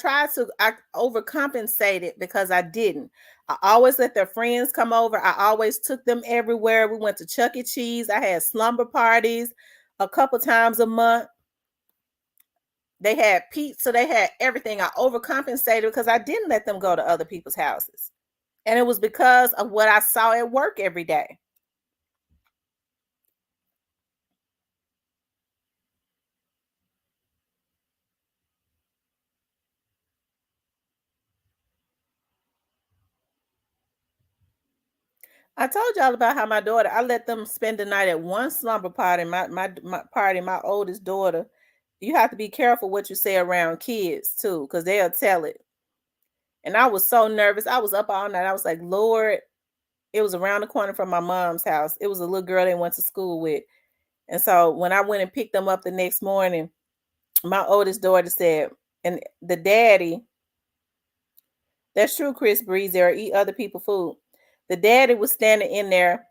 overcompensated because I didn't. I always let their friends come over. I always took them everywhere. We went to Chuck E. Cheese. I had slumber parties a couple times a month. They had pizza. They had everything. I overcompensated because I didn't let them go to other people's houses. And it was because of what I saw at work every day. I told y'all about how my daughter, I let them spend the night at one slumber party. My party, my oldest daughter. You have to be careful what you say around kids too, because they'll tell it. And I was so nervous. I was up all night. I was like, "Lord," it was around the corner from my mom's house. It was a little girl they went to school with. And so when I went and picked them up the next morning, my oldest daughter said, and the daddy, "That's true, Chris Breezy, or eat other people's food." The daddy was standing in there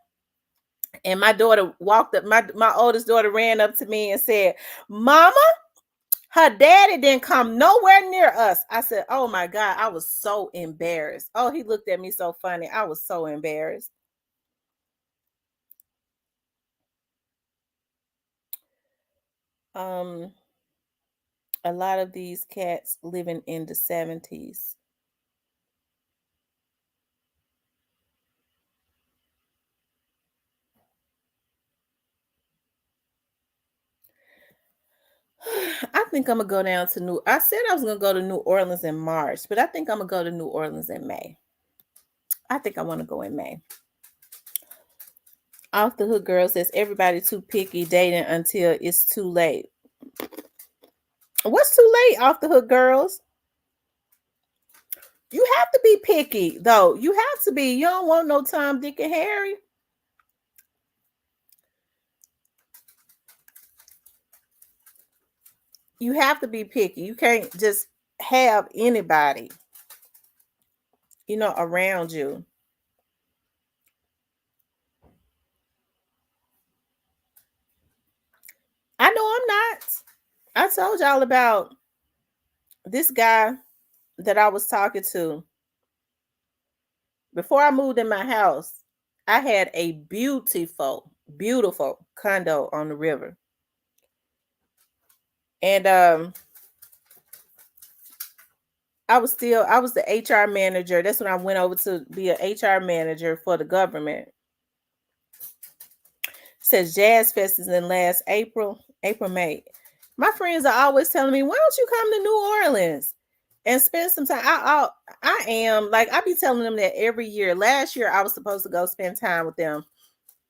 And my daughter walked up, my oldest daughter ran up to me and said, Mama, her daddy didn't come nowhere near us. I said, oh my God, I was so embarrassed. Oh, he looked at me so funny. I was so embarrassed. Um, a lot of these cats living in the 70s. I think I'm gonna go down to New. I said I was gonna go to New Orleans in March, but I think I'm gonna go to New Orleans in May. I think I want to go in May. Off the Hook Girl says everybody too picky dating until it's too late. What's too late, Off the Hook Girls? You have to be picky, though. You have to be. You don't want no Tom, Dick, and Harry. You have to be picky. You can't just have anybody, around you. I know I'm not. I told y'all about this guy that I was talking to before I moved in my house. I had a beautiful, beautiful condo on the river. And I was the HR manager. That's when I went over to be an HR manager for the government. Says Jazz Fest is in last April, May. My friends are always telling me, why don't you come to New Orleans and spend some time? I am like, I be telling them that every year. Last year I was supposed to go spend time with them,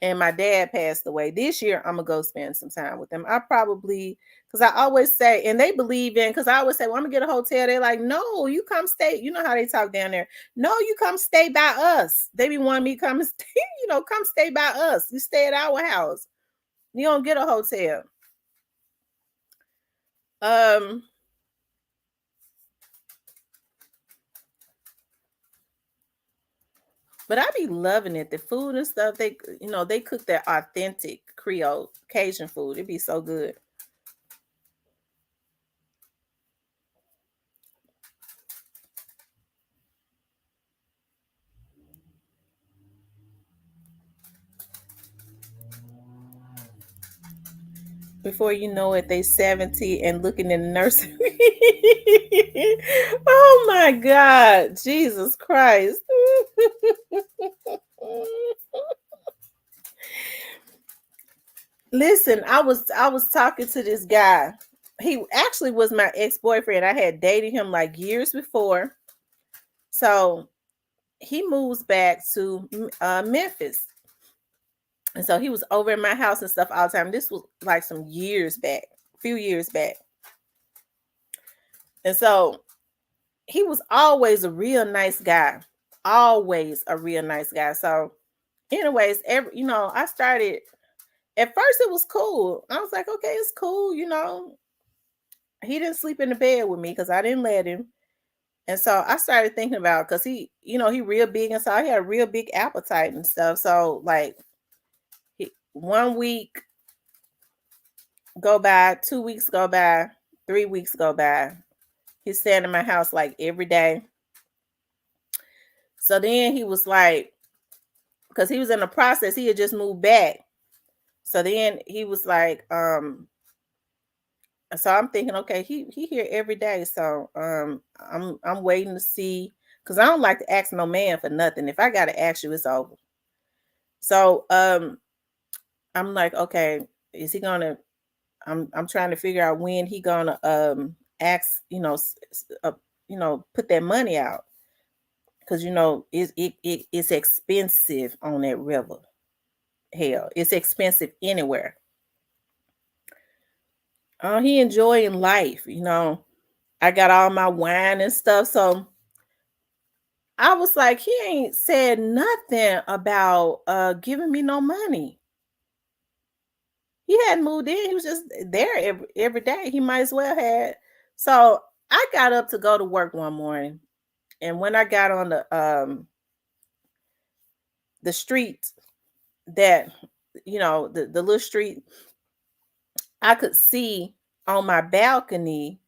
and my dad passed away. This year I'm gonna go spend some time with them. I probably, because I always say, and they believe in, because I always say, well, I'm gonna get a hotel. They're like, no, you come stay. You know how they talk down there. No, you come stay by us. They be wanting me to come stay, come stay by us. You stay at our house. You don't get a hotel. Um, but I be loving it. The food and stuff, they cook that authentic Creole Cajun food. It'd be so good. Before you know it, they 70 and looking in the nursery. Oh my God, Jesus Christ. Listen, I was talking to this guy. He actually was my ex-boyfriend. I had dated him like years before. So he moves back to Memphis. And so he was over in my house and stuff all the time. This was like some years back, a few years back. And so he was always a real nice guy. Always a real nice guy. So, anyways, I started, at first it was cool. I was like, okay, it's cool. He didn't sleep in the bed with me because I didn't let him. And so I started thinking about, because he real big, and so he had a real big appetite and stuff. So like 1 week go by, 2 weeks go by, 3 weeks go by. He's staying in my house like every day. So then he was like, because he was in the process, he had just moved back. So then he was like, so I'm thinking, okay, he here every day. So I'm waiting to see, because I don't like to ask no man for nothing. If I gotta ask you, it's over. So I'm like, okay, is he gonna, I'm trying to figure out when he gonna ask, put that money out. Because it's expensive on that river. Hell, it's expensive anywhere. He enjoying life. I got all my wine and stuff. So I was like, he ain't said nothing about giving me no money. He hadn't moved in. He was just there every day. He might as well had. So I got up to go to work one morning. And when I got on the street that the little street, I could see on my balcony.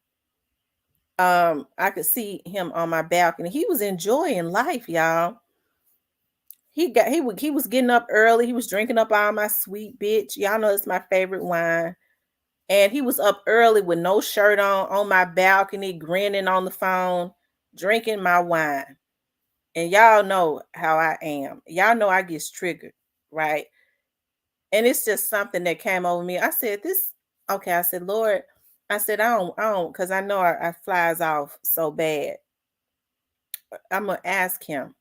I could see him on my balcony. He was enjoying life, y'all. He was getting up early. He was drinking up all my sweet bitch. Y'all know it's my favorite wine. And he was up early with no shirt on my balcony, grinning on the phone, drinking my wine. And y'all know how I am. Y'all know I get triggered, right? And it's just something that came over me. I said, this, okay. I said, Lord, I said, I don't, because I know I flies off so bad. I'm gonna ask him.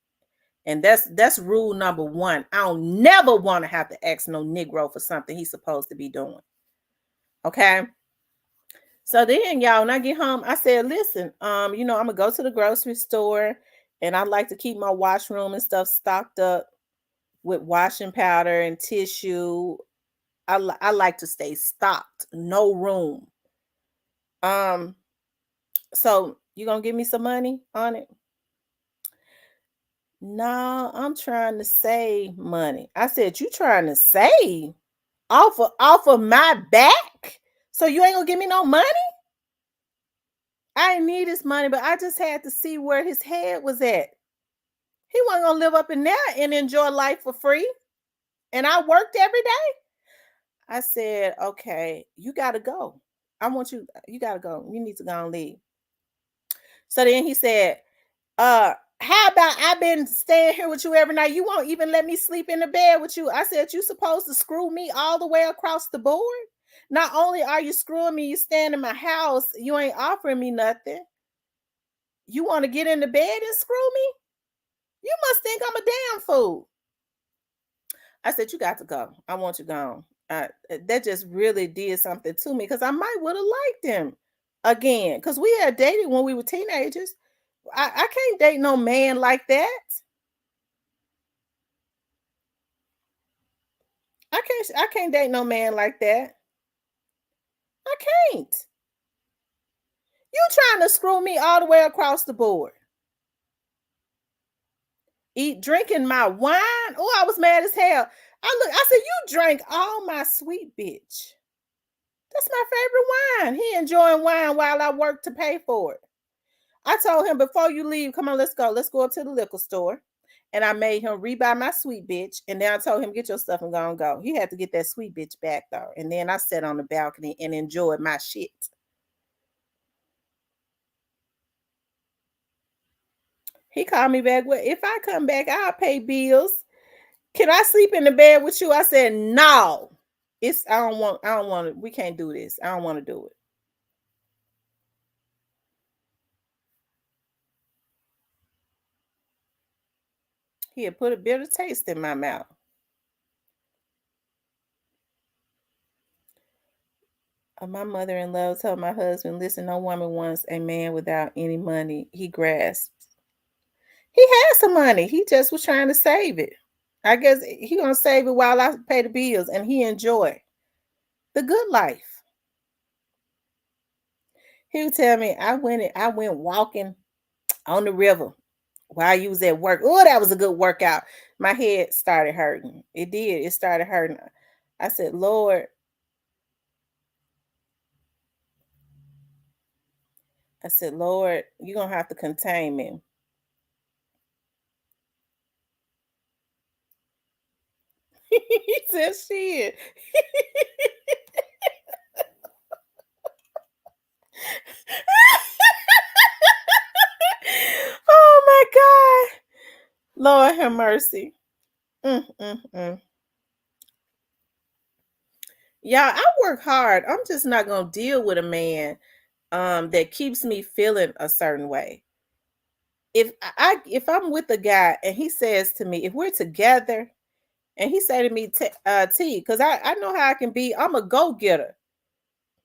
And that's rule number one. I don't never want to have to ask no Negro for something he's supposed to be doing. Okay. So then, y'all, when I get home, I said, listen, I'm gonna go to the grocery store, and I like to keep my washroom and stuff stocked up with washing powder and tissue. I like to stay stocked, no room. Um, so you gonna give me some money on it? No, I'm trying to save money. I said, you trying to save off of my back? So you ain't gonna give me no money? I didn't need his money, but I just had to see where his head was at. He wasn't gonna live up in there and enjoy life for free. And I worked every day. I said, okay, you gotta go. You gotta go. You need to go and leave. So then he said, how about I've been staying here with you every night? You won't even let me sleep in the bed with you. I said, you supposed to screw me all the way across the board? Not only are you screwing me, you stand in my house, you ain't offering me nothing. You want to get in the bed and screw me? You must think I'm a damn fool. I said, you got to go. I want you gone. That just really did something to me because I might would have liked him again because we had dated when we were teenagers. I can't date no man like that. I can't date no man like that. I can't. You trying to screw me all the way across the board. Drinking my wine. Oh, I was mad as hell. I said, you drank all my sweet bitch. That's my favorite wine. He enjoying wine while I work to pay for it. I told him before you leave, come on, let's go. Let's go up to the liquor store. And I made him rebuy my sweet bitch. And then I told him, get your stuff and go and go. He had to get that sweet bitch back though. And then I sat on the balcony and enjoyed my shit. He called me back. Well, if I come back, I'll pay bills. Can I sleep in the bed with you? I said, no. I don't want we can't do this. I don't want to do it. He had put a bitter taste in my mouth. My mother-in-law told my husband, listen, no woman wants a man without any money. He grasped. He had some money. He just was trying to save it. I guess he gonna save it while I pay the bills and he enjoy the good life. He would tell me I went walking on the river while you was at work. Oh, that was a good workout. My head started hurting. It did. It started hurting. I said, Lord, you're gonna have to contain me. He said, shit. Oh my God. Lord have mercy. Mm, mm, mm. Yeah, I work hard. I'm just not gonna deal with a man that keeps me feeling a certain way. If I'm with a guy and he says to me, if we're together and he say to me, T, because I know how I can be, I'm a go-getter.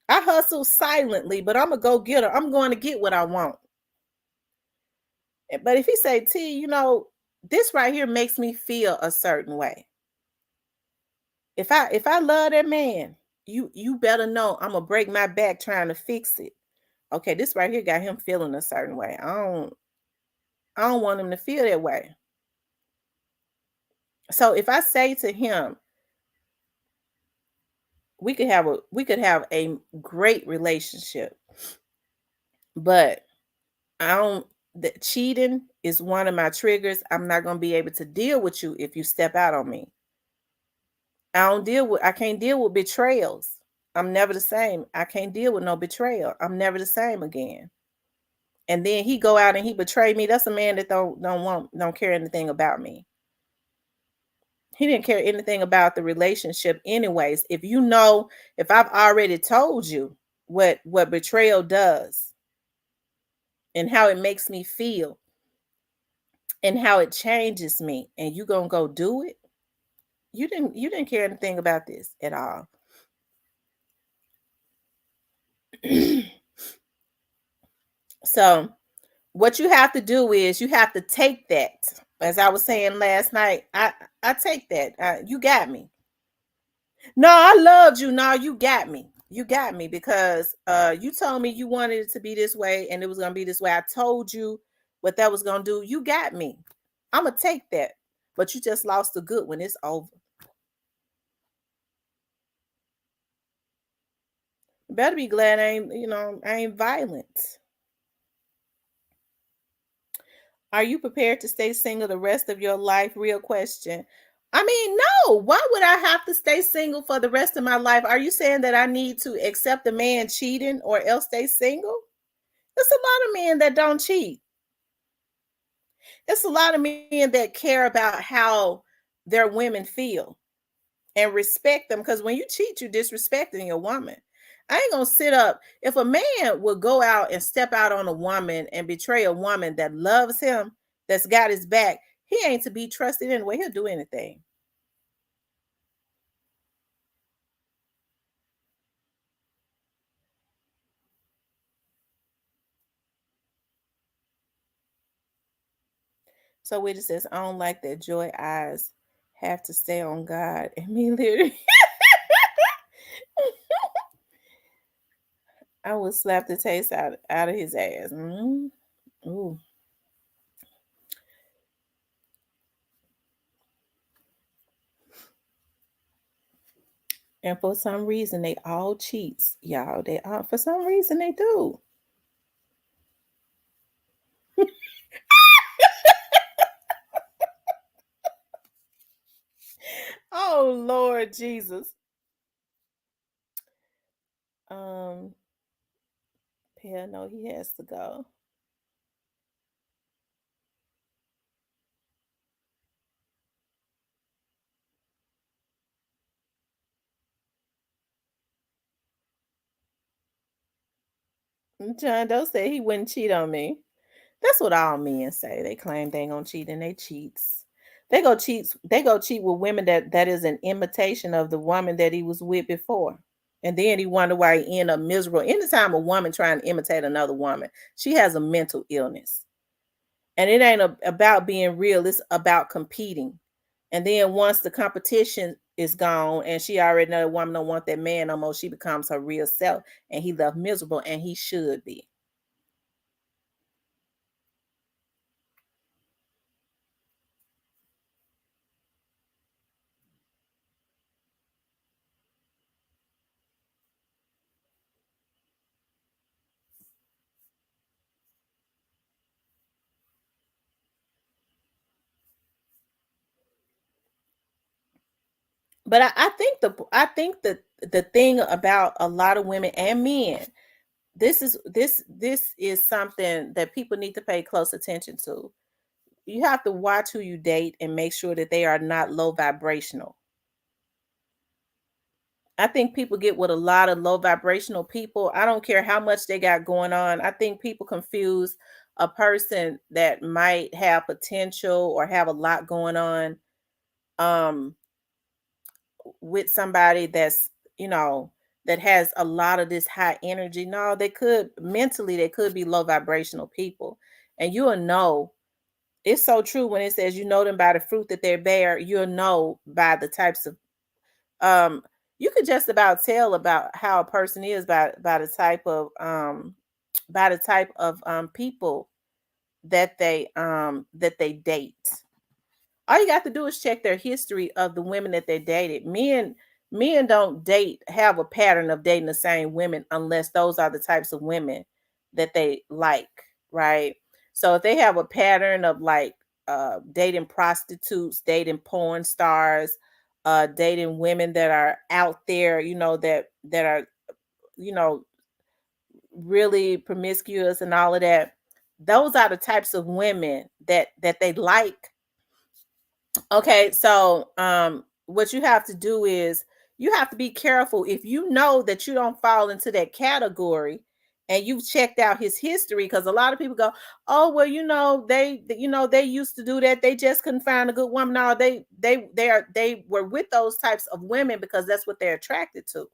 I hustle silently, but I'm a go-getter. I'm going to get what I want. But if he say, T, this right here makes me feel a certain way. If I love that man, you better know I'm gonna break my back trying to fix it. Okay, this right here got him feeling a certain way. I don't want him to feel that way. So if I say to him, we could have a great relationship, but I don't that cheating is one of my triggers. I'm not going to be able to deal with you if you step out on me. I can't deal with betrayals. I'm never the same. I can't deal with no betrayal. I'm never the same again. And then he go out and he betray me. That's a man that don't care anything about me. He didn't care anything about the relationship anyways. If I've already told you what betrayal does and how it makes me feel and how it changes me, and you gonna go do it, you didn't care anything about this at all. So what you have to do is you have to take that. As I was saying last night, I take that. You got me. No, I loved you. No, you got me. You got me because you told me you wanted it to be this way and it was gonna be this way. I told you what that was gonna do. You got me. I'm gonna take that. But you just lost the good when it's over. You better be glad I ain't violent. Are you prepared to stay single the rest of your life? Real question. I mean, no. Why would I have to stay single for the rest of my life? Are you saying that I need to accept a man cheating or else stay single? There's a lot of men that don't cheat. It's a lot of men that care about how their women feel and respect them. Because when you cheat, you disrespecting your woman. I ain't gonna sit up. If a man would go out and step out on a woman and betray a woman that loves him, that's got his back, he ain't to be trusted anyway. He'll do anything. So we just says, I don't like that joy eyes have to stay on God. And me literally, I would slap the taste out of his ass. Ooh. And for some reason, they all cheats, y'all. They all, for some reason, they do. Oh Lord Jesus. Um, Pale, no, he has to go. John Doe said he wouldn't cheat on me. That's what all men say. They claim they ain't gonna cheat and they cheats. They go cheat with women that is an imitation of the woman that he was with before. And then he wonder why he end up miserable. Anytime a woman trying to imitate another woman, she has a mental illness. And it ain't about being real, it's about competing. And then once the competition is gone and she already know the woman don't want that man no more, she becomes her real self and he left miserable and he should be. But I think the thing about a lot of women and men, this is something that people need to pay close attention to. You have to watch who you date and make sure that they are not low vibrational. I think people get with a lot of low vibrational people. I don't care how much they got going on. I think people confuse a person that might have potential or have a lot going on um with somebody that has a lot of this high energy. No, they could be low vibrational people. And you'll know it's so true when it says you know them by the fruit that they bear, you'll know by the types of um you could just about tell about how a person is by the type of people that they date. All you got to do is check their history of the women that they dated. Men don't have a pattern of dating the same women unless those are the types of women that they like, right? So if they have a pattern of like dating prostitutes, dating porn stars, dating women that are out there, that are, you know, really promiscuous and all of that, those are the types of women that they like. Okay, so what you have to do is you have to be careful if you know that you don't fall into that category and you've checked out his history, because a lot of people go, oh well, they used to do that, they just couldn't find a good woman. No, they were with those types of women because that's what they're attracted to.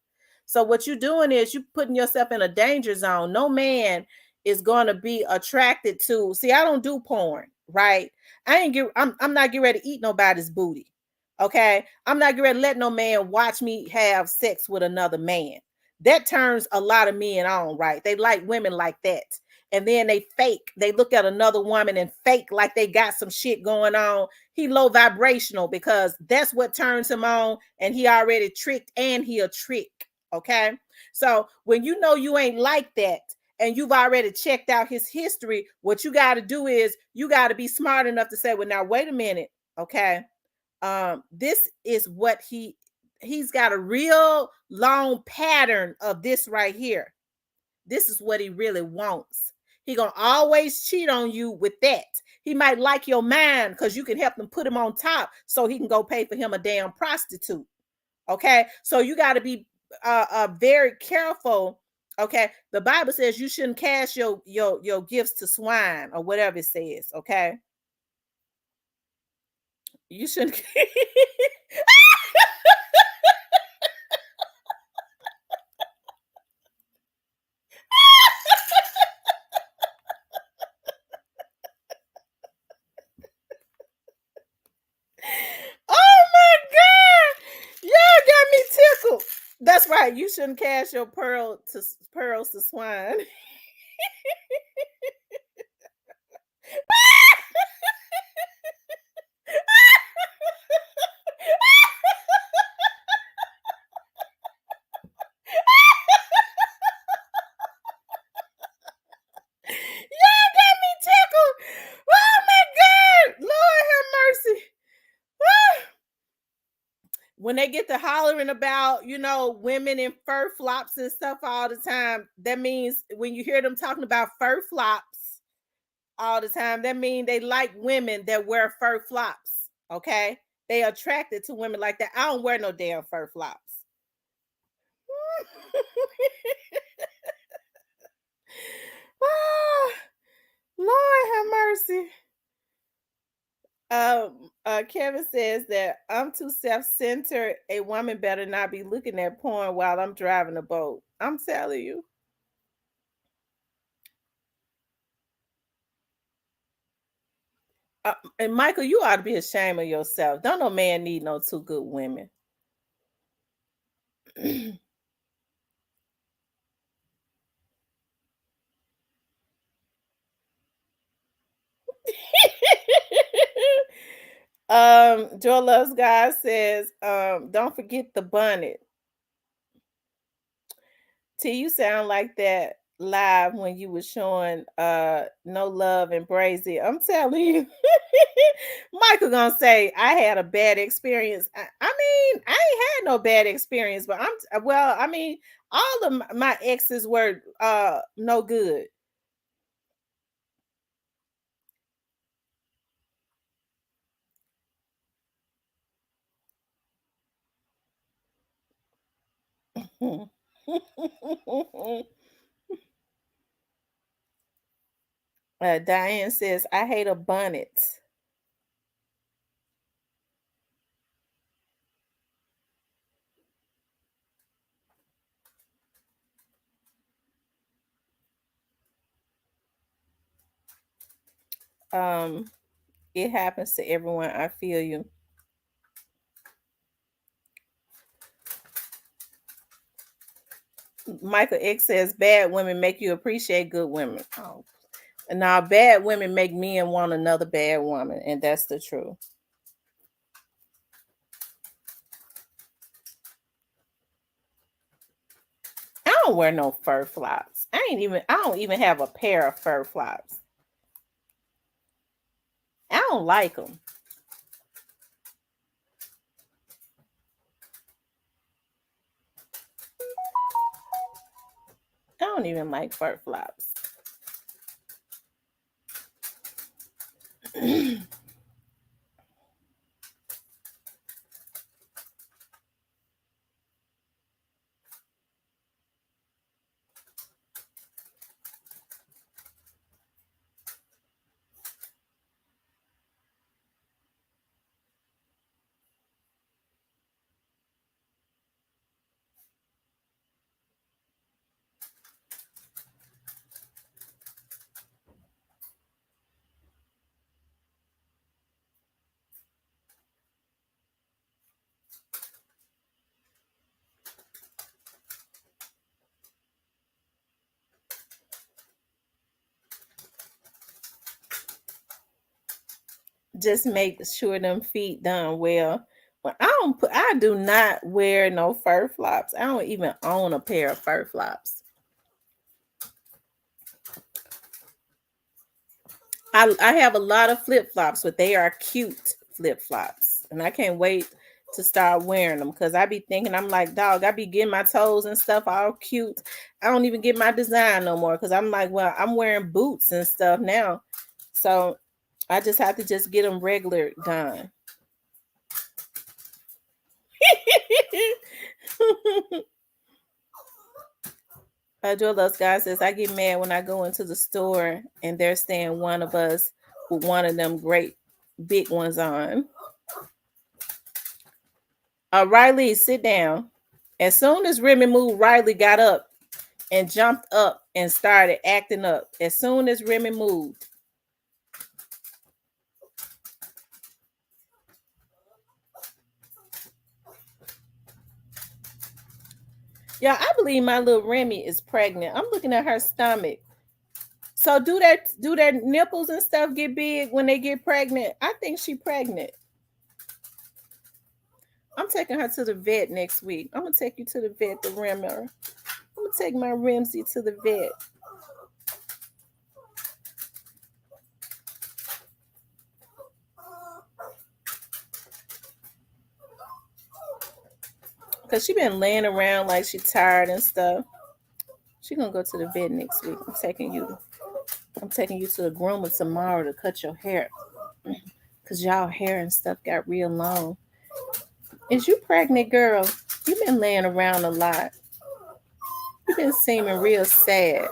So what you're doing is you putting yourself in a danger zone. No man is going to be attracted to. See, I don't do porn, right? I'm not getting ready to eat nobody's booty. Okay. I'm not getting ready to let no man watch me have sex with another man. That turns a lot of men on, right? They like women like that. And then they look at another woman and fake like they got some shit going on. He low vibrational because that's what turns him on, and he already tricked and he a trick. Okay. So when you know you ain't like that, and you've already checked out his history, what you got to do is you got to be smart enough to say, well, now wait a minute, okay, this is what he's got a real long pattern of this right here. This is what he really wants. He gonna always cheat on you with that. He might like your mind because you can help him put him on top so he can go pay for him a damn prostitute. Okay, so you got to be very careful. Okay, the Bible says you shouldn't cast your gifts to swine or whatever it says. Okay, you shouldn't. Oh my God, y'all got me tickled. That's right. You shouldn't cast your pearls to swine. Y'all got me tickled. Oh my God, Lord have mercy. When they get to hollering about, women in fur flops and stuff all the time, that means when you hear them talking about fur flops all the time, that means they like women that wear fur flops. Okay. They attracted to women like that. I don't wear no damn fur flops. Oh, Lord have mercy. Kevin says that I'm too self-centered. A woman better not be looking at porn while I'm driving a boat. I'm telling you. And Michael, you ought to be ashamed of yourself. Don't no man need no two good women. Joy Loves God says, don't forget the bonnet. T, you sound like that live when you were showing No Love and Brazy. I'm telling you. Michael gonna say I had a bad experience. I mean, I ain't had no bad experience, but I mean, all of my exes were no good. Diane says, I hate a bonnet. It happens to everyone. I feel you. Michael X says bad women make you appreciate good women. Oh. And now bad women make men want another bad woman, and that's the truth. don't wear no fur flops. I don't even have a pair of fur flops. I don't like them. I don't even like fur flops. Just make sure them feet done well. But I do not wear no fur flops. I don't even own a pair of fur flops. I have a lot of flip flops, but they are cute flip flops, and I can't wait to start wearing them because I be thinking I'm like, dog, I be getting my toes and stuff all cute. I don't even get my design no more because I'm like, well, I'm wearing boots and stuff now, so I just have to just get them regular done. Joel Guy says, I get mad when I go into the store and they're saying one of us with one of them great big ones on. Riley, sit down. As soon as Remy moved, Riley got up and jumped up and started acting up. As soon as Remy moved. Yeah, I believe my little Remy is pregnant. I'm looking at her stomach. So do their nipples and stuff get big when they get pregnant? I think she's pregnant. I'm taking her to the vet next week. I'm gonna take you to the vet, the Rimmer. I'm gonna take my Rimsy to the vet. Cause she been laying around like she tired and stuff. She gonna go to the vet next week. I'm taking you to the groomer tomorrow to cut your hair. Cause y'all hair and stuff got real long. Is you pregnant, girl? You been laying around a lot. You been seeming real sad.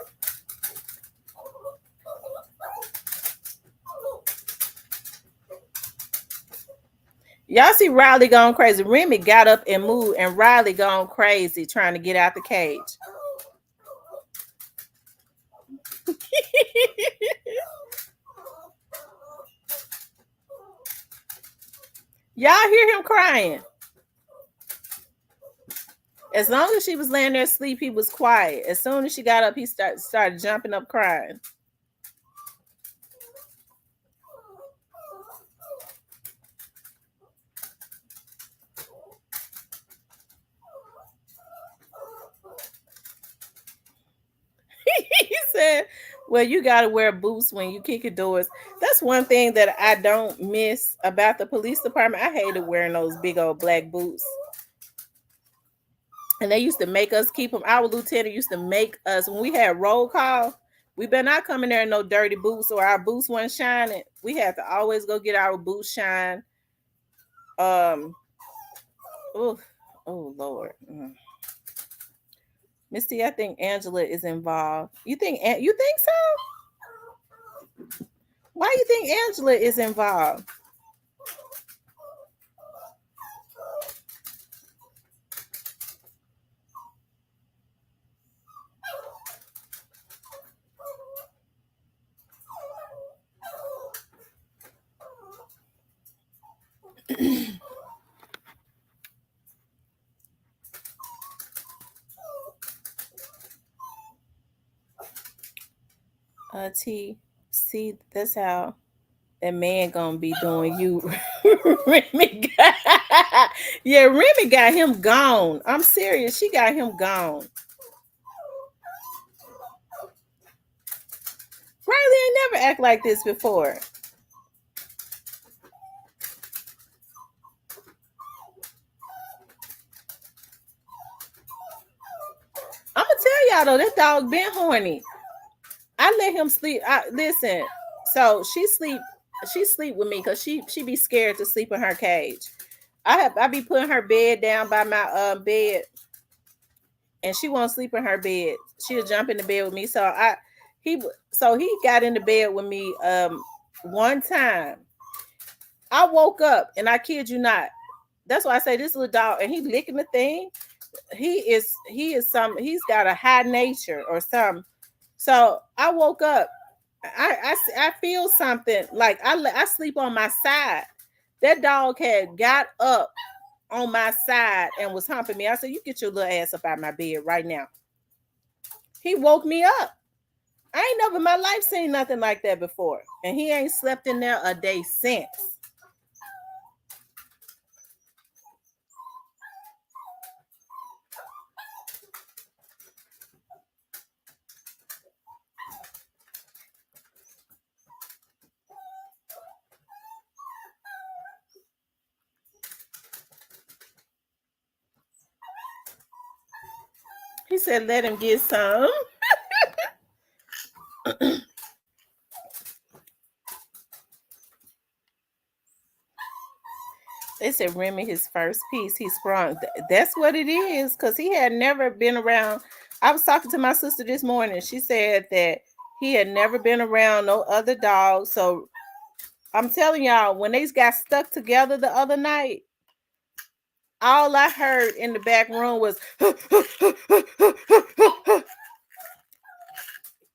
Y'all see Riley going crazy. Remy got up and moved, and Riley going crazy trying to get out the cage. Y'all hear him crying. As long as she was laying there asleep, he was quiet. As soon as she got up, he started jumping up crying. He said, well, you got to wear boots when you kick your doors. That's one thing that I don't miss about the police department. I hated wearing those big old black boots. And they used to make us keep them. Our lieutenant used to make us, when we had roll call, we better not come in there in no dirty boots or our boots weren't shining. We had to always go get our boots shine. Oh Lord. Misty, I think Angela is involved. You think so? Why do you think Angela is involved? T, see, that's how that man gonna be doing you. Remy Remy got him gone. I'm serious. She got him gone. act like this before. I'm gonna tell y'all though, that dog been horny. I let him sleep. Listen. So she sleep with me because she be scared to sleep in her cage. I be putting her bed down by my bed, and she won't sleep in her bed. She'll jump in the bed with me. He he got in the bed with me one time. I woke up and I kid you not. That's why I say this little dog, and he licking the thing. He's got a high nature or something. So I woke up. I feel something like I sleep on my side. That dog had got up on my side and was humping me. I said, "You get your little ass up out of my bed right now." He woke me up. I ain't never in my life seen nothing like that before, and he ain't slept in there a day since. He said, "Let him get some." They said Remy, his first piece, he sprung. That's what it is, because he had never been around. I was talking to my sister this morning. She said that he had never been around no other dogs. So I'm telling y'all, when they got stuck together the other night, all I heard in the back room was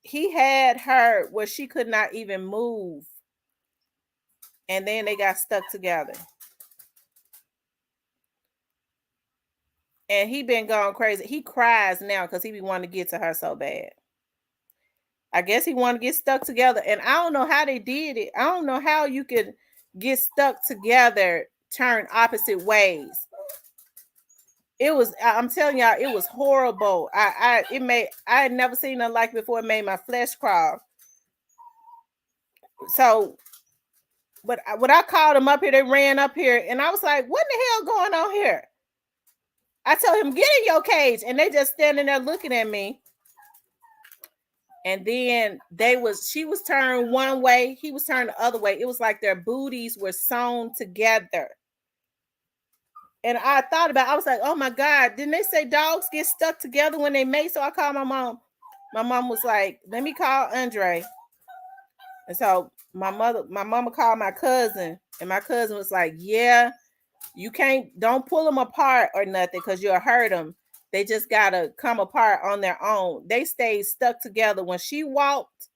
he had her where she could not even move. And then they got stuck together. And he been going crazy. He cries now because he be wanting to get to her so bad. I guess he wanted to get stuck together. And I don't know how they did it. I don't know how you could get stuck together, turn opposite ways. I'm telling y'all, it was horrible. I had never seen nothing like it before. It made my flesh crawl. So, but when I called them up here, they ran up here, and I was like, what in the hell going on here? I told him, get in your cage, and they just standing there looking at me. And then she was turned one way, he was turned the other way. It was like their booties were sewn together. And I thought about it, I was like, oh my God, didn't they say dogs get stuck together when they mate? So I called my mom. My mom was like, let me call Andre. And so my mama called my cousin, and my cousin was like, yeah, don't pull them apart or nothing because you'll hurt them. They just gotta come apart on their own. They stayed stuck together. When she walked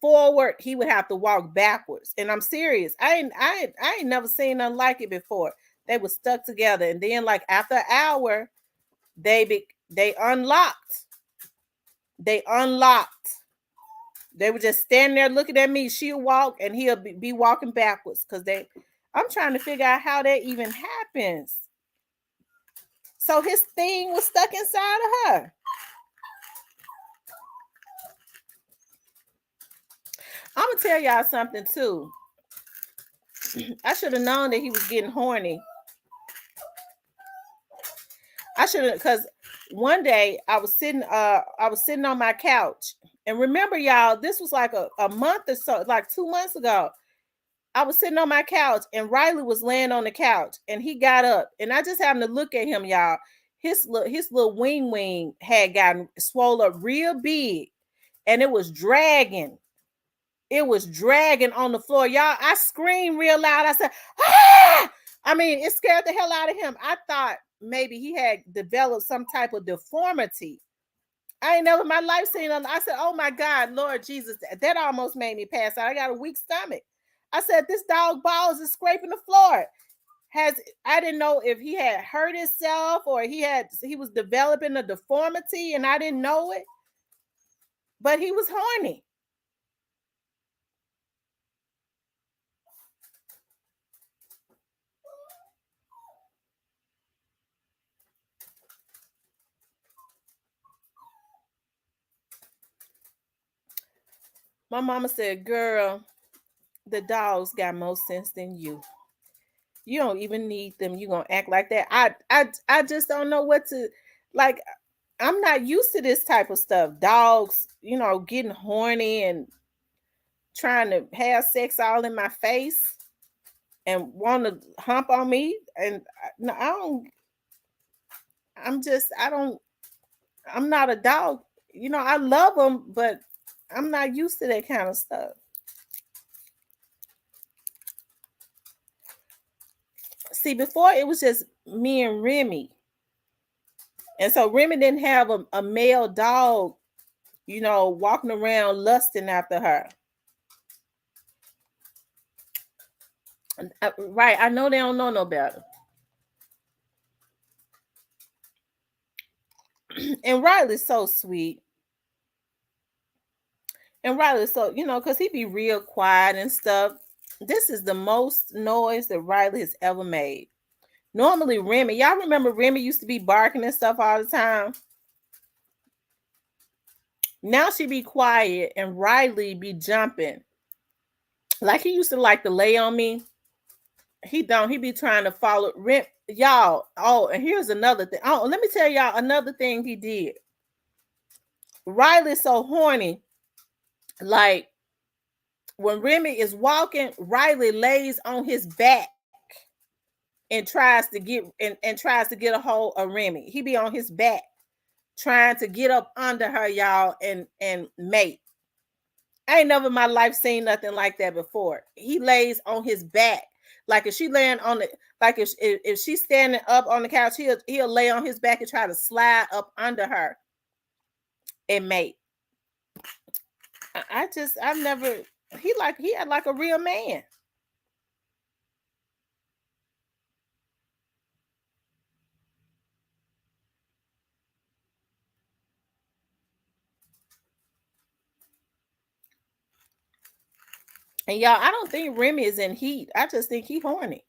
forward, he would have to walk backwards. And I'm serious. I ain't never seen nothing like it before. They were stuck together, and then like after an hour, they unlocked. They unlocked. They would just stand there looking at me. She'll walk, and he'll be walking backwards because I'm trying to figure out how that even happens. So his thing was stuck inside of her. I'm gonna tell y'all something too. I should have known that he was getting horny. I should have, because one day I was sitting on my couch, and remember, y'all, this was like a month or so, like 2 months ago. I was sitting on my couch, and Riley was laying on the couch, and he got up, and I just happened to look at him, y'all. His little wing had gotten swollen up real big, and it was dragging. It was dragging on the floor, y'all. I screamed real loud. I said, "Ah!" I mean, it scared the hell out of him. I thought maybe he had developed some type of deformity. I ain't never in my life seen him. I said, oh my God, Lord Jesus, that almost made me pass out. I got a weak stomach. I said, this dog balls is scraping the floor. I didn't know if he had hurt himself or he was developing a deformity and I didn't know it. But he was horny. My mama said, "Girl, the dogs got more sense than you. You don't even need them. You gonna act like that." I just don't know what to like. I'm not used to this type of stuff. Dogs, getting horny and trying to have sex all in my face and want to hump on me. And no, I don't. I don't. I'm not a dog. I love them, but I'm not used to that kind of stuff. See, before it was just me and Remy. And so Remy didn't have a male dog, walking around lusting after her. Right. I know they don't know no better. And Riley's so sweet. And Riley's so, because he be real quiet and stuff. This is the most noise that Riley has ever made. Normally, Remy, y'all remember Remy used to be barking and stuff all the time? Now she be quiet and Riley be jumping. Like he used to like to lay on me. He don't. He be trying to follow y'all. Oh, and here's another thing. Oh, let me tell y'all another thing he did. Riley's so horny. Like when Remy is walking, Riley lays on his back and tries to get a hold of Remy. He be on his back trying to get up under her, y'all, and mate. I ain't never in my life seen nothing like that before. He lays on his back. Like if she laying on the, like if she's standing up on the couch, he'll lay on his back and try to slide up under her and mate. I've never. He had like a real man. And y'all, I don't think Remy is in heat. I just think he horny.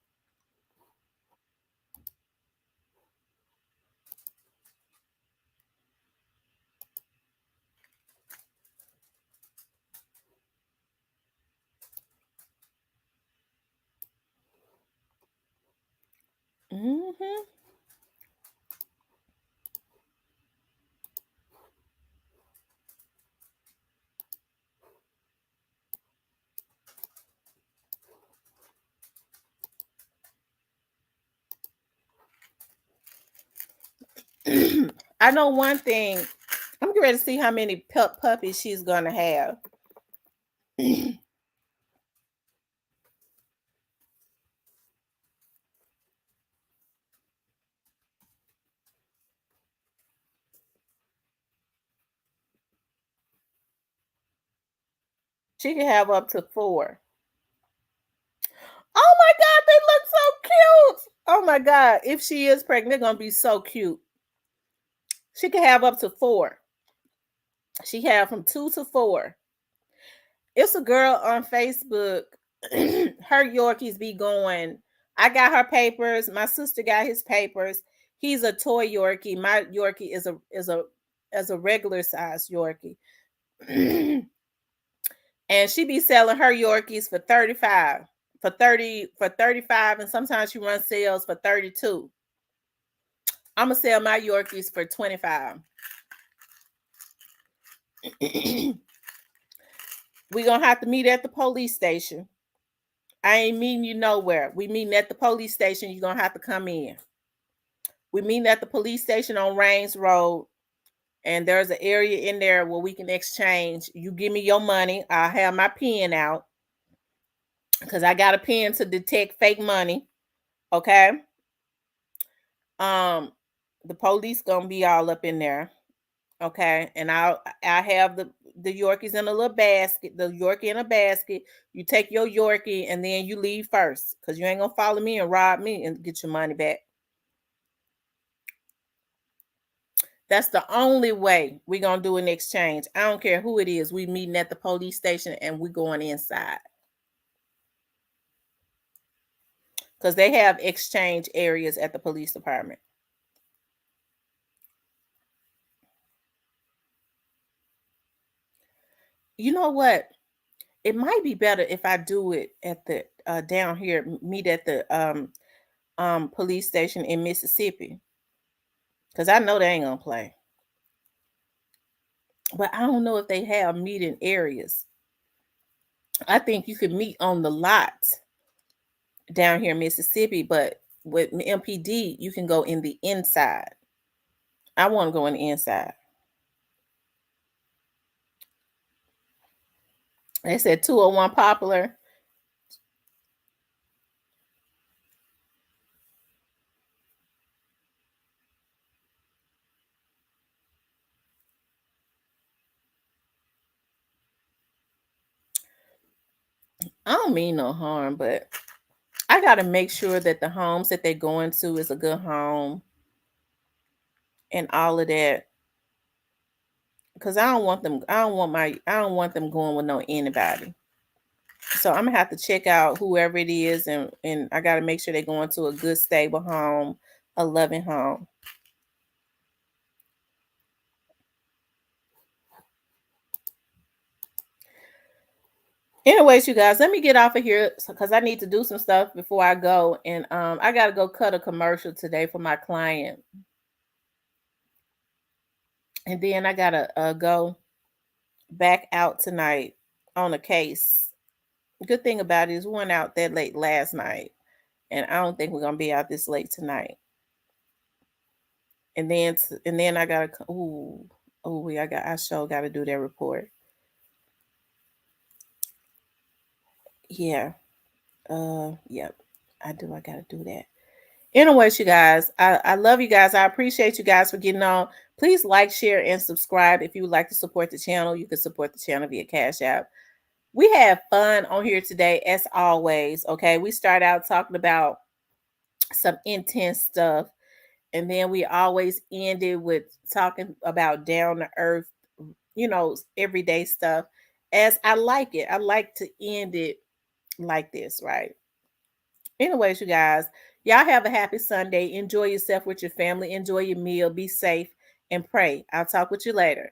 Mm-hmm. I know one thing. I'm getting ready to see how many puppies she's gonna have. She can have up to 4. Oh my God, they look so cute. Oh my God, if she is pregnant, they're gonna be so cute. She can have up to 4. She have from 2 to 4. It's a girl on Facebook. Her Yorkies be going. I got her papers. My sister got his papers. He's a toy Yorkie. My Yorkie is a regular size Yorkie. And she be selling her Yorkies for 35, for 35, and sometimes she runs sales for 32. I'm gonna sell my Yorkies for 25. We gonna have to meet at the police station. I ain't meeting you nowhere. We meeting at the police station. You're gonna have to come in. We meeting at the police station on Rains Road, and there's an area in there where we can exchange. You give me your money. I'll have my pen out because I got a pen to detect fake money. Okay. Um, the police gonna be all up in there. Okay, and I have the Yorkies in a little basket, the Yorkie in a basket. You take your Yorkie and then you leave first, because you ain't gonna follow me and rob me and get your money back. That's the only way we gonna do an exchange. I don't care who it is. We meeting at the police station and we going inside. Because they have exchange areas at the police department. You know what? it might be better if I do it at the down here, meet at the police station in Mississippi, because I know they ain't gonna play. But I don't know if they have meeting areas. I think you could meet on the lot down here in Mississippi, but with MPD, you can go in the inside. I want to go in the inside. They said 201 Popular. I don't mean no harm, but I got to make sure that the homes that they're going to is a good home and all of that. Because I don't want them. I don't want them going with no anybody. So I'm gonna have to check out whoever it is, and I got to make sure they're going to a good, stable home, a loving home. Anyways, you guys, let me get off of here because I need to do some stuff before I go, and I got to go cut a commercial today for my client, and then I gotta go back out tonight on a case. Good thing about it is we went out that late last night, and I don't think we're gonna be out this late tonight. And then I gotta I sure gotta do that report. Yeah. Yep. I do. I gotta do that. Anyways, you guys, I love you guys. I appreciate you guys for getting on. Please like, share, and subscribe. If you would like to support the channel, you can support the channel via Cash App. We have fun on here today, as always. Okay. We start out talking about some intense stuff, and then we always end it with talking about down to earth, everyday stuff. As I like it. I like to end it like this, right? Anyways, you guys, y'all have a happy Sunday. Enjoy yourself with your family. Enjoy your meal. Be safe and pray. I'll talk with you later.